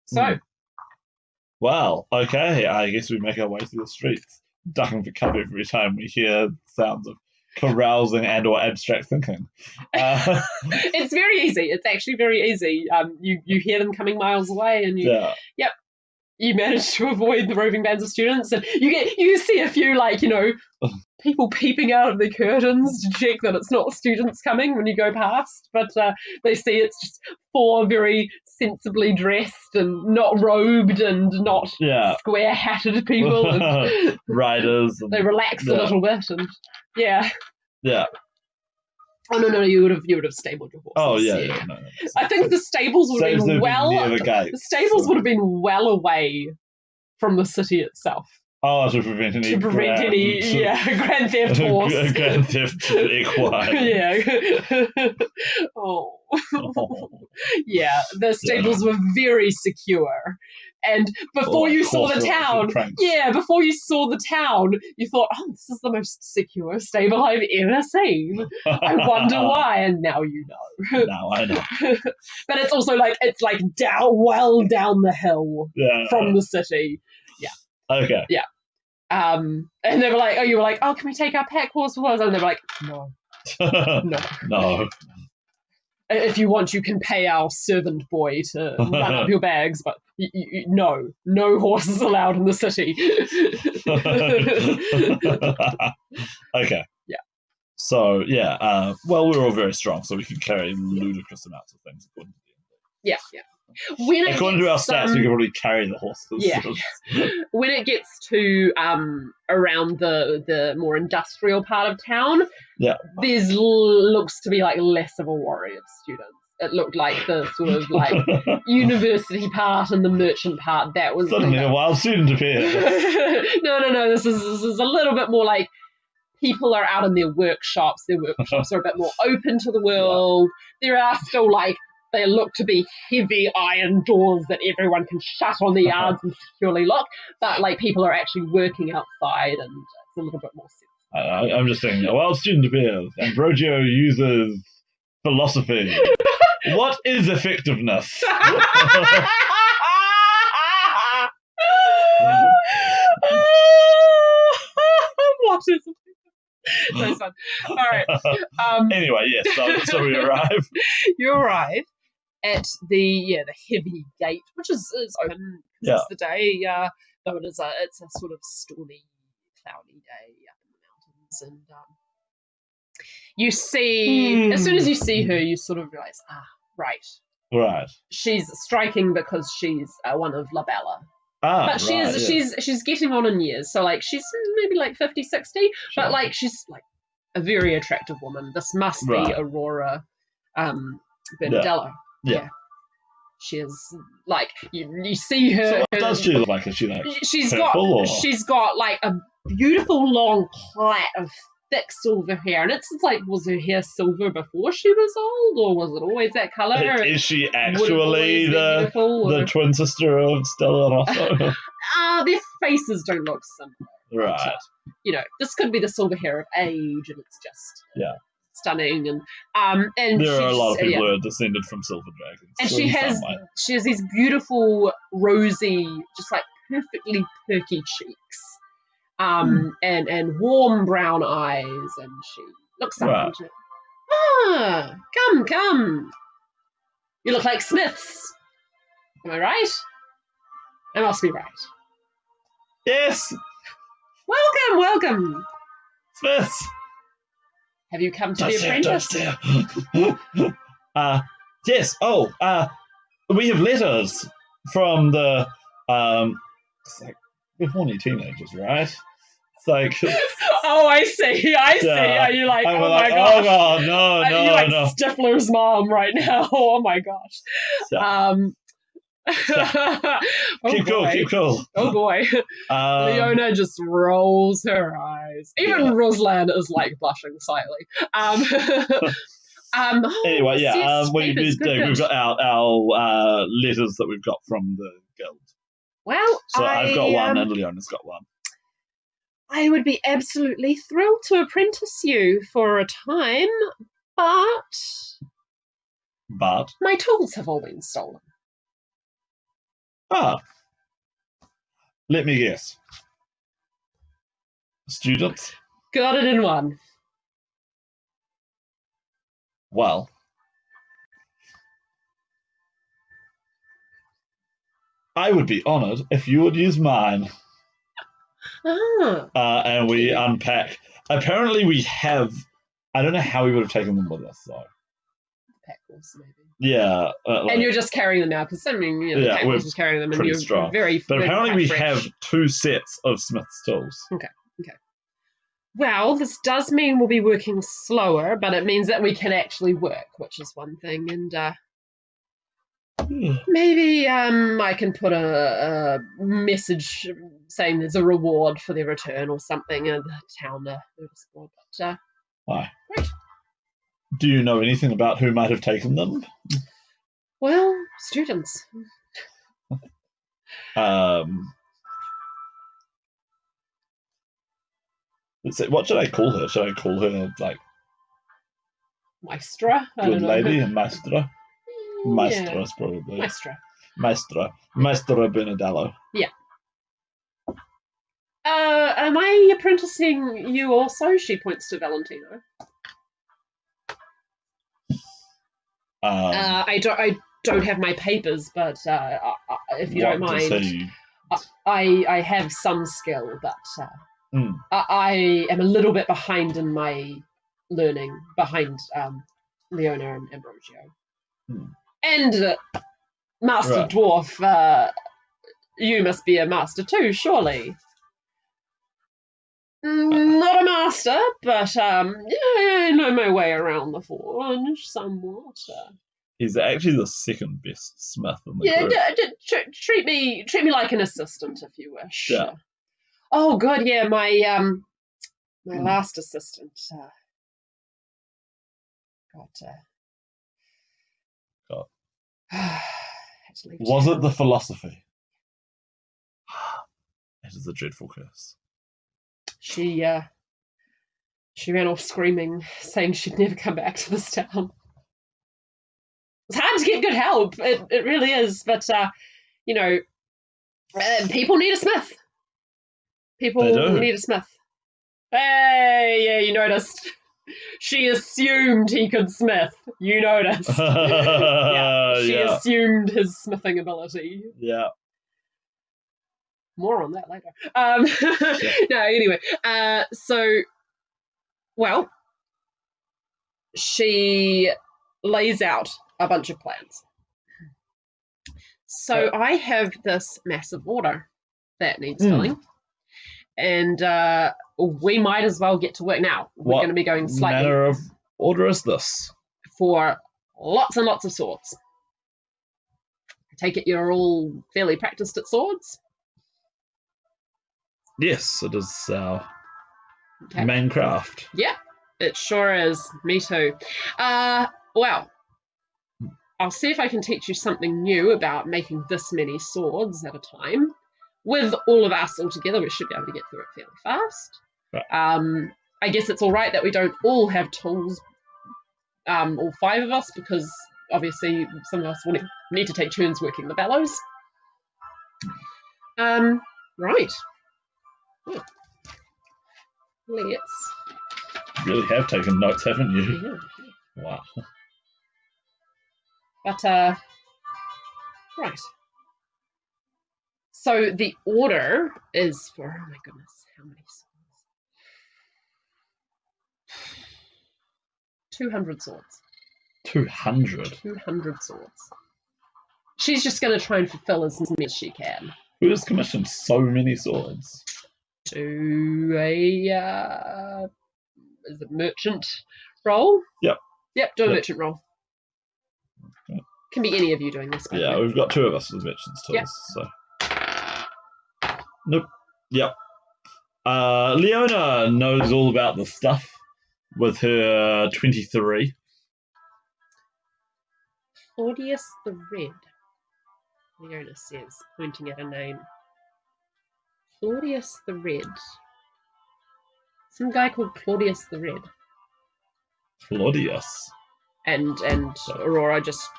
So. Well, okay. I guess we make our way through the streets, ducking for cover every time we hear sounds of carousing and or abstract thinking. It's very easy. It's actually very easy. You hear them coming miles away, and yep, you manage to avoid the roving bands of students, and you see a few people peeping out of the curtains to check that it's not students coming when you go past, but they see it's just 4 very sensibly dressed and not robed and not square-hatted people. And riders. They relax a little bit, and yeah. Oh no! You would have stabled your horses. Oh yeah. No, I think the stables would have been the stables would have been well away from the city itself. Oh, to prevent any grand theft horse. Grand theft equine. Yeah. Oh. Yeah, the stables were very secure. And before you saw the town, you thought, oh, this is the most secure stable I've ever seen. I wonder why, and now you know. Now I know. But it's also down the hill from the city. Yeah. Okay. Yeah. And they were like, you were like, oh, can we take our pack horse? And they were like, no. No. If you want, you can pay our servant boy to run up your bags, but no horses allowed in the city. Okay. Yeah. So, well, we're all very strong, so we can carry ludicrous amounts of things. Yeah. According to our stats, we can probably carry the horses. Yeah. When it gets to around the more industrial part of town, there's looks to be less of a worry of students. It looked like the sort of university part and the merchant part. That was suddenly a wild student appeared. No. This is a little bit more like people are out in their workshops. Their workshops are a bit more open to the world. There are still they look to be heavy iron doors that everyone can shut on the yards and securely lock, but people are actually working outside, and it's a little bit more sensible. I'm just saying, a wild student appears. Ambrogio uses philosophy. What is effectiveness? What is it? Nice one. All right. Anyway, yes. So we arrive. You arrive at the heavy gate, which is open because it's the day. Though it's a sort of stormy, cloudy day up in the mountains, and you see as soon as you see her, you sort of realize, right. She's striking because she's one of La Bella. But she's getting on in years, so she's maybe 50, 60, sure. But she's a very attractive woman. This must be Aurora Bernadello. Yeah. She is you see her. So what does she look like? Is she she's purple, got a beautiful long plait of thick silver hair, and it's was her hair silver before she was old, or was it always that color? Is she actually the twin sister of Stella Rosso? Their faces don't look similar. Right. This could be the silver hair of age, and it's just stunning, and there are a lot of people who are descended from silver dragons, and she has these beautiful rosy, just perfectly perky cheeks. And warm brown eyes, and she looks up into it. Come. You look like Smiths. Am I right? I must be right. Yes. Welcome. Smiths. Have you come to the Apprentice? Yes. Oh, we have letters from the we're horny teenagers, right? It's oh, I see. Are you my gosh? Oh god, no. Are you Stifler's mom right now? Oh my gosh. Keep cool. Oh boy. Leona just rolls her eyes. Even Ruslan is blushing slightly. Anyway, we've got our letters that we've got from the guild. Well, so I've got one, and Leona's got one. I would be absolutely thrilled to apprentice you for a time, but my tools have all been stolen. Let me guess. Students? Got it in one. Well, I would be honored if you would use mine. Ah, And we you. unpack. Apparently, we have. I don't know how we would have taken them with us, though. Pack horse, maybe. Yeah. And you're just carrying them now, because I mean, you know, the pack horse is carrying them, and pretty you're strong. very. But apparently, we fresh. have 2 sets of Smith's tools. Okay. Well, this does mean we'll be working slower, but it means that we can actually work, which is one thing. And maybe I can put a message saying there's a reward for their return or something in the town notice board. But Why? Great. Do you know anything about who might have taken them? Well, students. Let's see, what should I call her? Should I call her like Maestra? I good don't know. lady and maestra? Maestra Yeah. is probably. Maestra. Maestra Benedello. Yeah. Am I apprenticing you also? She points to Valentino. I don't have my papers, but if you don't mind, I have some skill, but I am a little bit behind in my learning, behind Leona and Ambrosio. And Master Dwarf, you must be a master too, surely. Not a master, but I know my way around the forge somewhat. He's actually the second best smith in the group. Treat me like an assistant if you wish. Yeah. Oh, good. Yeah, my last assistant got. Was it the philosophy? It is a dreadful curse. She ran off screaming, saying she'd never come back to this town. It's hard to get good help. It really is. But you know, people need a smith. People need a smith. Hey, yeah, you noticed. She assumed he could smith. You noticed. She assumed his smithing ability. Yeah. More on that later. No, anyway. Well, she lays out a bunch of plans. So I have this massive order that needs filling. And we might as well get to work now. We're going to be going slightly. What manner of order is this? For lots and lots of swords. I take it you're all fairly practiced at swords? Yes, it is our main craft. Yeah, it sure is. Me too. Well, I'll see if I can teach you something new about making this many swords at a time. With all of us all together, we should be able to get through it fairly fast. Right. I guess it's all right that we don't all have tools, all 5 of us, because obviously some of us will need to take turns working the bellows. Right. Yeah. Let's. You really have taken notes, haven't you? Yeah. Wow. But, right. So the order is for, oh my goodness, how many swords? 200 swords. 200? 200 swords. She's just going to try and fulfill as many as she can. Who has commissioned so many swords? To a is it merchant role? Yep, do a merchant role. Okay. Can be any of you doing this. Yeah, we've got 2 of us with merchants tools. So. Nope. Yep. Leona knows all about this stuff with her 23. Claudius the Red, Leona says, pointing at a name. Claudius the Red. Some guy called Claudius the Red. Claudius. And Aurora just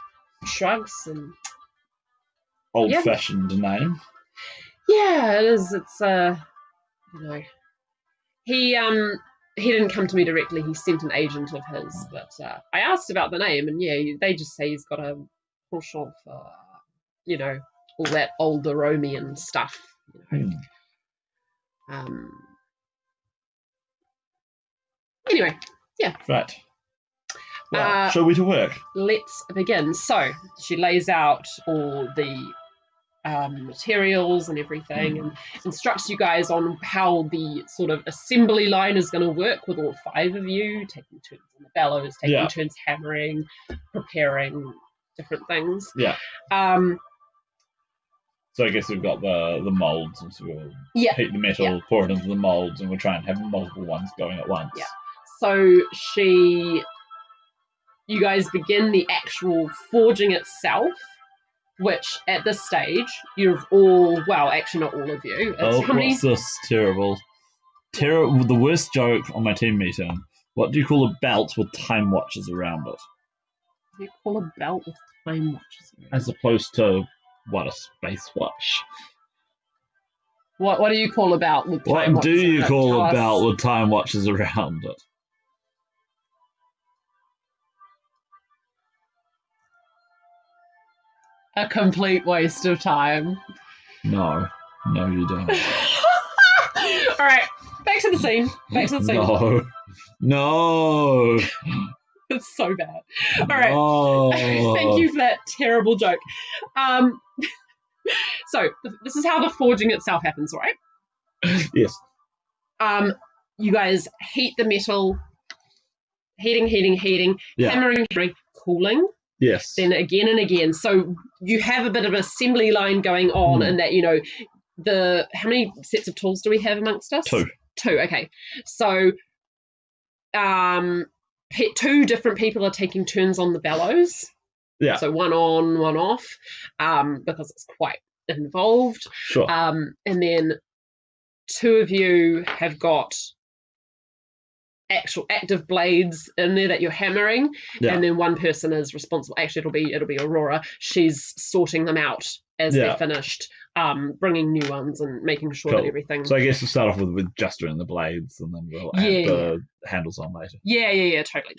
shrugs and. Old-fashioned name. Yeah, it is. It's you know, he didn't come to me directly. He sent an agent of his, but I asked about the name, and yeah, they just say he's got a penchant for, all that old Roman stuff. Anyway, yeah. Right. Well, shall we to work? Let's begin. So she lays out all the materials and everything, and instructs you guys on how the sort of assembly line is going to work with all 5 of you taking turns on the bellows, taking turns hammering, preparing different things. Yeah. So I guess we've got the molds, and so we'll heat the metal, pour it into the molds, and we'll try and have multiple ones going at once. Yeah. So you guys begin the actual forging itself, which at this stage you've all, well, actually not all of you. What's this? Terrible. The worst joke on my team meeting. What do you call a belt with time watches around it? What do you call a belt with time watches around it? As opposed to, a space watch. What do you call a belt with time watches? What do you call a belt with time watches around it? A complete waste of time. No, you don't. All right, back to the scene. No. It's so bad. All right. Thank you for that terrible joke. So this is how the forging itself happens, right? Yes. You guys heat the metal, heating, hammering, cooling. Yes. Then again and again. So you have a bit of an assembly line going on, and that, how many sets of tools do we have amongst us? 2. 2, okay. So 2 different people are taking turns on the bellows. Yeah. So one on, one off, because it's quite involved. Sure. And then 2 of you have got actual active blades in there that you're hammering, and then 1 person is responsible. Actually, it'll be Aurora. She's sorting them out as they're finished, bringing new ones and making sure that everything. So I guess we'll start off with just doing the blades, and then we'll add the handles on later. Yeah, totally.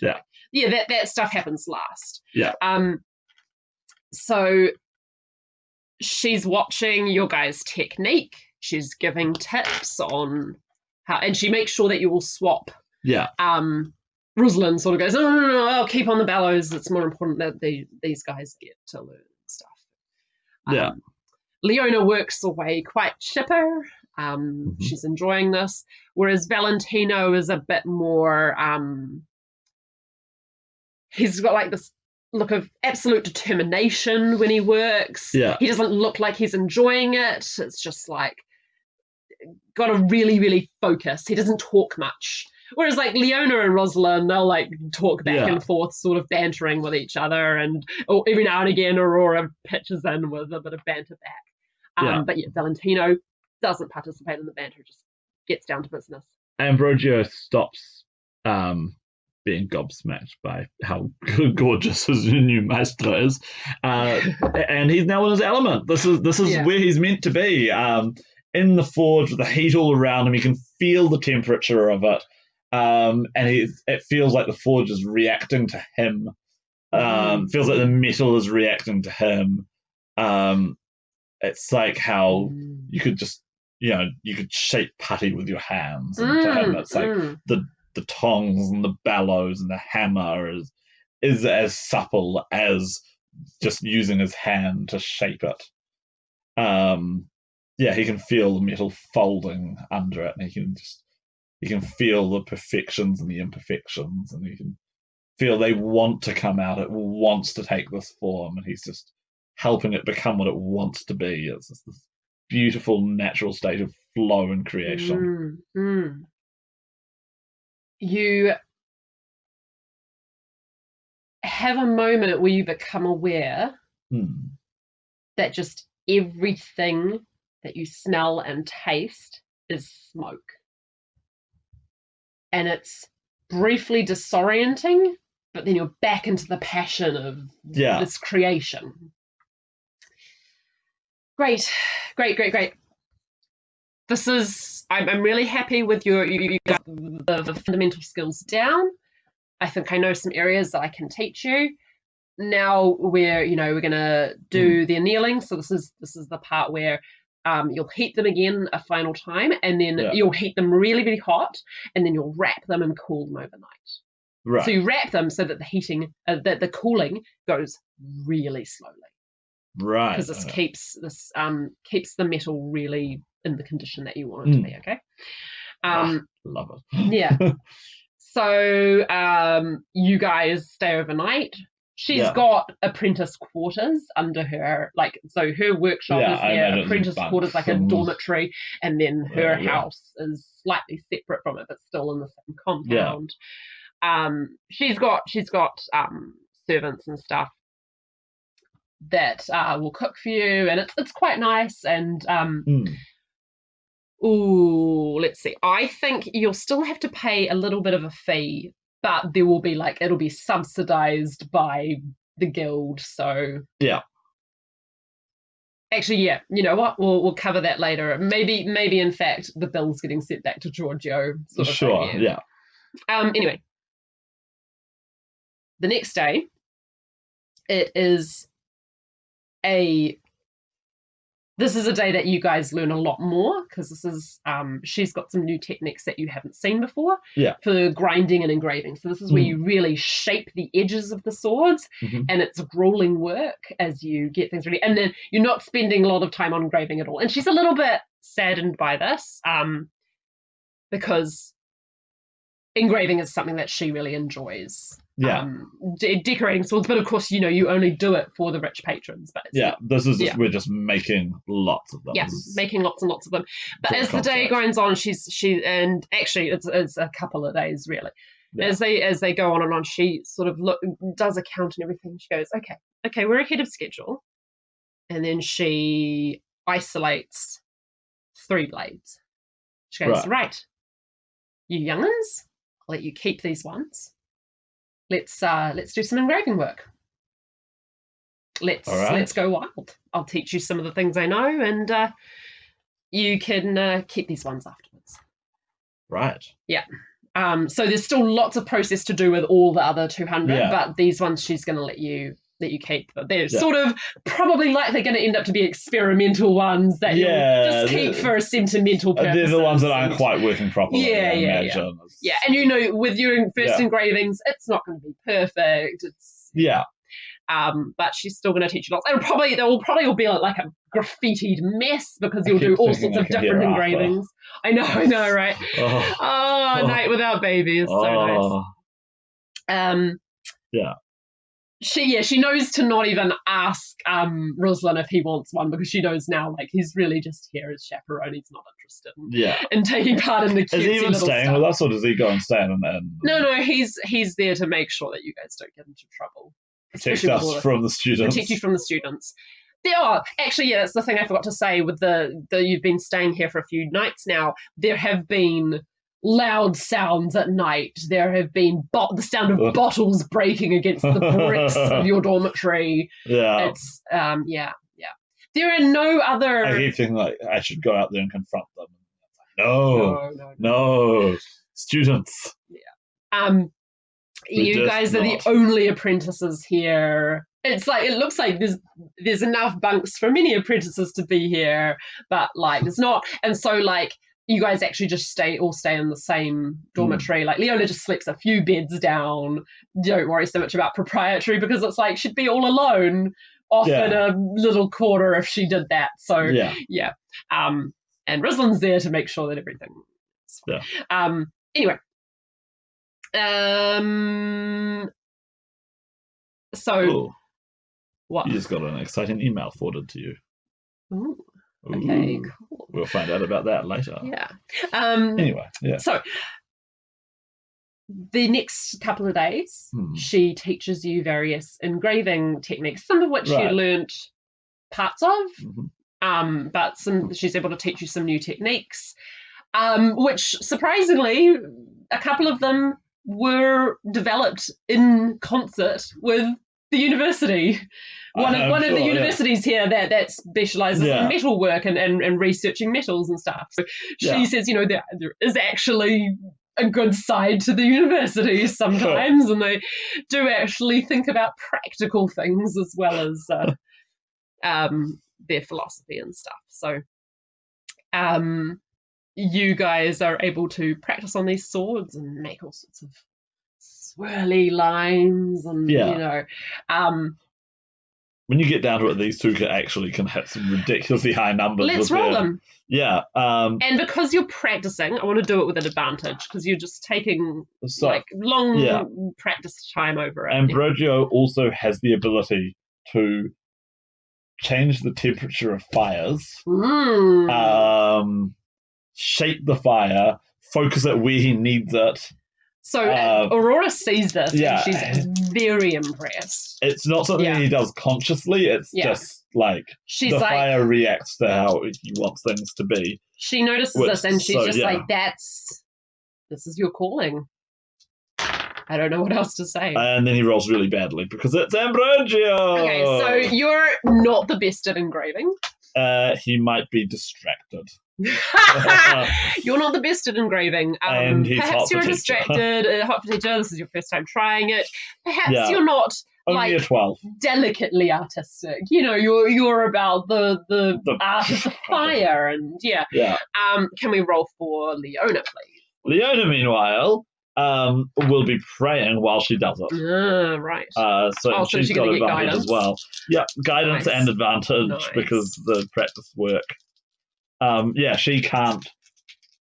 Yeah, that stuff happens last. Yeah. So she's watching your guys' technique. She's giving tips on how, and she makes sure that you will swap. Yeah. Rosalind sort of goes, no, I'll keep on the bellows. It's more important that these guys get to learn stuff. Yeah. Leona works away quite chipper. She's enjoying this. Whereas Valentino is a bit more, he's got like this look of absolute determination when he works. Yeah. He doesn't look like he's enjoying it. It's just like, got to really, really focus. He doesn't talk much. Whereas like Leona and Rosalind, they'll like talk back and forth, sort of bantering with each other, and every now and again Aurora pitches in with a bit of banter back. But Valentino doesn't participate in the banter, just gets down to business. Ambrogio stops being gobsmacked by how gorgeous his new maestro is, and he's now in his element. This is where he's meant to be. In the forge, with the heat all around him, he can feel the temperature of it. And it feels like the forge is reacting to him. Feels like the metal is reacting to him. It's like how you could just, you could shape putty with your hands. And to him, it's like the tongs and the bellows and the hammer is as supple as just using his hand to shape it. He can feel the metal folding under it, and he can feel the perfections and the imperfections, and he can feel they want to come out. It wants to take this form, and he's just helping it become what it wants to be. It's just this beautiful, natural state of flow and creation. You have a moment where you become aware that just everything that you smell and taste is smoke. And it's briefly disorienting, but then you're back into the passion of this creation. Great. I'm really happy with you got the fundamental skills down. I think I know some areas that I can teach you. Now we're gonna do the annealing. So this is the part where you'll heat them again a final time, and then you'll heat them really, really hot, and then you'll wrap them and cool them overnight. Right. So you wrap them so that the heating, that the cooling goes really slowly. Right. Because this keeps the metal really in the condition that you want it to be. Okay. Love it. Yeah. So you guys stay overnight. She's got apprentice quarters under her, so her workshop is here, apprentice quarters, like a dormitory, and then her house is slightly separate from it, but still in the same compound. She's got servants and stuff that will cook for you, and it's quite nice. And let's see. I think you'll still have to pay a little bit of a fee, but there will be it'll be subsidized by the guild. So actually, you know what? We'll cover that later. Maybe in fact the bill's getting sent back to Giorgio. Sure. Anyway, the next day, it is this is a day that you guys learn a lot more, because this is she's got some new techniques that you haven't seen before for grinding and engraving. So this is where you really shape the edges of the swords, and it's grueling work as you get things ready. And then you're not spending a lot of time on engraving at all. And she's a little bit saddened by this because engraving is something that she really enjoys. Decorating swords, but of course, you only do it for the rich patrons. But we're just making lots of them. Making lots and lots of them. But as the day goes on, and actually it's a couple of days really. As they go on and on, she sort of does a count and everything. She goes, okay, we're ahead of schedule, and then she isolates 3 blades. She goes, right, you young'uns, I'll let you keep these ones. Let's do some engraving work. Let's go wild. I'll teach you some of the things I know, and you can keep these ones afterwards. Right. Yeah. So there's still lots of process to do with all the other 200, but these ones she's going to let you keep. But they're sort of probably likely going to end up to be experimental ones that you'll just keep for a sentimental purpose. They're the ones that aren't quite working properly. Yeah. And with your first engravings, it's not going to be perfect. But she's still going to teach you lots. They will probably be like a graffitied mess, because you'll do all sorts of different engravings. I know, right? Night without baby is so nice. She knows to not even ask Ruslan if he wants one, because she knows now he's really just here as chaperone. He's not interested in taking part in the cutesy. Is he even staying stuff. with us, or does he go and stay in? No, he's there to make sure that you guys don't get into trouble. Protect us from the students. Protect you from the students. There are actually, that's the thing I forgot to say. With the you've been staying here for a few nights now. There have been loud sounds at night. There have been the sound of bottles breaking against the bricks of your dormitory. It's There are no other. I keep thinking I should go out there and confront them. No, students. You guys are the only apprentices here. It looks like there's enough bunks for many apprentices to be here, but there's not. And so you guys actually just stay in the same dormitory. Leona just sleeps a few beds down. Don't worry so much about proprietary, because it's she'd be all alone off in a little corner if she did that. So and Ruslan's there to make sure that everything is fine. Anyway. So what? You just got an exciting email forwarded to you. Ooh. Okay, cool. We'll find out about that later. Anyway, So the next couple of days, she teaches you various engraving techniques, some of which you learnt parts of, but she's able to teach you some new techniques, which surprisingly, a couple of them were developed in concert with the university. One of the universities here that specializes in metalwork and researching metals and stuff. So she says, there is actually a good side to the university sometimes, and they do actually think about practical things as well as their philosophy and stuff. So you guys are able to practice on these swords and make all sorts of swirly lines and when you get down to it, these two can hit some ridiculously high numbers. Let's roll them. Yeah. And because you're practicing, I want to do it with an advantage because you're just taking long practice time over it. Ambrogio also has the ability to change the temperature of fires, shape the fire, focus it where he needs it. So Aurora sees this and she's very impressed. It's not something he does consciously. It's just like fire reacts to how he wants things to be. She notices this and she's like, this is your calling. I don't know what else to say. And then he rolls really badly because it's Ambrogio. Okay, so you're not the best at engraving. He might be distracted. You're not the best at engraving. And he's perhaps you're distracted. Hot potato. This is your first time trying it. Perhaps you're not only a 12. Delicately artistic. You're about the art of the fire and can we roll for Leona, please? Leona, meanwhile, will be praying while she does it. Right. So she's got advantage as well. Yeah, guidance and advantage because the practice work. She can't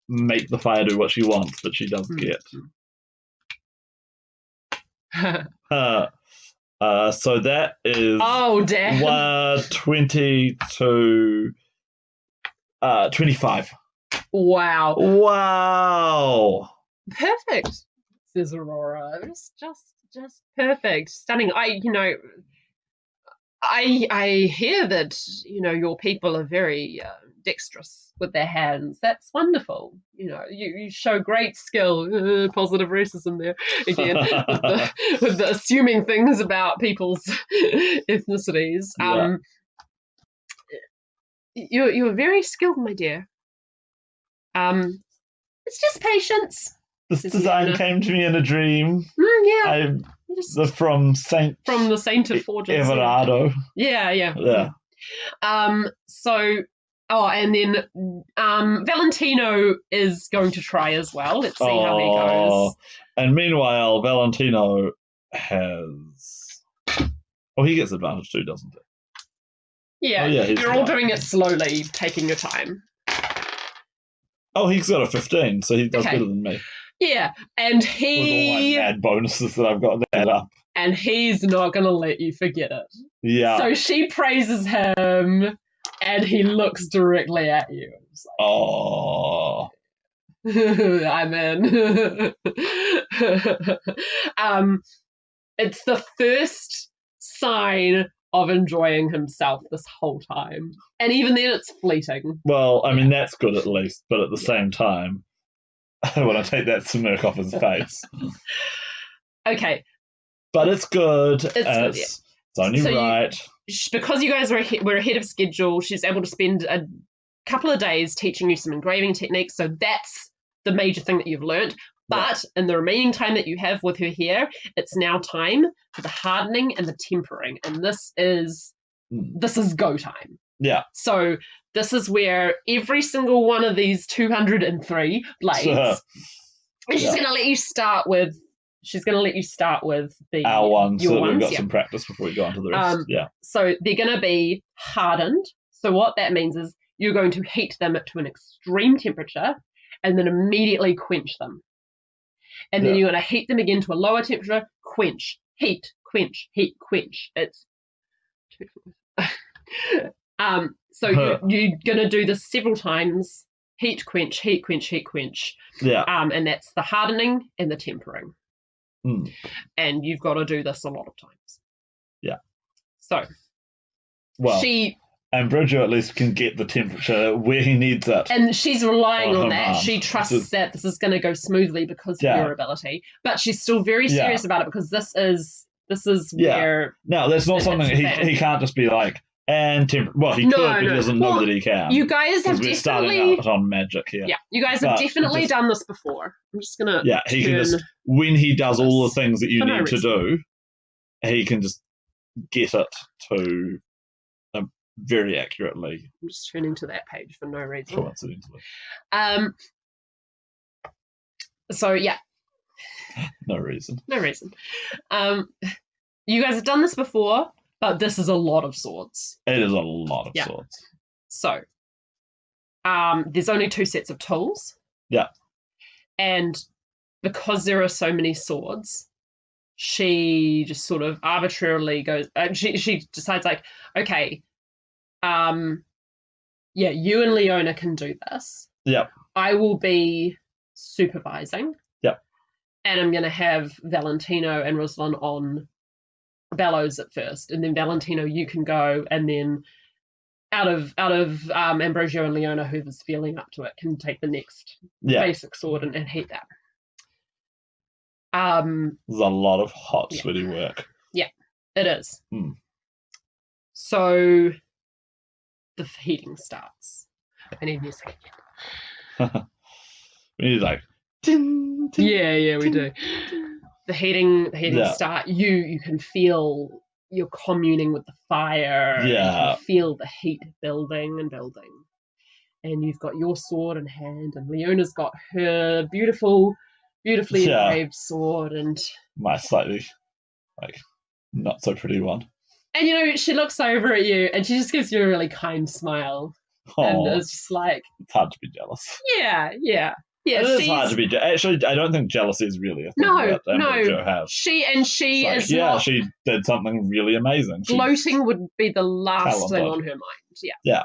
make the fire do what she wants, but she does get. So that is 20 to 25. Wow. Perfect, says Aurora. Just perfect. Stunning. I hear that, your people are very dexterous with their hands. That's wonderful. You show great skill. Positive racism there again with the assuming things about people's ethnicities. You're very skilled, my dear. It's just patience. This design came to me in a dream. From the Saint of Forges. Everardo. Yeah. And then Valentino is going to try as well. Let's see how he goes. And meanwhile, Valentino has... he gets advantage too, doesn't he? Yeah, you're all doing it slowly, taking your time. He's got a 15, so he does better than me. Yeah, and with all my mad bonuses that I've got to add up. And he's not going to let you forget it. Yeah. So she praises him, and he looks directly at you. It's like, I'm in. It's the first sign of enjoying himself this whole time. And even then, it's fleeting. Well, I mean, that's good at least, but at the same time, I want to take that smirk off his face. Okay. But it's good. It's only right. Because you guys were ahead of schedule, she's able to spend a couple of days teaching you some engraving techniques. So that's the major thing that you've learned. But in the remaining time that you have with her here, it's now time for the hardening and the tempering. And this is go time. Yeah. So this is where every single one of these 203 blades, she's going to let you start with. She's going to let you start with our ones, so that we've got some practice before we go on to the rest. So they're going to be hardened. So what that means is you're going to heat them to an extreme temperature and then immediately quench them. And then you're going to heat them again to a lower temperature, quench, heat, quench, heat, quench. It's so you're going to do this several times. Heat, quench, heat, quench, heat, quench. Yeah. And that's the hardening and the tempering. And you've got to do this a lot of times. Yeah. So, Ambrogio at least can get the temperature where he needs it. And she's relying on that. She trusts that this is going to go smoothly because of your ability. But she's still very serious about it because this is This is Yeah. where No, that's not It's something the fan. he can't just be like, well, he No, could, but he no. doesn't know Well, that he can. you guys have Because we're starting definitely out on magic here. Yeah, you guys have But definitely just- done this before. I'm just gonna Yeah, he can turn just, when he does all the this things that you for no need to reason. do, he can just get it to very accurately, I'm just turning to that page for no reason. coincidentally. So yeah, No reason. no reason. You guys have done this before, but this is a lot of swords. It is a lot of Yeah. swords. So there's only 2 sets of tools. Yeah. And because there are so many swords, she just sort of arbitrarily goes. She decides like, okay, yeah, you and Leona can do this. Yep. I will be supervising. Yep. And I'm going to have Valentino and Ruslan on bellows at first, and then Valentino, you can go, and then out of Ambrosio and Leona, who's feeling up to it, can take the next basic sword and heat that. There's a lot of hot, sweaty work. Yeah, it is. Hmm. So the heating starts. I need music again. We need like, ting, ting, Yeah, we do. The heating Yeah. start. You can feel you're communing with the fire. Yeah. You can feel the heat building and building. And you've got your sword in hand, and Leona's got her beautifully engraved sword, and my slightly, like, not so pretty one. and you know, she looks over at you, and she just gives you a really kind smile, and it's just like, It's hard to be jealous. yeah. It is hard to be Actually, I don't think jealousy is really a thing that Ambrosio has. She Like, is yeah, not, she did something really amazing. gloating would be the last thing talented. on her mind. Yeah.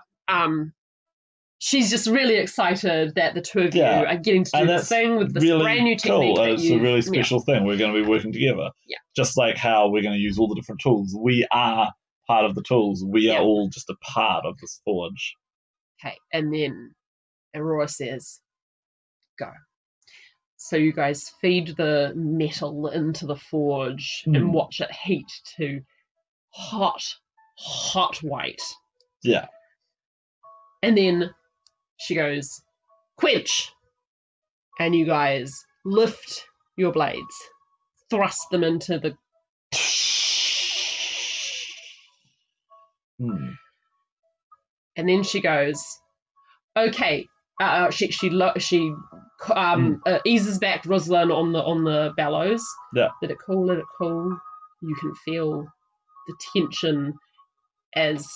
She's just really excited that the two of you are getting to do this thing with this really brand new technique. cool. It's a really special thing. We're going to be working together. Yeah. Just like how we're going to use all the different tools. We are part of the tools. We are all just a part of this forge. Okay, and then Aurora says, go. So you guys feed the metal into the forge and watch it heat to hot white. Yeah. And then she goes, quench. And you guys lift your blades, thrust them into the... And then she goes, okay. She eases back Ruslan on the bellows. Yeah. Let it cool. You can feel the tension as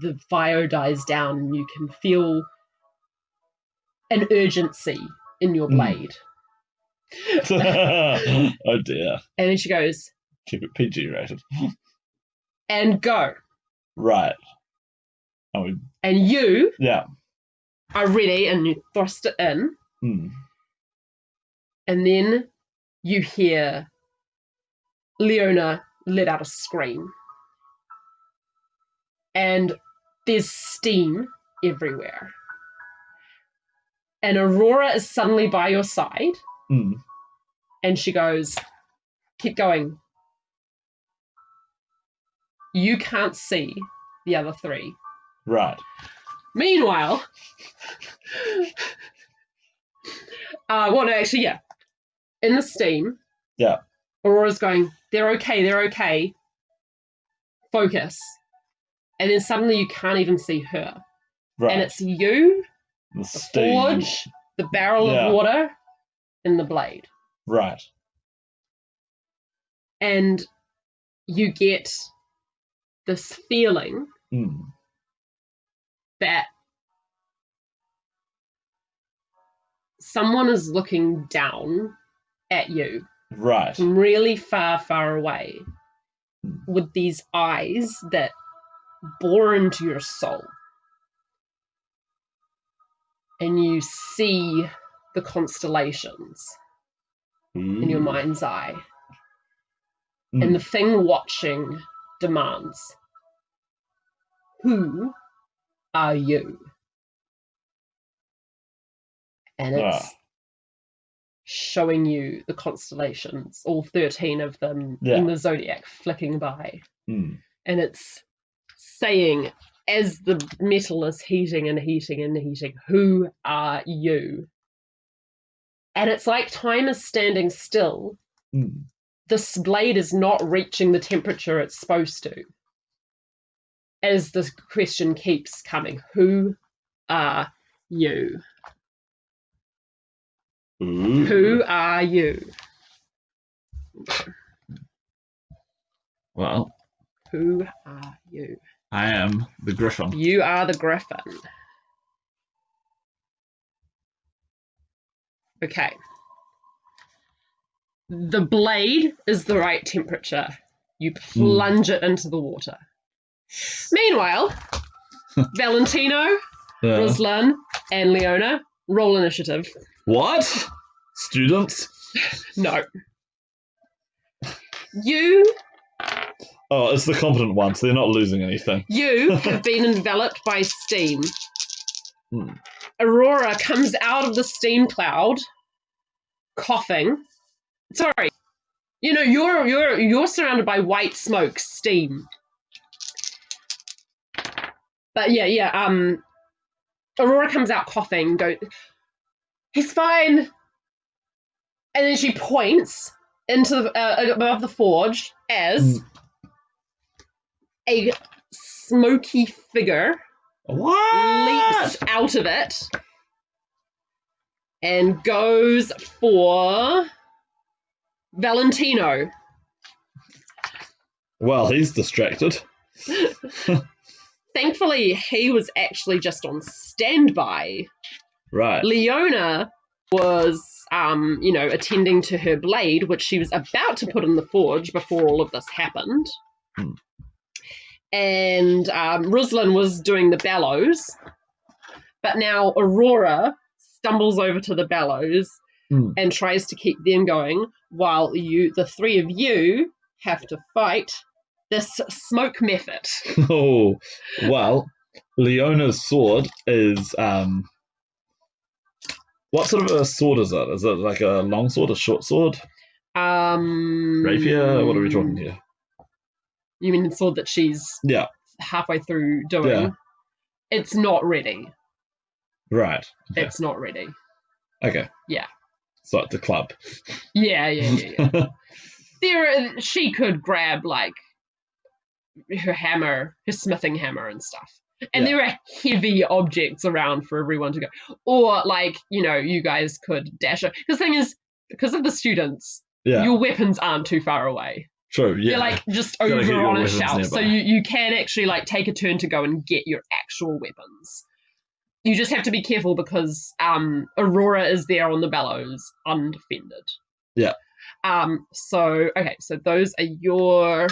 the fire dies down. You can feel an urgency in your blade. Oh dear. And then she goes, keep it PG rated. And go. Right. And you Yeah. are ready, and you thrust it in. And then you hear Leona let out a scream. And there's steam everywhere. And Aurora is suddenly by your side. And she goes, keep going. You can't see the other 3. Right. Meanwhile, well, no, actually, yeah. In the steam, yeah. Aurora's going, they're okay. Focus. And then suddenly you can't even see her. Right. And it's you, the forge, the barrel of water, and the blade. Right. And you get this feeling that someone is looking down at you. Right. From really far, far away, with these eyes that bore into your soul. And you see the constellations in your mind's eye. And the thing watching demands, who are you? And it's showing you the constellations, all 13 of them in the zodiac flicking by. Mm. And it's saying, as the metal is heating and heating and heating, who are you? And it's like time is standing still. Mm. This blade is not reaching the temperature it's supposed to. As the question keeps coming, who are you? Ooh. Who are you? Well, who are you? I am the Griffin. You are the Griffin. Okay. The blade is the right temperature. You plunge it into the water. Meanwhile, Valentino, Ruslan, and Leona roll initiative. What? Students? No. You. Oh, it's the competent ones. They're not losing anything. You have been enveloped by steam. Hmm. Aurora comes out of the steam cloud, coughing. Sorry. You know, you're surrounded by white smoke, steam. But yeah. Aurora comes out coughing. He's fine. And then she points into above the forge as a smoky figure leaps out of it and goes for Valentino. Well, he's distracted. Thankfully, he was actually just on standby. Right. Leona was, attending to her blade, which she was about to put in the forge before all of this happened. And Ruslan was doing the bellows. But now Aurora stumbles over to the bellows and tries to keep them going while the three of you have to fight this smoke method. Oh, well, Leona's sword is what sort of a sword is it? Is it like a long sword, a short sword? Rapier? What are we talking here? You mean the sword that she's halfway through doing? Yeah. It's not ready. Right. Okay. It's not ready. Okay. Yeah. So it's a club. Yeah. She could grab like her hammer, her smithing hammer and stuff. And there are heavy objects around for everyone to go. Or like, you guys could dash it. Because the thing is, because of the students, your weapons aren't too far away. True, yeah. They're like just over on a shelf. Nearby. So you can actually like take a turn to go and get your actual weapons. You just have to be careful because Aurora is there on the bellows, undefended. Yeah. So those are your...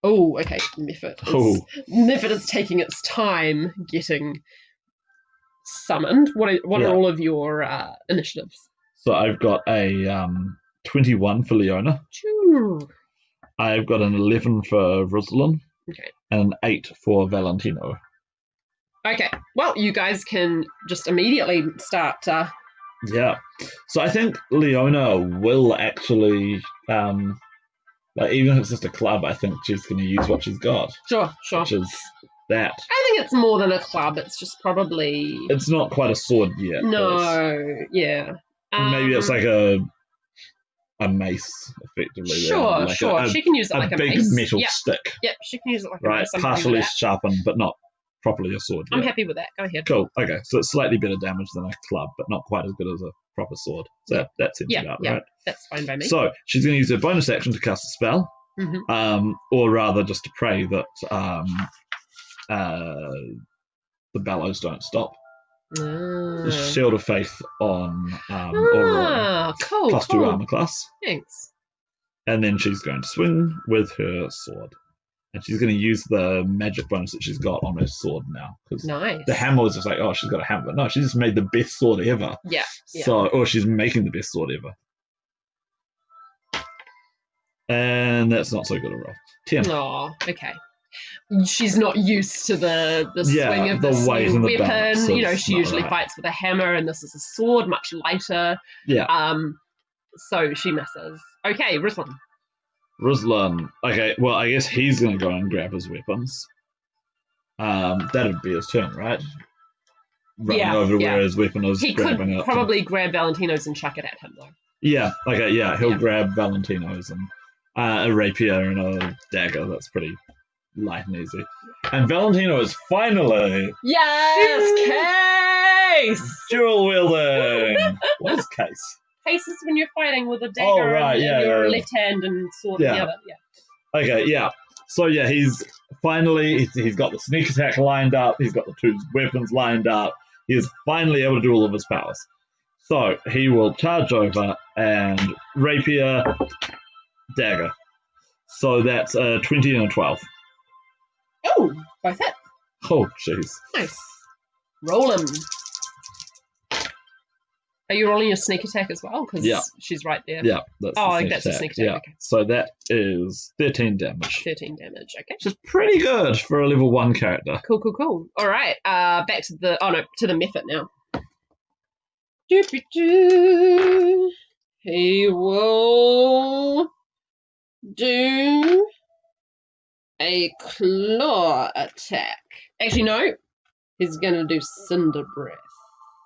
Oh, okay. Method is taking its time getting summoned. What are all of your initiatives? So I've got a 21 for Leona. Choo. I've got an 11 for Ruslan. Okay. And an 8 for Valentino. Okay. Well, you guys can just immediately start. Yeah. So I think Leona will actually... even if it's just a club, I think she's going to use what she's got. Sure. Which is that. I think it's more than a club. It's just probably... It's not quite a sword yet. No, yeah. Maybe it's like a mace, effectively. Sure. She can use it like a mace. A big metal stick. Yep, she can use it like a mace. Right, partially sharpened, but not properly a sword yet. I'm happy with that. Go ahead. Cool. Okay, so it's slightly better damage than a club, but not quite as good as a proper sword. So that seems about right. That's fine by me. So she's going to use her bonus action to cast a spell, or rather just to pray that the bellows don't stop. Shield of Faith on Aurora. Cool. Plus 2 armor class. Thanks. And then she's going to swing with her sword. And she's going to use the magic bonus that she's got on her sword now. Nice. The hammer was just like, oh, she's got a hammer. But no, she just made the best sword ever. Yeah. Or she's making the best sword ever. And that's not so good a roll. 10. Oh, okay. she's not used to the swing of the this weight new and the balance weapon. is She not usually right. fights with a hammer, and this is a sword, much lighter. Yeah. So she misses. Okay, Ruslan. Ruslan. Okay, well, I guess he's going to go and grab his weapons. That'd be his turn, right? Running over to where his weapon is, He grabbing could it. probably grab Valentino's and chuck it at him, though. Yeah, okay, yeah, he'll grab Valentino's and a rapier and a dagger. That's pretty light and easy. And Valentino is finally... Yes! Case! Dual wielding! What is case? Case is when you're fighting with a dagger in your left hand and sword in the other. Yeah. Okay, yeah. So yeah, he's finally he's got the sneak attack lined up. He's got the two weapons lined up. He is finally able to do all of his powers. So he will charge over and rapier, dagger. So that's a 20 and a 12. Oh, both hit. Oh, jeez. Nice. Roll him. Are you rolling your sneak attack as well? Because she's right there. Yeah, that's a sneak attack. Yeah. Okay. So that is 13 damage. 13 damage, okay. Which is pretty good for a level 1 character. Cool. All right, back to the method now. He will do a claw attack. Actually, no. He's going to do Cinder Breath.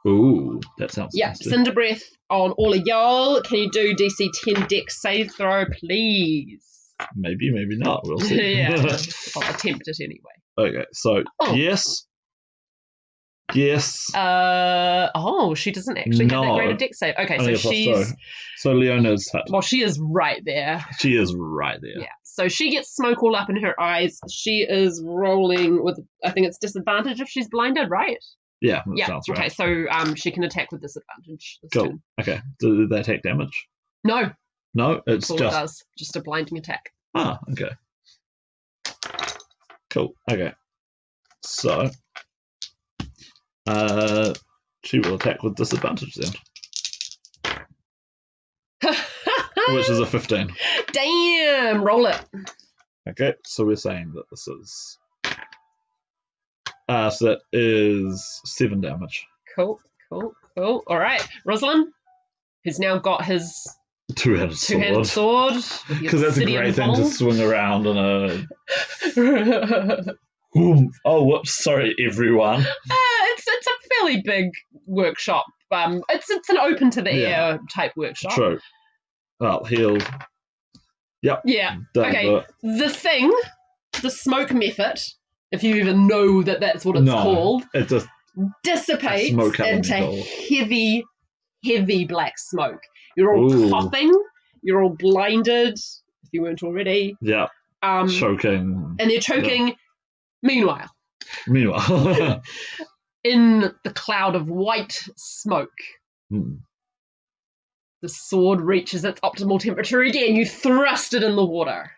Ooh, that sounds nasty. Cinder Breath on all of y'all. Can you do DC 10 Dex save throw, please? Maybe not. We'll see. I'll attempt it anyway. Okay, so yes. She doesn't actually have that great a Dex save. Okay, so she's... So Leona's hit. Well, she is right there. She is right there. Yeah, so she gets smoke all up in her eyes. She is rolling with, I think it's disadvantage if she's blinded, right? Yeah, that sounds right. Okay, so she can attack with disadvantage this turn. Okay, do they take damage? No. No, it's all it does. Just a blinding attack. Ah, okay. Cool, okay. So, she will attack with disadvantage then. Which is a 15. Damn! Roll it. Okay, so we're saying that this is... so that is 7 damage. Cool. All right, Rosalind, who's now got his two-handed sword. Because that's a great thing to swing around in a... Oh, whoops! Sorry, everyone. It's a fairly big workshop. It's an open to the air type workshop. True. Well, he'll... Yep. Yeah. Okay. The smoke method, if you even know that that's what it's called, it just dissipates into heavy black smoke. You're all coughing. You're all blinded, if you weren't already. Yeah. Choking. And they're choking. Yeah. Meanwhile. In the cloud of white smoke, the sword reaches its optimal temperature again. You thrust it in the water.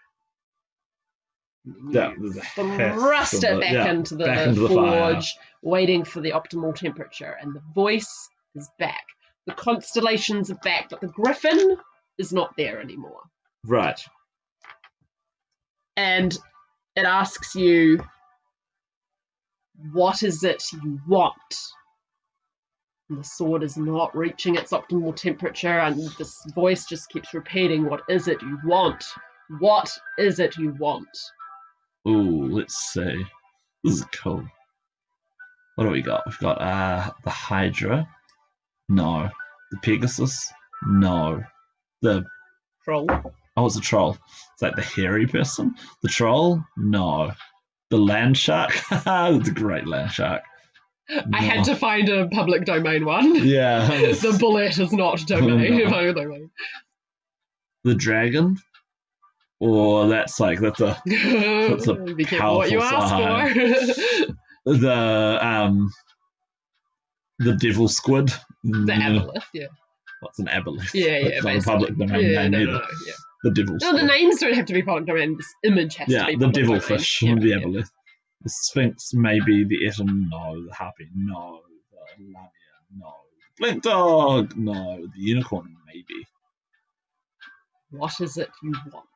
Thrust it back into the forge, waiting for the optimal temperature. And the voice is back. The constellations are back, but the griffin is not there anymore. Right. And it asks you, what is it you want? And the sword is not reaching its optimal temperature, and this voice just keeps repeating, what is it you want? What is it you want? Ooh, let's see. This is cool. What do we got? We've got the Hydra. No. The Pegasus. No. The troll. Oh, it's a troll. It's like the hairy person. The troll. No. The land shark. That's a great land shark. No. I had to find a public domain one. Yeah. The bullet is not domain. No. The dragon. Or that's a be careful what you ask for. The devil squid. The aboleth, yeah. What's an aboleth? Yeah, it's not a public domain name either. No, yeah. The devil squid. No, the names don't have to be public domain. This image has to be the public devilfish, domain. the aboleth. The sphinx, maybe. The eton, no. The harpy, no. The lamia, no. The blink dog, no. The unicorn, maybe. What is it you want?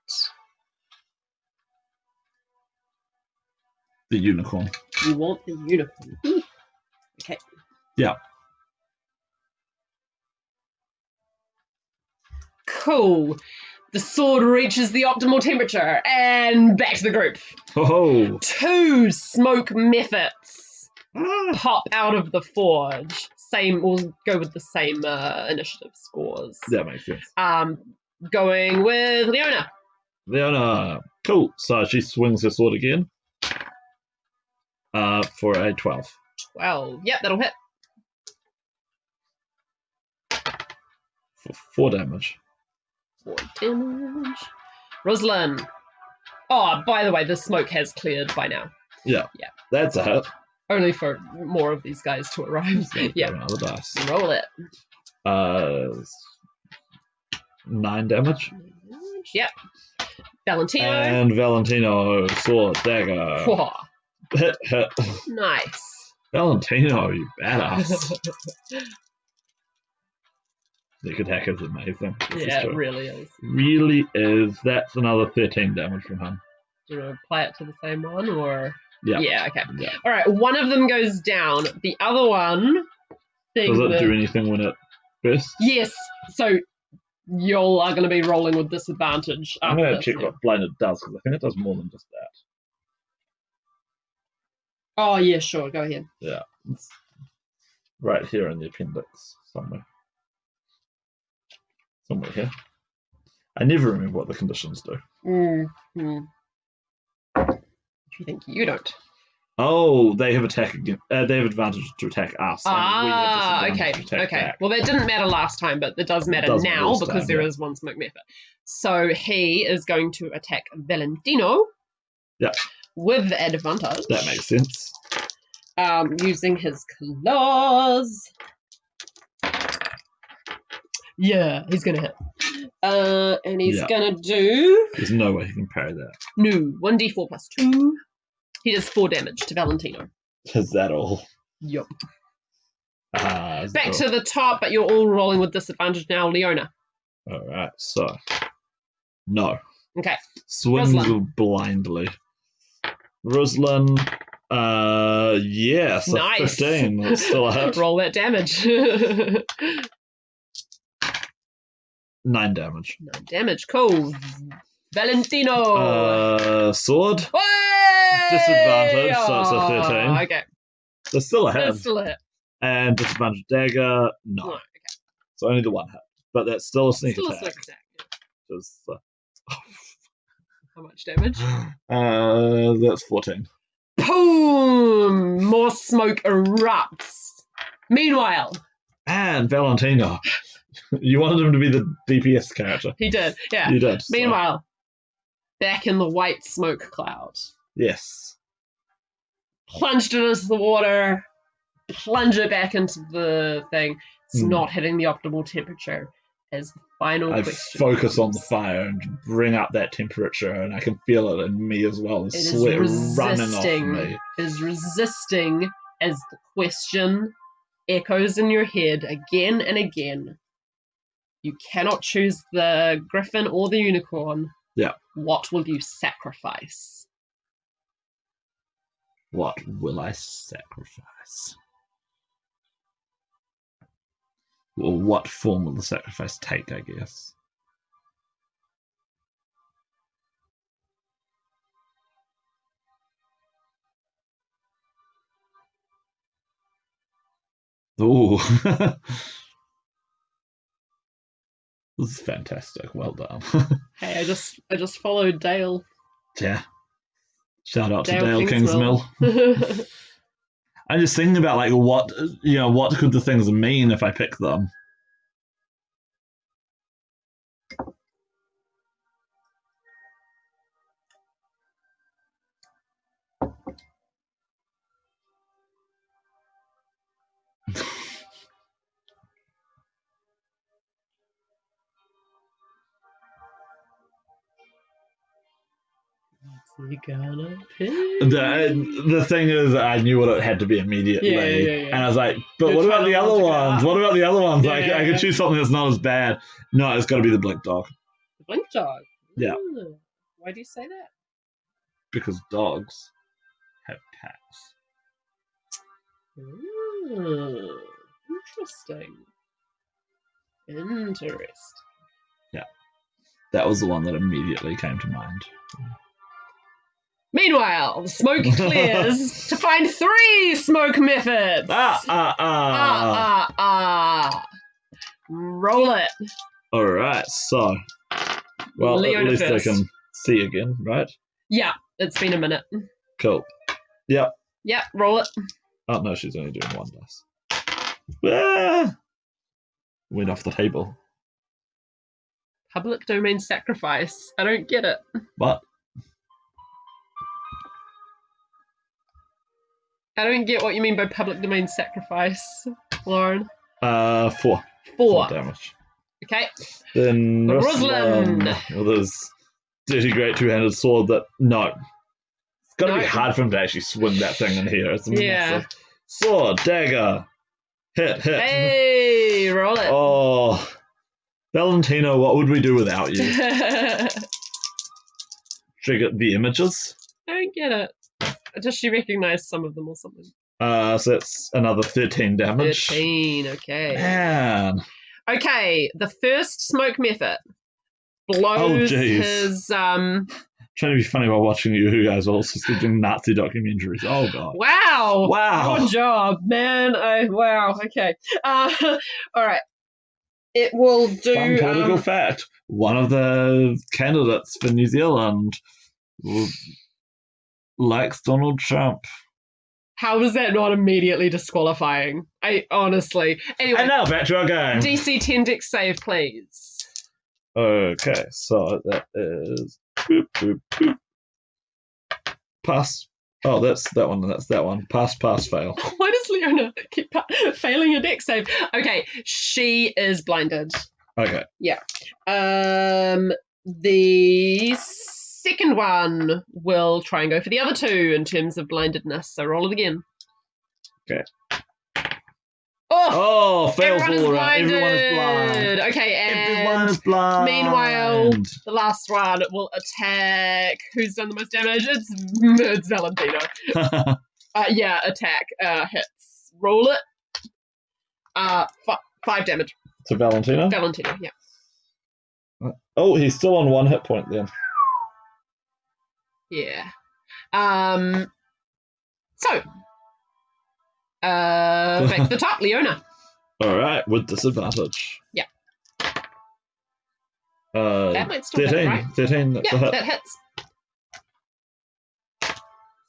The unicorn. You want the unicorn. Okay. Yeah. Cool. The sword reaches the optimal temperature, and back to the group. Oh. 2 smoke methods Ah. pop out of the forge. We'll go with the same initiative scores. That makes sense. Going with Leona. Leona. Cool. So she swings her sword again. For a 12. 12. Yep, that'll hit. For 4 damage. 4 damage. Rosalind. Oh, by the way, the smoke has cleared by now. Yeah. Yeah. That's a hit. Only for more of these guys to arrive. Yeah. Another dice. Roll it. 9 damage. Yep. Valentino. And Valentino, sword, dagger. Whoa. Hit. Nice. Valentino, you badass. Sneak attack is amazing. Yeah, it really is. Really is. That's another 13 damage from him. Do you want to play it to the same one, or? Yeah. Yeah, okay. Yeah. All right, one of them goes down. The other one... Does it do anything when it bursts? Yes. So y'all are going to be rolling with disadvantage. I'm going to check what blinded does, because I think it does more than just that. Oh, yeah, sure. Go ahead. Yeah. It's right here in the appendix somewhere. Somewhere here. I never remember what the conditions do. Mm-hmm. You think you don't? Oh, they have attack again. They have advantage to attack us. And we have okay. to attack back. Well, that didn't matter last time, but it does matter now because there is one smoke method. So he is going to attack Valentino. Yeah. With advantage. That makes sense. Using his claws. Yeah, he's gonna hit. And he's gonna do... There's no way he can parry that. No, 1d4 plus 2. He does 4 damage to Valentino. Is that all? Yup. Back to the top, but you're all rolling with disadvantage now, Leona. Alright, so... No. Okay. Swings Rosalind. blindly. Rosalind... yes, nice. 15. That's still a hit. Roll that damage. 9 damage. 9 damage, cool. Valentino! Sword? Way! Disadvantage, so it's a 13. Okay. So still a hit. That's still a hit. And disadvantage dagger, no. Okay. So only the one hit. But that's still a sneak attack. A sneak attack. Just, how much damage? That's 14. Boom! More smoke erupts. Meanwhile... And Valentino. You wanted him to be the DPS character. He did, yeah. You did. Meanwhile, back in the white smoke cloud. Yes. Plunged it into the water. Plunge it back into the thing. It's not hitting the optimal temperature. As the final question. Focus on the fire and bring up that temperature, and I can feel it in me as well. The sweat running off me. It is resisting as the question echoes in your head again and again. You cannot choose the griffin or the unicorn. Yeah. What will you sacrifice? What will I sacrifice? Well, what form will the sacrifice take, I guess? Ooh. This is fantastic. Well done. Hey, I just followed Dale. Yeah. Shout out to Dale Kingsmill. I'm just thinking about like what could the things mean if I pick them? You gonna pick? The thing is, I knew what it had to be immediately, and I was like, "But what about the other ones? What about the other ones? I could choose something that's not as bad." No, it's got to be the blink dog. The blink dog. Yeah. Why do you say that? Because dogs. have attacks. Ooh, interesting. Interesting. Yeah, that was the one that immediately came to mind. Meanwhile, the smoke clears to find 3 smoke methods. Roll it. All right, so well, Leona at least first. I can see again, right? Yeah, it's been a minute. Cool. Yep. Yep, roll it. Oh no, she's only doing 1 dice. Ah! Went off the table. Public domain sacrifice. I don't get it. What? I don't get what you mean by public domain sacrifice, Lauren. 4. 4 damage. Okay. Then Ruslan. With his dirty great two-handed sword that it's gotta be hard for him to actually swing that thing in here. It's massive. Sword, dagger. Hit. Hey, roll it. Oh, Valentino, what would we do without you? Trigger the images. I don't get it. Does she recognize some of them or something? So that's another 13 damage. 13, okay. Man. Okay, the first smoke method blows his Trying to be funny while watching you guys also doing Nazi documentaries. Oh god. Wow. Good job, man. Wow. Okay. All right. It will do. Fun political fact: one of the candidates for New Zealand likes Donald Trump. How was that not immediately disqualifying? I honestly. Anyway. And now back to our game. DC 10 dex save, please. Okay, so that is pass. Oh, that's that one. That's that one. Pass, fail. Why does Leona keep failing a dex save? Okay, she is blinded. Okay. Yeah. The second one will try and go for the other 2 in terms of blindedness. So roll it again. Okay. Oh, fails all around. Everyone is blind. Okay, and everyone is blind. Meanwhile, the last one will attack. Who's done the most damage? It's Valentino. Attack hits. Roll it. 5 damage. To Valentino? Valentino, yeah. Oh, he's still on 1 hit point then. Yeah. So, back to the top, Leona. All right, with disadvantage. Yeah. That might still 13. hit, right? 13, that's a hit. That hits.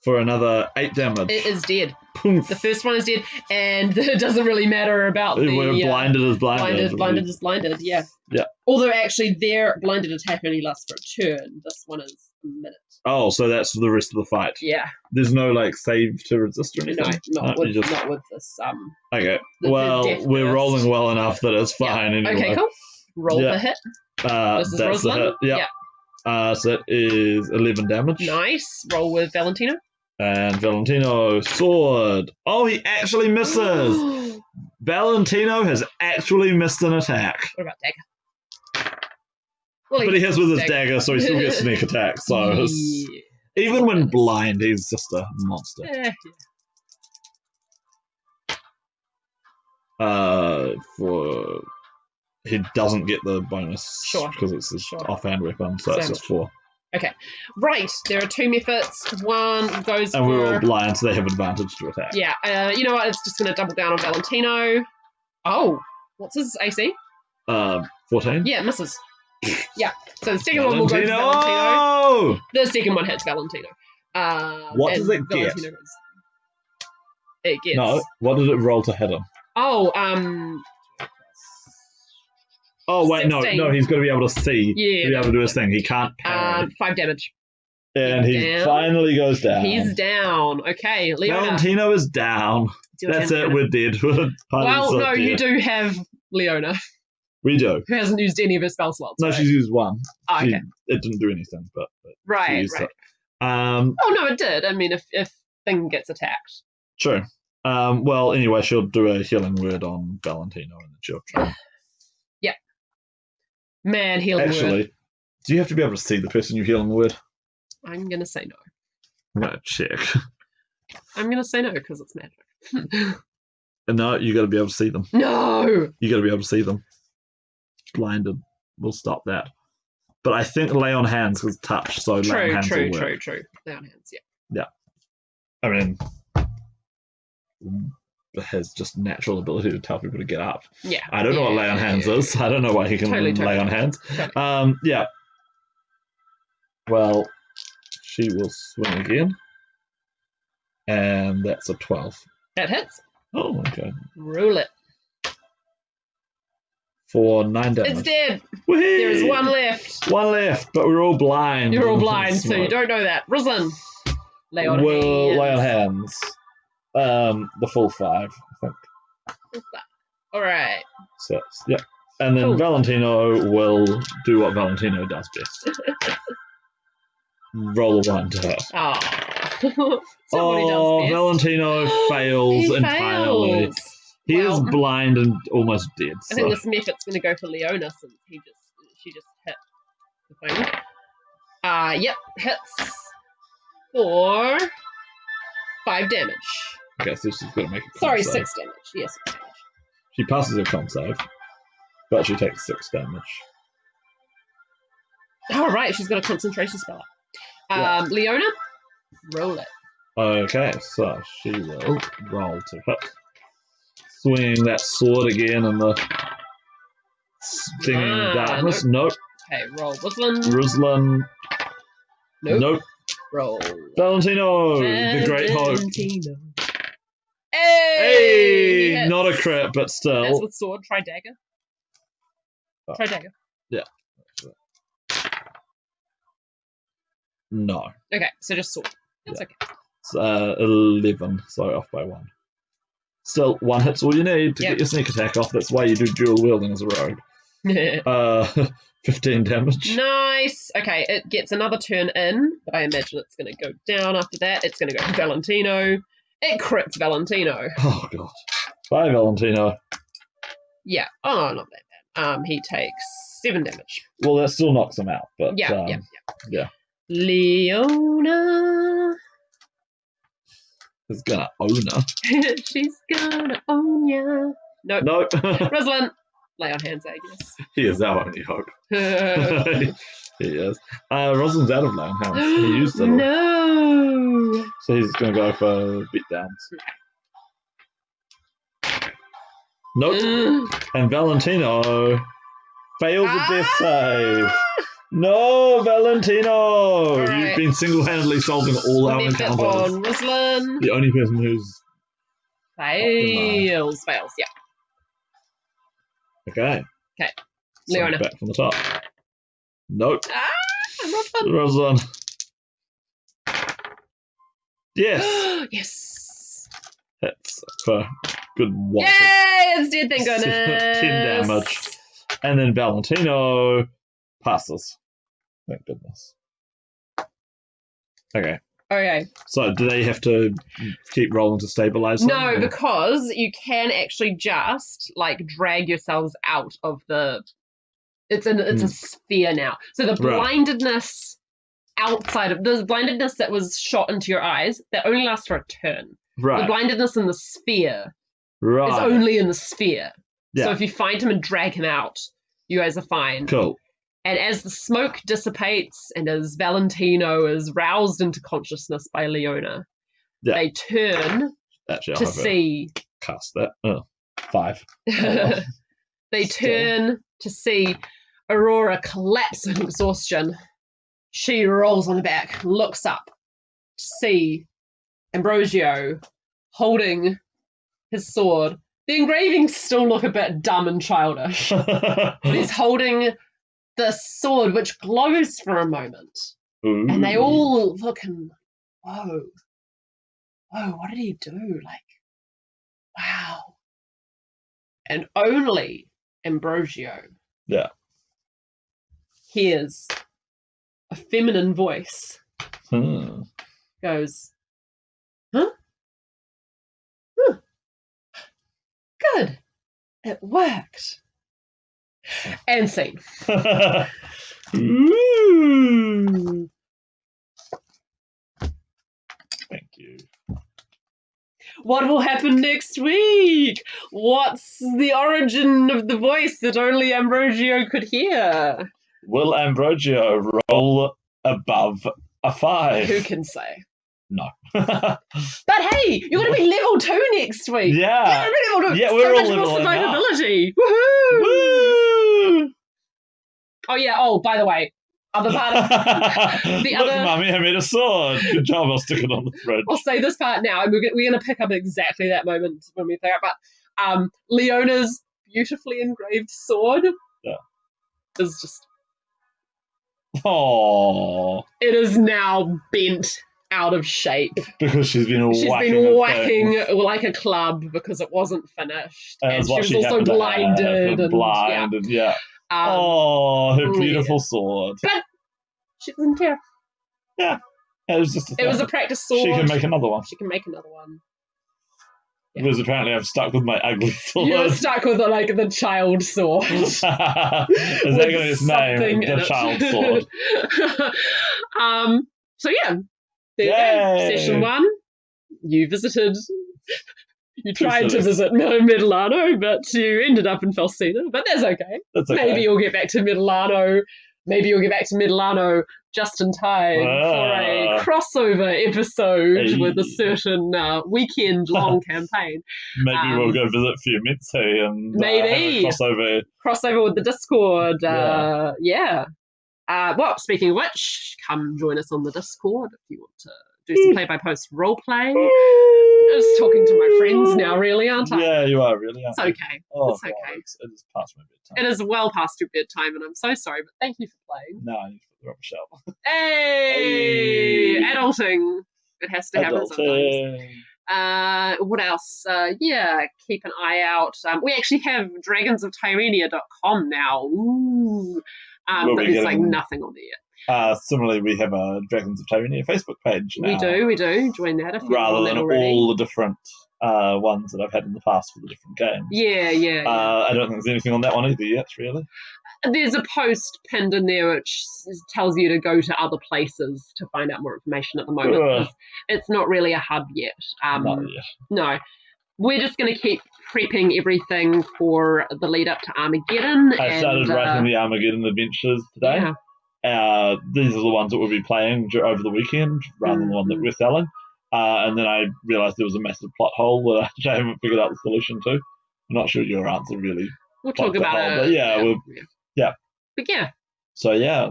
For another 8 damage. It is dead. Poof. The first one is dead, and it doesn't really matter about the... blinded is blinded. Blinded is blinded, yeah. Yeah. Although, actually, their blinded attack only lasts for a turn. This one is a minute. Oh, so that's for the rest of the fight. Yeah. There's no, save to resist or anything? Not with this. Okay. We're rolling well enough that it's fine anyway. Okay, cool. Roll the hit. This is that's Ruslan. The hit. Yeah. So that is 11 damage. Nice. Roll with Valentino. And Valentino, sword. Oh, he actually misses. Valentino has actually missed an attack. What about dagger? Well, but he hits with his dagger, so he still gets sneak attack. So even when blind, he's just a monster. He doesn't get the bonus because it's his offhand weapon, so it's just 4. Okay, right. There are 2 methods. One goes and we're all blind, so they have advantage to attack. Yeah. You know what? It's just going to double down on Valentino. Oh, what's his AC? 14. Yeah, misses. Yeah. So the second one will go to Valentino. The second one hits Valentino. What does it get? It gets. No. What did it roll to hit him? Oh, Oh wait, 16. No, he's got to be able to see. Yeah. To be able to do his thing. He can't parry. 5 damage. And he finally goes down. He's down. Okay, Leona. Valentino is down. That's it. We're dead. Well, no, dead. You do have Leona. We do. Who hasn't used any of her spell slots. No, right? She's used 1. Oh, okay. It didn't do anything, but right. Oh no, it did. I mean, if thing gets attacked. True. Well, anyway, she'll do a healing word on Valentino, and then she'll try. Yeah. Man, healing word. Actually, do you have to be able to see the person you're healing word? I'm gonna say no. I'm gonna check. I'm going to say no because it's magic. And no, you got to be able to see them. No! You got to be able to see them. Blinded. We'll stop that. But I think lay on hands was touch, so lay on hands will work. True. Lay on hands, yeah. Yeah. I mean, it has just natural ability to tell people to get up. Yeah. I don't know what lay on hands is. I don't know why he can lay on hands. Totally. Yeah. Well, she will swing again. And that's a 12. That hits. Oh, okay. Roll it. For 9 damage. It's dead. Whee! There's one left. One left, but we're all blind. You're all blind, so you don't know that. Rislin, lay on hands. We'll lay on hands. The full 5, I think. All right. So, yeah. And then Valentino will do what Valentino does best. Roll a 1 to her. Oh, Valentino fails entirely. He is blind and almost dead. I think this method's going to go for Leona since she just hit the thing. Yep, hits for 5 damage. Okay, so she's going to make a con Sorry, save. 6 damage. Yes, 6 damage. She passes her con save, but she takes 6 damage. Oh, right, she's got a concentration spell up. Leona, roll it. Okay, so she will roll to hit. Swinging that sword again in the stinging darkness. Nope. Okay, roll. Rislin. Rislin. Nope. Roll. Valentino, the Great Hope. Hey! Not a crit, but still. That's with sword. Try dagger. Try dagger. Yeah. No. Okay, so just sword. That's okay. It's 11, so off by 1. Still, 1 hit's all you need to get your sneak attack off. That's why you do dual wielding as a rogue. 15 damage. Nice. Okay, it gets another turn in, but I imagine it's going to go down after that. It's going to go to Valentino. It crits Valentino. Oh, God. Bye, Valentino. Yeah. Oh, not that bad. He takes 7 damage. Well, that still knocks him out, but... Yeah. Leona is gonna own her. She's gonna own ya. Nope. Rislin, lay on hands, I guess. He is our only hope. He is. Rosalind's out of lay on hands. He used it all. No. So he's gonna go for beatdowns. Nope. And Valentino fails a death save. No, Valentino! Right. You've been single-handedly solving all our encounters. Rislin. The only person who's fails, yeah. Okay. Leona. Back from the top. Nope. Rislin. Yes. Yes. Hits for good one. Yay! It's dead, thank goodness. 10 damage. And then Valentino passes. Thank goodness. Okay. So do they have to keep rolling to stabilize them? No, because you can actually just drag yourselves out of the. It's a sphere now. So the blindedness outside of the blindedness that was shot into your eyes that only lasts for a turn. Right. The blindedness in the sphere is only in the sphere. Yeah. So if you find him and drag him out, you guys are fine. Cool. And as the smoke dissipates and as Valentino is roused into consciousness by Leona, they turn to see... Cast that. 5. They turn to see Aurora collapse in exhaustion. She rolls on the back, looks up to see Ambrosio holding his sword. The engravings still look a bit dumb and childish. But he's holding the sword, which glows for a moment. Ooh. And they all look and, whoa, what did he do? Wow. And only Ambrosio hears a feminine voice. Goes, huh? Good. It worked. And scene. Ooh. Thank you. What will happen next week? What's the origin of the voice that only Ambrogio could hear? Will Ambrogio roll above a 5? Who can say? No. But hey, you're going to be level 2 next week. Yeah. You're level 2. Yeah, we're all so much more leveling up. survivability. Woohoo! Woo! Oh yeah. Oh, by the way, other part of Look, other. Mummy, I made a sword. Good job. I'll stick it on the fridge. I'll say this part now, and we're going to pick up exactly that moment when we pick up. But Leona's beautifully engraved sword is just. Oh. It is now bent out of shape. Because she's been whacking like a club because it wasn't finished. And she was also blinded. Yeah. Her beautiful sword. But she doesn't care. Yeah. It was just It was a practice sword. She can make another one. Yeah. Because apparently I'm stuck with my ugly sword. You're stuck with the child sword. Is that going to be its name? The child sword. So yeah. There you go. Session 1. You visited. You tried to visit Middelano, but you ended up in Falsina. But that's okay. Maybe you'll get back to Middelano. Maybe you'll get back to Middelano just in time for a crossover episode with a certain weekend-long campaign. Maybe we'll go visit Fiumenze and maybe have a crossover with the Discord. Yeah. Well, speaking of which, come join us on the Discord if you want to do some play-by-post role-playing. I'm just talking to my friends now, really, aren't I? Yeah, you are, really. It's okay. It's okay. It is past my bedtime. It is well past your bedtime, and I'm so sorry, but thank you for playing. No, I need to put the rubbish out. Hey! Adulting. It has to happen sometimes. What else? Keep an eye out. We actually have dragonsoftirenia.com now. Ooh. But there's nothing on there yet. Similarly, we have a Dragons of Tirenia Facebook page now. We do. Join that if you're rather than already. all the different ones that I've had in the past for the different games. Yeah. I don't think there's anything on that one either yet, really. There's a post pinned in there which tells you to go to other places to find out more information at the moment. It's not really a hub yet. Not yet. No. We're just going to keep prepping everything for the lead up to Armageddon. I started writing the Armageddon adventures today. Yeah. These are the ones that we'll be playing over the weekend rather than the one that we're selling. And then I realised there was a massive plot hole that I haven't figured out the solution to. I'm not sure your answer really. We'll talk about it. But yeah. But yeah. So yeah,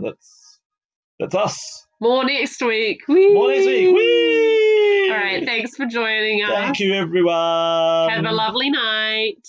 that's us. More next week. Whee! More next week. Whee! All right. Thanks for joining us. Thank you, everyone. Have a lovely night.